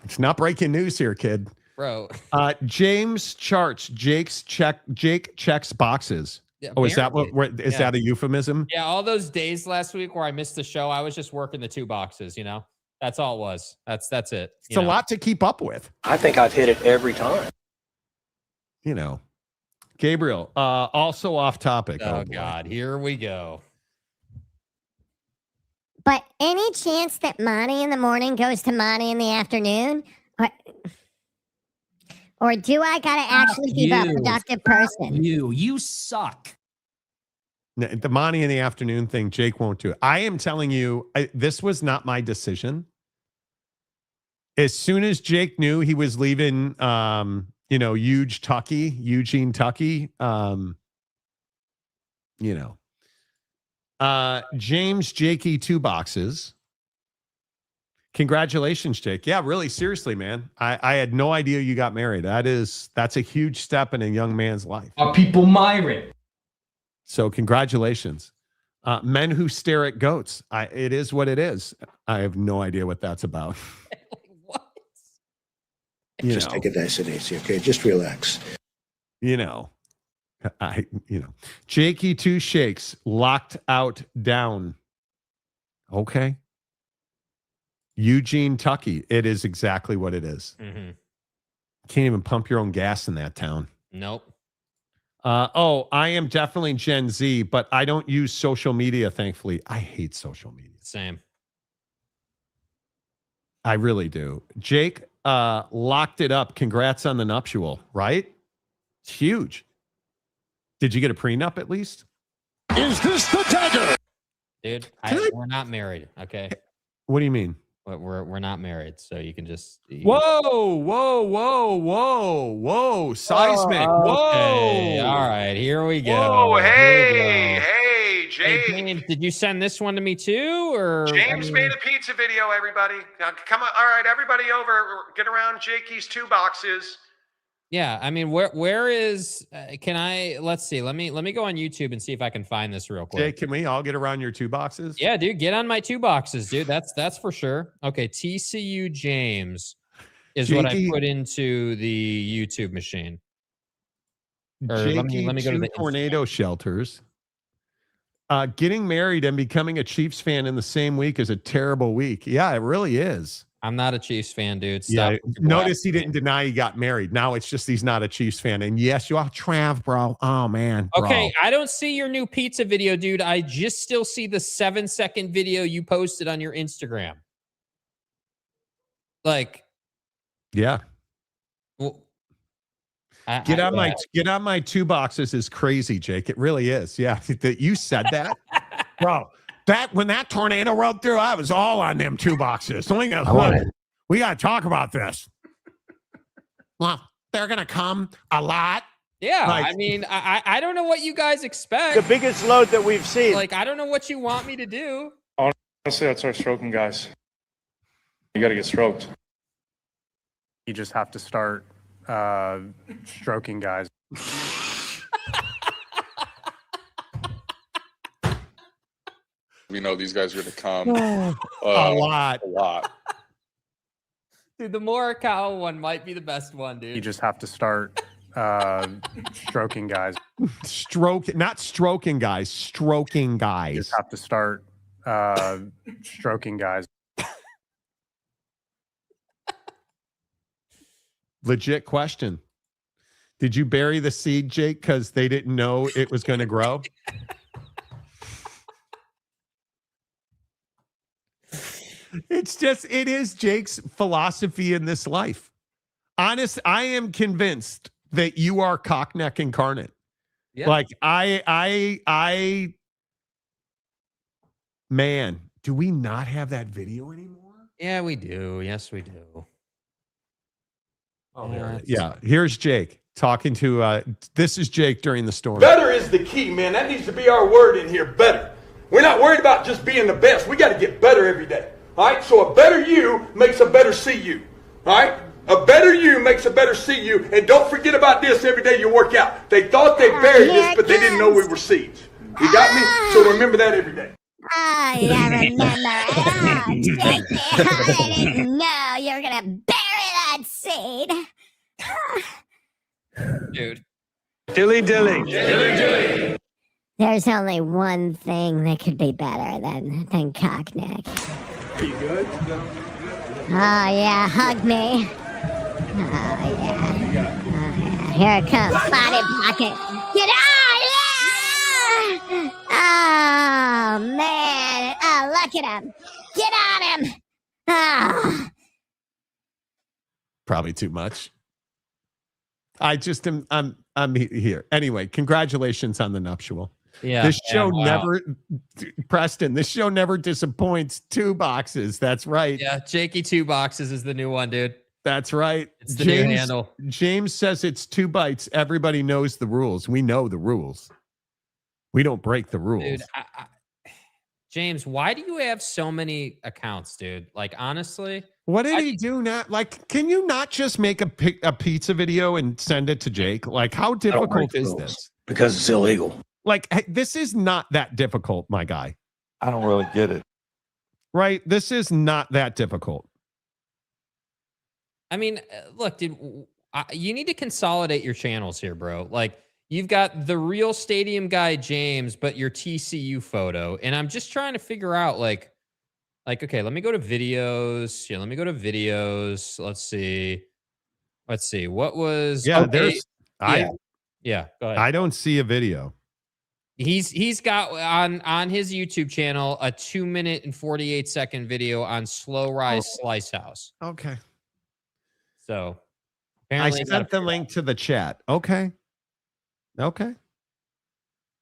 It's not breaking news here, kid.
Bro.
James charts. Jake checks boxes.
Yeah,
is that is that a euphemism?
Yeah, all those days last week where I missed the show, I was just working the 2 boxes, That's all it was. That's it.
It's a lot to keep up with.
I think I've hit it every time.
Gabriel, also off topic.
Oh God, here we go.
But any chance that Monty in the morning goes to Monty in the afternoon? Or do I got to actually be a productive person?
You suck.
The Monty in the afternoon thing, Jake won't do it. I am telling you, this was not my decision. As soon as Jake knew he was leaving, Eugene, Tucky, James Jakey 2 boxes. Congratulations, Jake. Yeah, really, seriously, man. I had no idea you got married. That's a huge step in a young man's life.
Are people Myron?
So congratulations. Men who stare at goats. It is what it is. I have no idea what that's about.
What?
Just take it nice and easy, okay? Just relax.
Jakey 2 shakes, locked out down. Okay. Eugene, Tucky. It is exactly what it is.
Mm-hmm.
Can't even pump your own gas in that town.
Nope.
I am definitely Gen Z, but I don't use social media, thankfully. I hate social media.
Same.
I really do. Jake locked it up. Congrats on the nuptial, right? It's huge. Did you get a prenup at least?
Is this the dagger?
Dude, we're not married, okay?
What do you mean?
We're not married, so you can just...
Whoa. Seismic.
Okay.
Whoa.
All right, here we go.
Whoa,
Here we go.
hey, James.
Hey, James, did you send this one to me too, or...
James made a pizza video, everybody. Come on, all right, everybody over. Get around Jakey's 2 boxes.
Yeah, I mean, where is? Can I? Let's see. Let me go on YouTube and see if I can find this real quick.
Jake, can we all get around your 2 boxes?
Yeah, dude, get on my 2 boxes, dude. That's for sure. Okay, TCU James is
Jakey,
what I put into the YouTube machine. Or
Jakey,
let me go to the
tornado shelters. Getting married and becoming a Chiefs fan in the same week is a terrible week. Yeah, it really is.
I'm not a Chiefs fan, dude. Stop.
Yeah, notice he didn't deny he got married. Now it's just he's not a Chiefs fan. And yes, you are Trav, bro. Oh, man. Bro.
Okay, I don't see your new pizza video, dude. I just still see the 7-second video you posted on your Instagram. Like,
yeah.
Well,
get on my 2 boxes is crazy, Jake. It really is. Yeah, that you said that, bro. When that tornado rolled through, I was all on them 2 boxes. So we got to talk about this. Well, they're gonna come a lot.
Yeah, I mean, I don't know what you guys expect.
The biggest load that we've seen.
Like, I don't know what you want me to do.
Honestly, I'd start stroking guys. You got to get stroked. You just have to start stroking guys.
We know these guys are going to come
a lot.
Dude, the Morikawa one might be the best one, dude.
You just have to start stroking guys.
Not stroking guys, stroking guys.
You just have to start stroking guys.
Legit question. Did you bury the seed, Jake, because they didn't know it was going to grow? It is Jake's philosophy in this life. I am convinced that you are cockneck incarnate. Yeah. Like man, do we not have that video anymore?
Yeah, we do. Yes, we do.
Oh, yeah. Here's Jake talking to, this is Jake during the storm.
Better is the key, man. That needs to be our word in here, better. We're not worried about just being the best. We got to get better every day. All right, so a better you makes a better see you. All right, a better you makes a better see you. And don't forget about this every day you work out. They thought they buried this, but they didn't know we were seeds. You got me? So remember that every day.
Oh, yeah, remember. Oh, Jakey, I didn't know you were going to bury that seed.
Dude.
Dilly.
There's only one thing that could be better than cockneck.
You good?
Oh, yeah, hug me. Oh, yeah. Here it comes, body pocket. Get out, yeah! Oh, man. Oh, look at him. Get on him. Oh.
Probably too much. I just am, I'm here. Anyway, congratulations on the nuptial.
Yeah.
This show Preston, this show never disappoints. 2 boxes. That's right.
Yeah. Jakey 2 boxes is the new one, dude.
That's right.
It's the new handle.
James says it's 2 bites. Everybody knows the rules. We know the rules. We don't break the rules.
Dude, James, why do you have so many accounts, dude? Like, honestly.
What did he do now? Like, can you not just make a pizza video and send it to Jake? Like, how difficult is this?
Because it's illegal.
Like, hey, this is not that difficult, my guy.
I don't really get it.
Right? This is not that difficult.
I mean, look, dude, you need to consolidate your channels here, bro. Like, you've got the real stadium guy, James, but your TCU photo. And I'm just trying to figure out, like, okay, let me go to videos. Yeah, let me go to videos. Let's see. What was...
Yeah,
okay.
there's...
Yeah, go ahead.
I don't see a video.
He's got on his YouTube channel a 2-minute and 48-second video on Slow Rise Slice House.
Okay.
So
I
apparently
sent the link to the chat. Okay.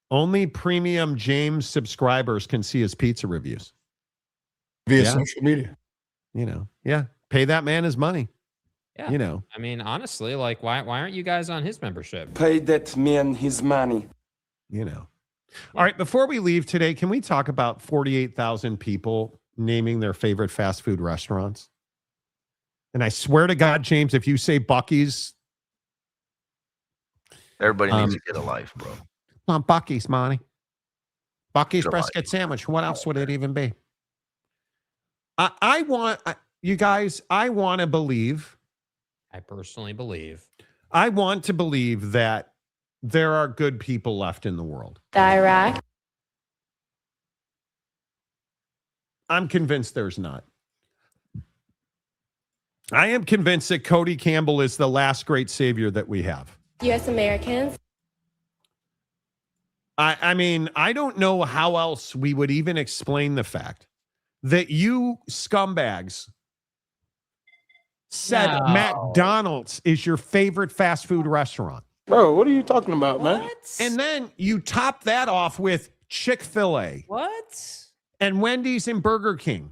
Only premium James subscribers can see his pizza reviews.
Via social media.
Pay that man his money.
Yeah. I mean, honestly, like, why aren't you guys on his membership?
Pay that man his money.
All right, before we leave today, can we talk about 48,000 people naming their favorite fast food restaurants? And I swear to God, James, if you say Buc-ee's...
Everybody needs to get a life, bro.
On Buc-ee's, Monty. Buc-ee's brisket sandwich. What else would it even be?
I want to believe...
I personally believe.
I want to believe that there are good people left in the world.
Iraq.
I'm convinced there's not. I am convinced that Cody Campbell is the last great savior that we have.
U.S. Americans.
I mean, I don't know how else we would even explain the fact that you scumbags said McDonald's is your favorite fast food restaurant.
Bro, what are you talking about, man?
And then you top that off with Chick-fil-A.
What?
And Wendy's and Burger King.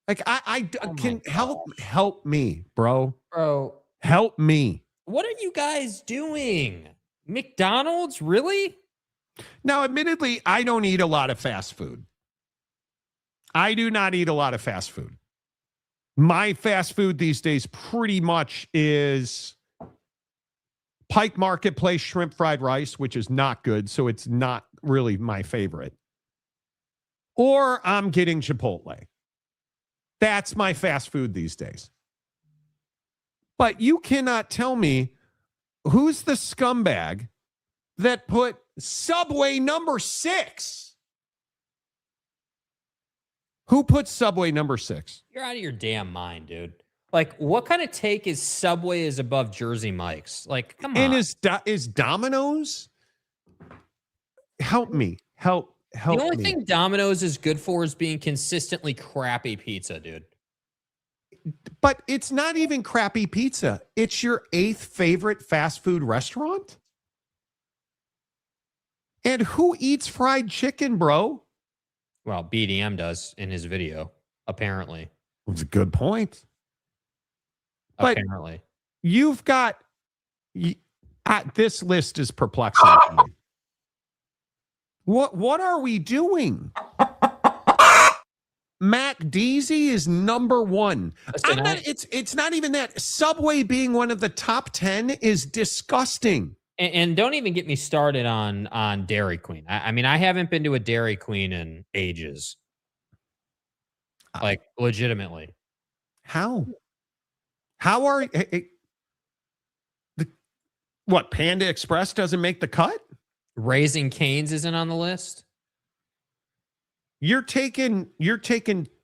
Like, I can help me, bro.
Bro.
Help me.
What are you guys doing? McDonald's? Really?
Now, admittedly, I don't eat a lot of fast food. I do not eat a lot of fast food. My fast food these days pretty much is Pike Marketplace shrimp fried rice, which is not good, so it's not really my favorite. Or I'm getting Chipotle. That's my fast food these days. But you cannot tell me who's the scumbag that put Subway number 6. Who put Subway number 6?
You're out of your damn mind, dude. Like, what kind of take is Subway is above Jersey Mike's? Like, come on.
And is Domino's? Help me. Help
The only
me.
thing Domino's is good for is being consistently crappy pizza, dude.
But it's not even crappy pizza. It's your 8th favorite fast food restaurant? And who eats fried chicken, bro?
Well, BDM does in his video, apparently.
That's a good point. But
apparently.
You've got... this list is perplexing to me. What are we doing? Mac Deasy is number 1. It's not even that. Subway being one of the top 10 is disgusting.
And don't even get me started on Dairy Queen. I mean, I haven't been to a Dairy Queen in ages. Like, legitimately.
How are... what, Panda Express doesn't make the cut?
Raising Cane's isn't on the list?
You're taking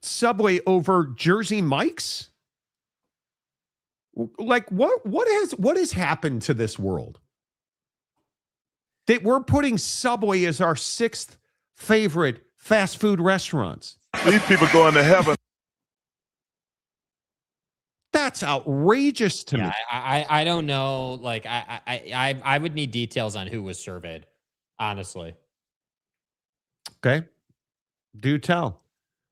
Subway over Jersey Mike's? Like, what has happened to this world that we're putting Subway as our 6th favorite fast food restaurants?
These people going to heaven.
That's outrageous to me.
I don't know. Like, I would need details on who was surveyed, honestly.
Okay. Do tell.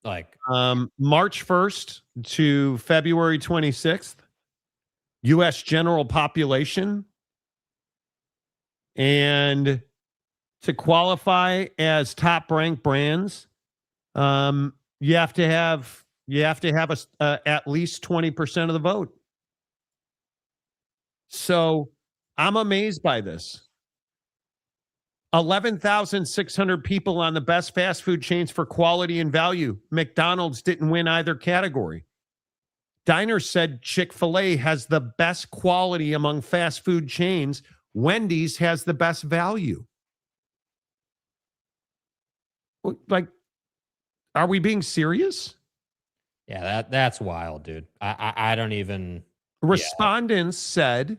Like,
March 1st to February 26th, U.S. general population. And to qualify as top ranked brands, you have to have at least 20% of the vote. So I'm amazed by this. 11,600 people on the best fast food chains for quality and value. McDonald's didn't win either category. Diners said Chick-fil-A has the best quality among fast food chains. Wendy's has the best value. Like, are we being serious?
Yeah, that's wild, dude. I don't even.
Respondents said,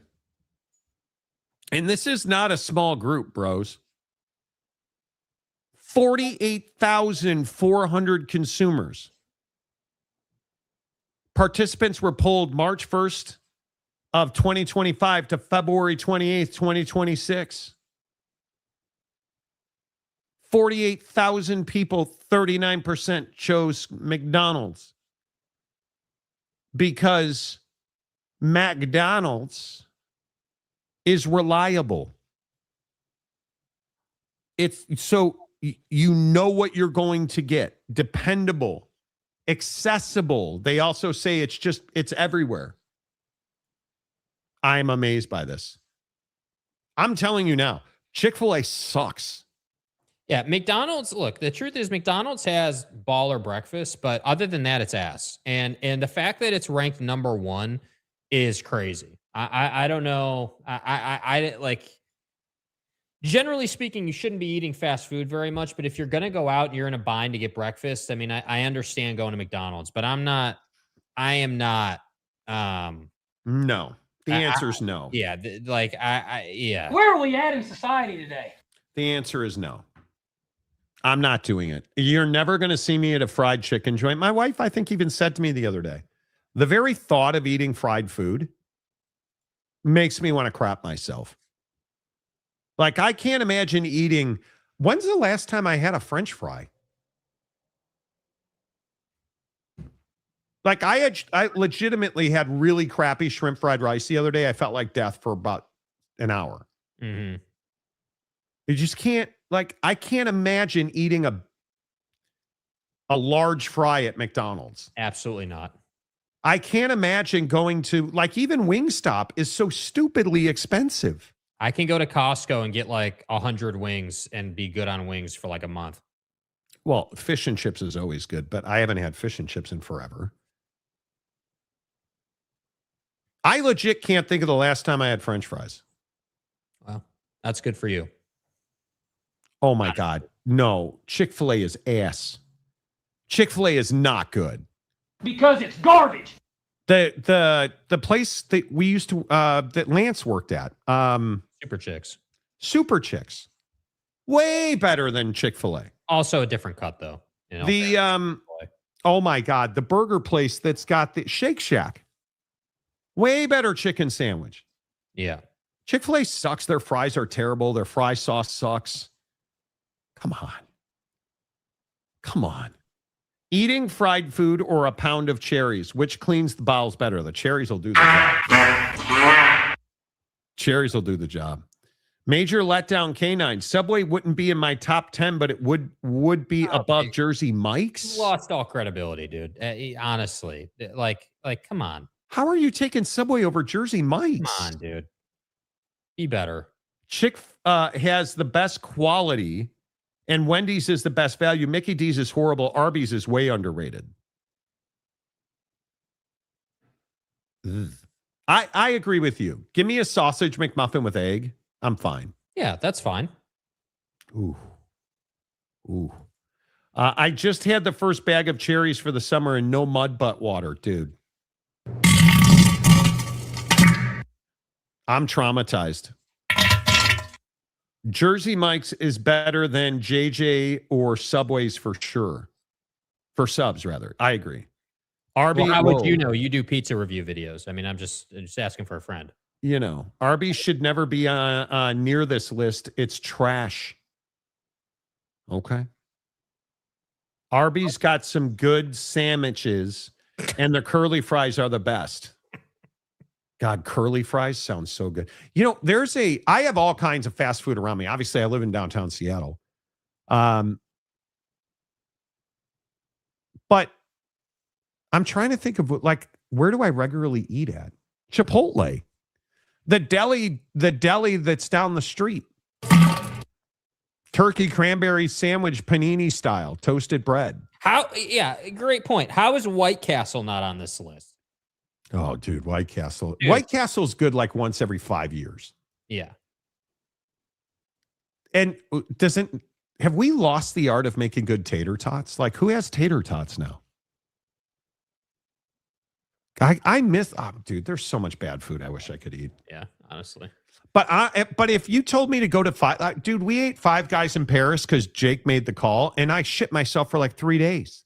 and this is not a small group, bros. 48,400 consumers. Participants were polled March 1st of 2025 to February 28th, 2026. 48,000 people, 39% chose McDonald's because McDonald's is reliable. It's so you know what you're going to get. Dependable, accessible. They also say it's everywhere. I'm amazed by this. I'm telling you now, Chick-fil-A sucks.
Yeah, McDonald's, look, the truth is McDonald's has baller breakfast, but other than that, it's ass. And the fact that it's ranked number 1 is crazy. I don't know. I like, generally speaking, you shouldn't be eating fast food very much, but if you're going to go out and you're in a bind to get breakfast, I mean, I understand going to McDonald's, but I am not.
No, the answer is no.
Yeah. Yeah.
Where are we at in society today?
The answer is no. I'm not doing it. You're never going to see me at a fried chicken joint. My wife, I think, even said to me the other day, the very thought of eating fried food makes me want to crap myself. Like, I can't imagine eating. When's the last time I had a French fry? Like, I legitimately had really crappy shrimp fried rice the other day. I felt like death for about an hour.
Mm-hmm.
You just can't, like, I can't imagine eating a large fry at McDonald's.
Absolutely not.
I can't imagine going to, like, even Wingstop is so stupidly expensive.
I can go to Costco and get like 100 wings and be good on wings for like a month.
Well, fish and chips is always good, but I haven't had fish and chips in forever. I legit can't think of the last time I had French fries.
Well, that's good for you.
Oh my God. No, Chick-fil-A is ass. Chick-fil-A is not good.
Because it's garbage.
The place that we used to that Lance worked at, Super Chicks. Way better than Chick-fil-A.
Also a different cut though. You know?
The oh my God, the burger place that's got the Shake Shack. Way better chicken sandwich.
Yeah.
Chick-fil-A sucks. Their fries are terrible. Their fry sauce sucks. Come on. Come on. Eating fried food or a pound of cherries, which cleans the bowels better? The cherries will do the job. Cherries will do the job. Major letdown canine. Subway wouldn't be in my top 10, but it would be above Jersey Mike's.
You lost all credibility, dude. Honestly, like, come on.
How are you taking Subway over Jersey Mike's?
Come on, dude. Be better.
Chick has the best quality, and Wendy's is the best value. Mickey D's is horrible. Arby's is way underrated. Ugh. I agree with you. Give me a sausage McMuffin with egg. I'm fine.
Yeah, that's fine.
Ooh. I just had the first bag of cherries for the summer and no mud but water, dude. I'm traumatized. Jersey Mike's is better than JJ or Subway's for sure. For subs, rather. I agree. Arby's.
Well, how would you know? You do pizza review videos. I mean, I'm just asking for a friend.
You know, Arby's should never be near this list. It's trash. Okay. Arby's got some good sandwiches, and the curly fries are the best. God, curly fries sounds so good. You know, I have all kinds of fast food around me. Obviously, I live in downtown Seattle. But I'm trying to think of, like, where do I regularly eat at? Chipotle. The deli that's down the street. Turkey cranberry sandwich panini style, toasted bread.
Yeah, great point. How is White Castle not on this list?
Oh, dude, White Castle.
Dude.
White Castle's good like once every 5 years.
Yeah.
And have we lost the art of making good tater tots? Like, who has tater tots now? I miss, dude, there's so much bad food I wish I could eat.
Yeah, honestly.
But if you told me to go to dude, we ate Five Guys in Paris because Jake made the call, and I shit myself for like 3 days.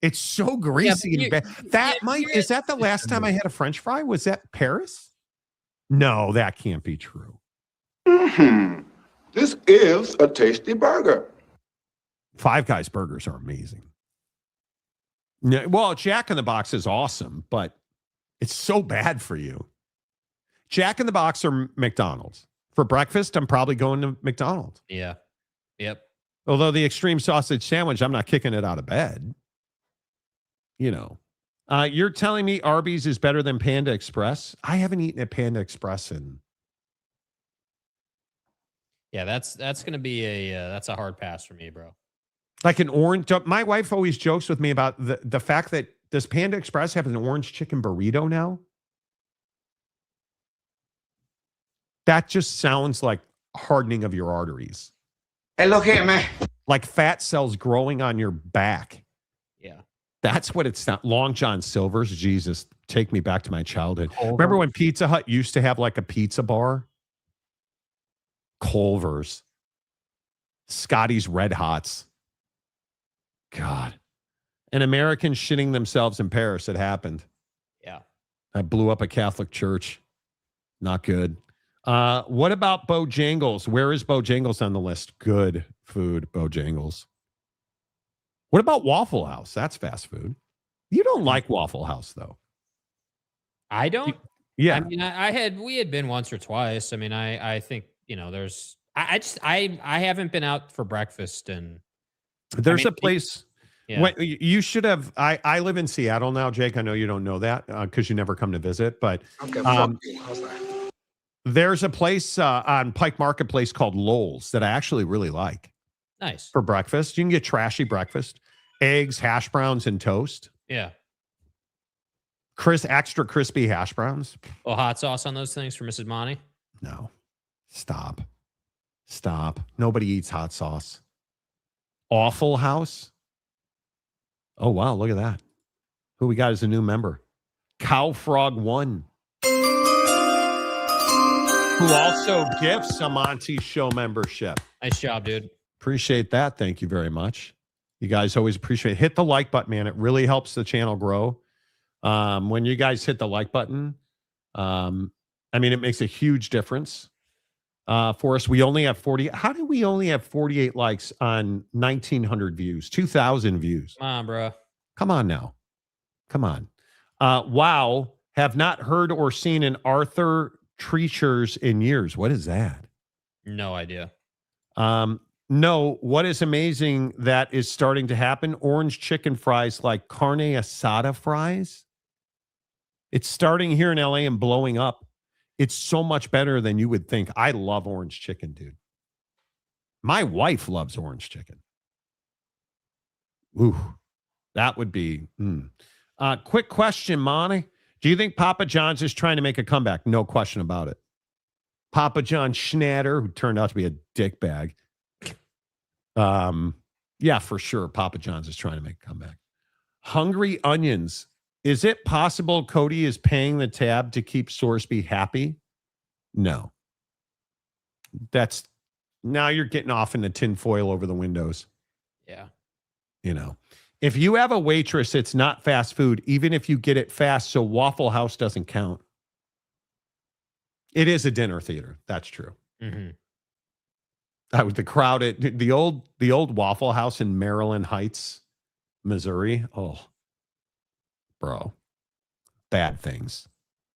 It's so greasy and bad. Is that the last time I had a French fry? Was that Paris? No, that can't be true.
This is a tasty burger.
Five Guys burgers are amazing. Yeah, well, Jack in the Box is awesome, but it's so bad for you. Jack in the Box or McDonald's. For breakfast, I'm probably going to McDonald's.
Yeah. Yep.
Although the extreme sausage sandwich, I'm not kicking it out of bed. You know. You're telling me Arby's is better than Panda Express? I haven't eaten at Panda Express in...
Yeah, that's going to be that's a hard pass for me, bro.
Like an orange... My wife always jokes with me about the fact that does Panda Express have an orange chicken burrito now? That just sounds like hardening of your arteries.
Hey, look here, man.
Like fat cells growing on your back.
Yeah.
That's what it's not. Long John Silver's. Jesus, take me back to my childhood. Remember when Pizza Hut used to have like a pizza bar? Culver's. Scotty's Red Hots. God. An American shitting themselves in Paris. It happened.
Yeah.
I blew up a Catholic church. Not good. What about Bojangles? Where is Bojangles on the list? Good food, Bojangles. What about Waffle House? That's fast food. You don't like Waffle House, though.
I don't.
Yeah.
I mean, we had been once or twice. I mean, I think, there's, I haven't been out for breakfast, and
there's a place.
Yeah.
You should have. I live in Seattle now, Jake. I know you don't know that because you never come to visit, but
Okay, fuck you. How's that?
There's a place on Pike Marketplace called Lowell's that I actually really like.
Nice.
For breakfast. You can get trashy breakfast. Eggs, hash browns, and toast.
Yeah.
Extra crispy hash browns.
Oh, hot sauce on those things for Mrs. Monty?
No. Stop. Nobody eats hot sauce. Awful House. Oh, wow. Look at that. Who we got as a new member? Cow Frog 1. Who also gifts a Monty Show membership.
Nice job, dude.
Appreciate that. Thank you very much. You guys always appreciate it. Hit the like button, man. It really helps the channel grow. When you guys hit the like button, it makes a huge difference for us. We only have 40. How do we only have 48 likes on 1,900 views, 2,000 views?
Come on, bro.
Come on now. Come on. Wow. Have not heard or seen an Arthur Treachers in years. What is that?
No idea.
No, what is amazing that is starting to happen? Orange chicken fries like carne asada fries. It's starting here in LA and blowing up. It's so much better than you would think. I love orange chicken, dude. My wife loves orange chicken. Ooh, that would be. Quick question, Monty. Do you think Papa John's is trying to make a comeback? No question about it. Papa John Schnatter, who turned out to be a dickbag. Yeah, for sure. Papa John's is trying to make a comeback. Hungry Onions. Is it possible Cody is paying the tab to keep Sorsby happy? No. Now you're getting off in the tinfoil over the windows.
Yeah.
If you have a waitress, it's not fast food, even if you get it fast, so Waffle House doesn't count. It is a dinner theater. That's true.
Mm-hmm.
The crowd at the old Waffle House in Maryland Heights, Missouri. Oh, bro, bad things.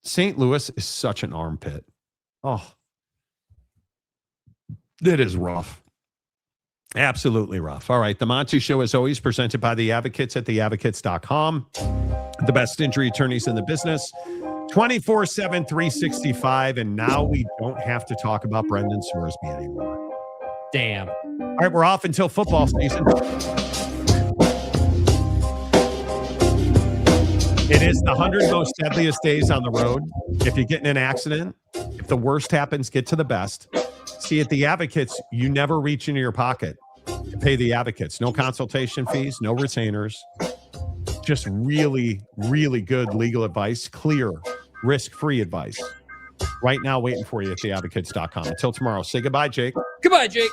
St. Louis is such an armpit. Oh, it is rough. Absolutely rough. All right. The Monty Show is always presented by the Advocates at theadvocates.com. The best injury attorneys in the business, 24/7, 365. And now we don't have to talk about Brendan Sorsby anymore.
Damn.
All right, we're off until football season. It is the 100 most deadliest days on the road. If you get in an accident, if the worst happens, get to the best. See, at the Advocates, you never reach into your pocket to pay the Advocates. No consultation fees, no retainers. Just really, really good legal advice, clear, risk-free advice. Right now, waiting for you at theadvocates.com. Until tomorrow, say goodbye, Jake.
Goodbye, Jake.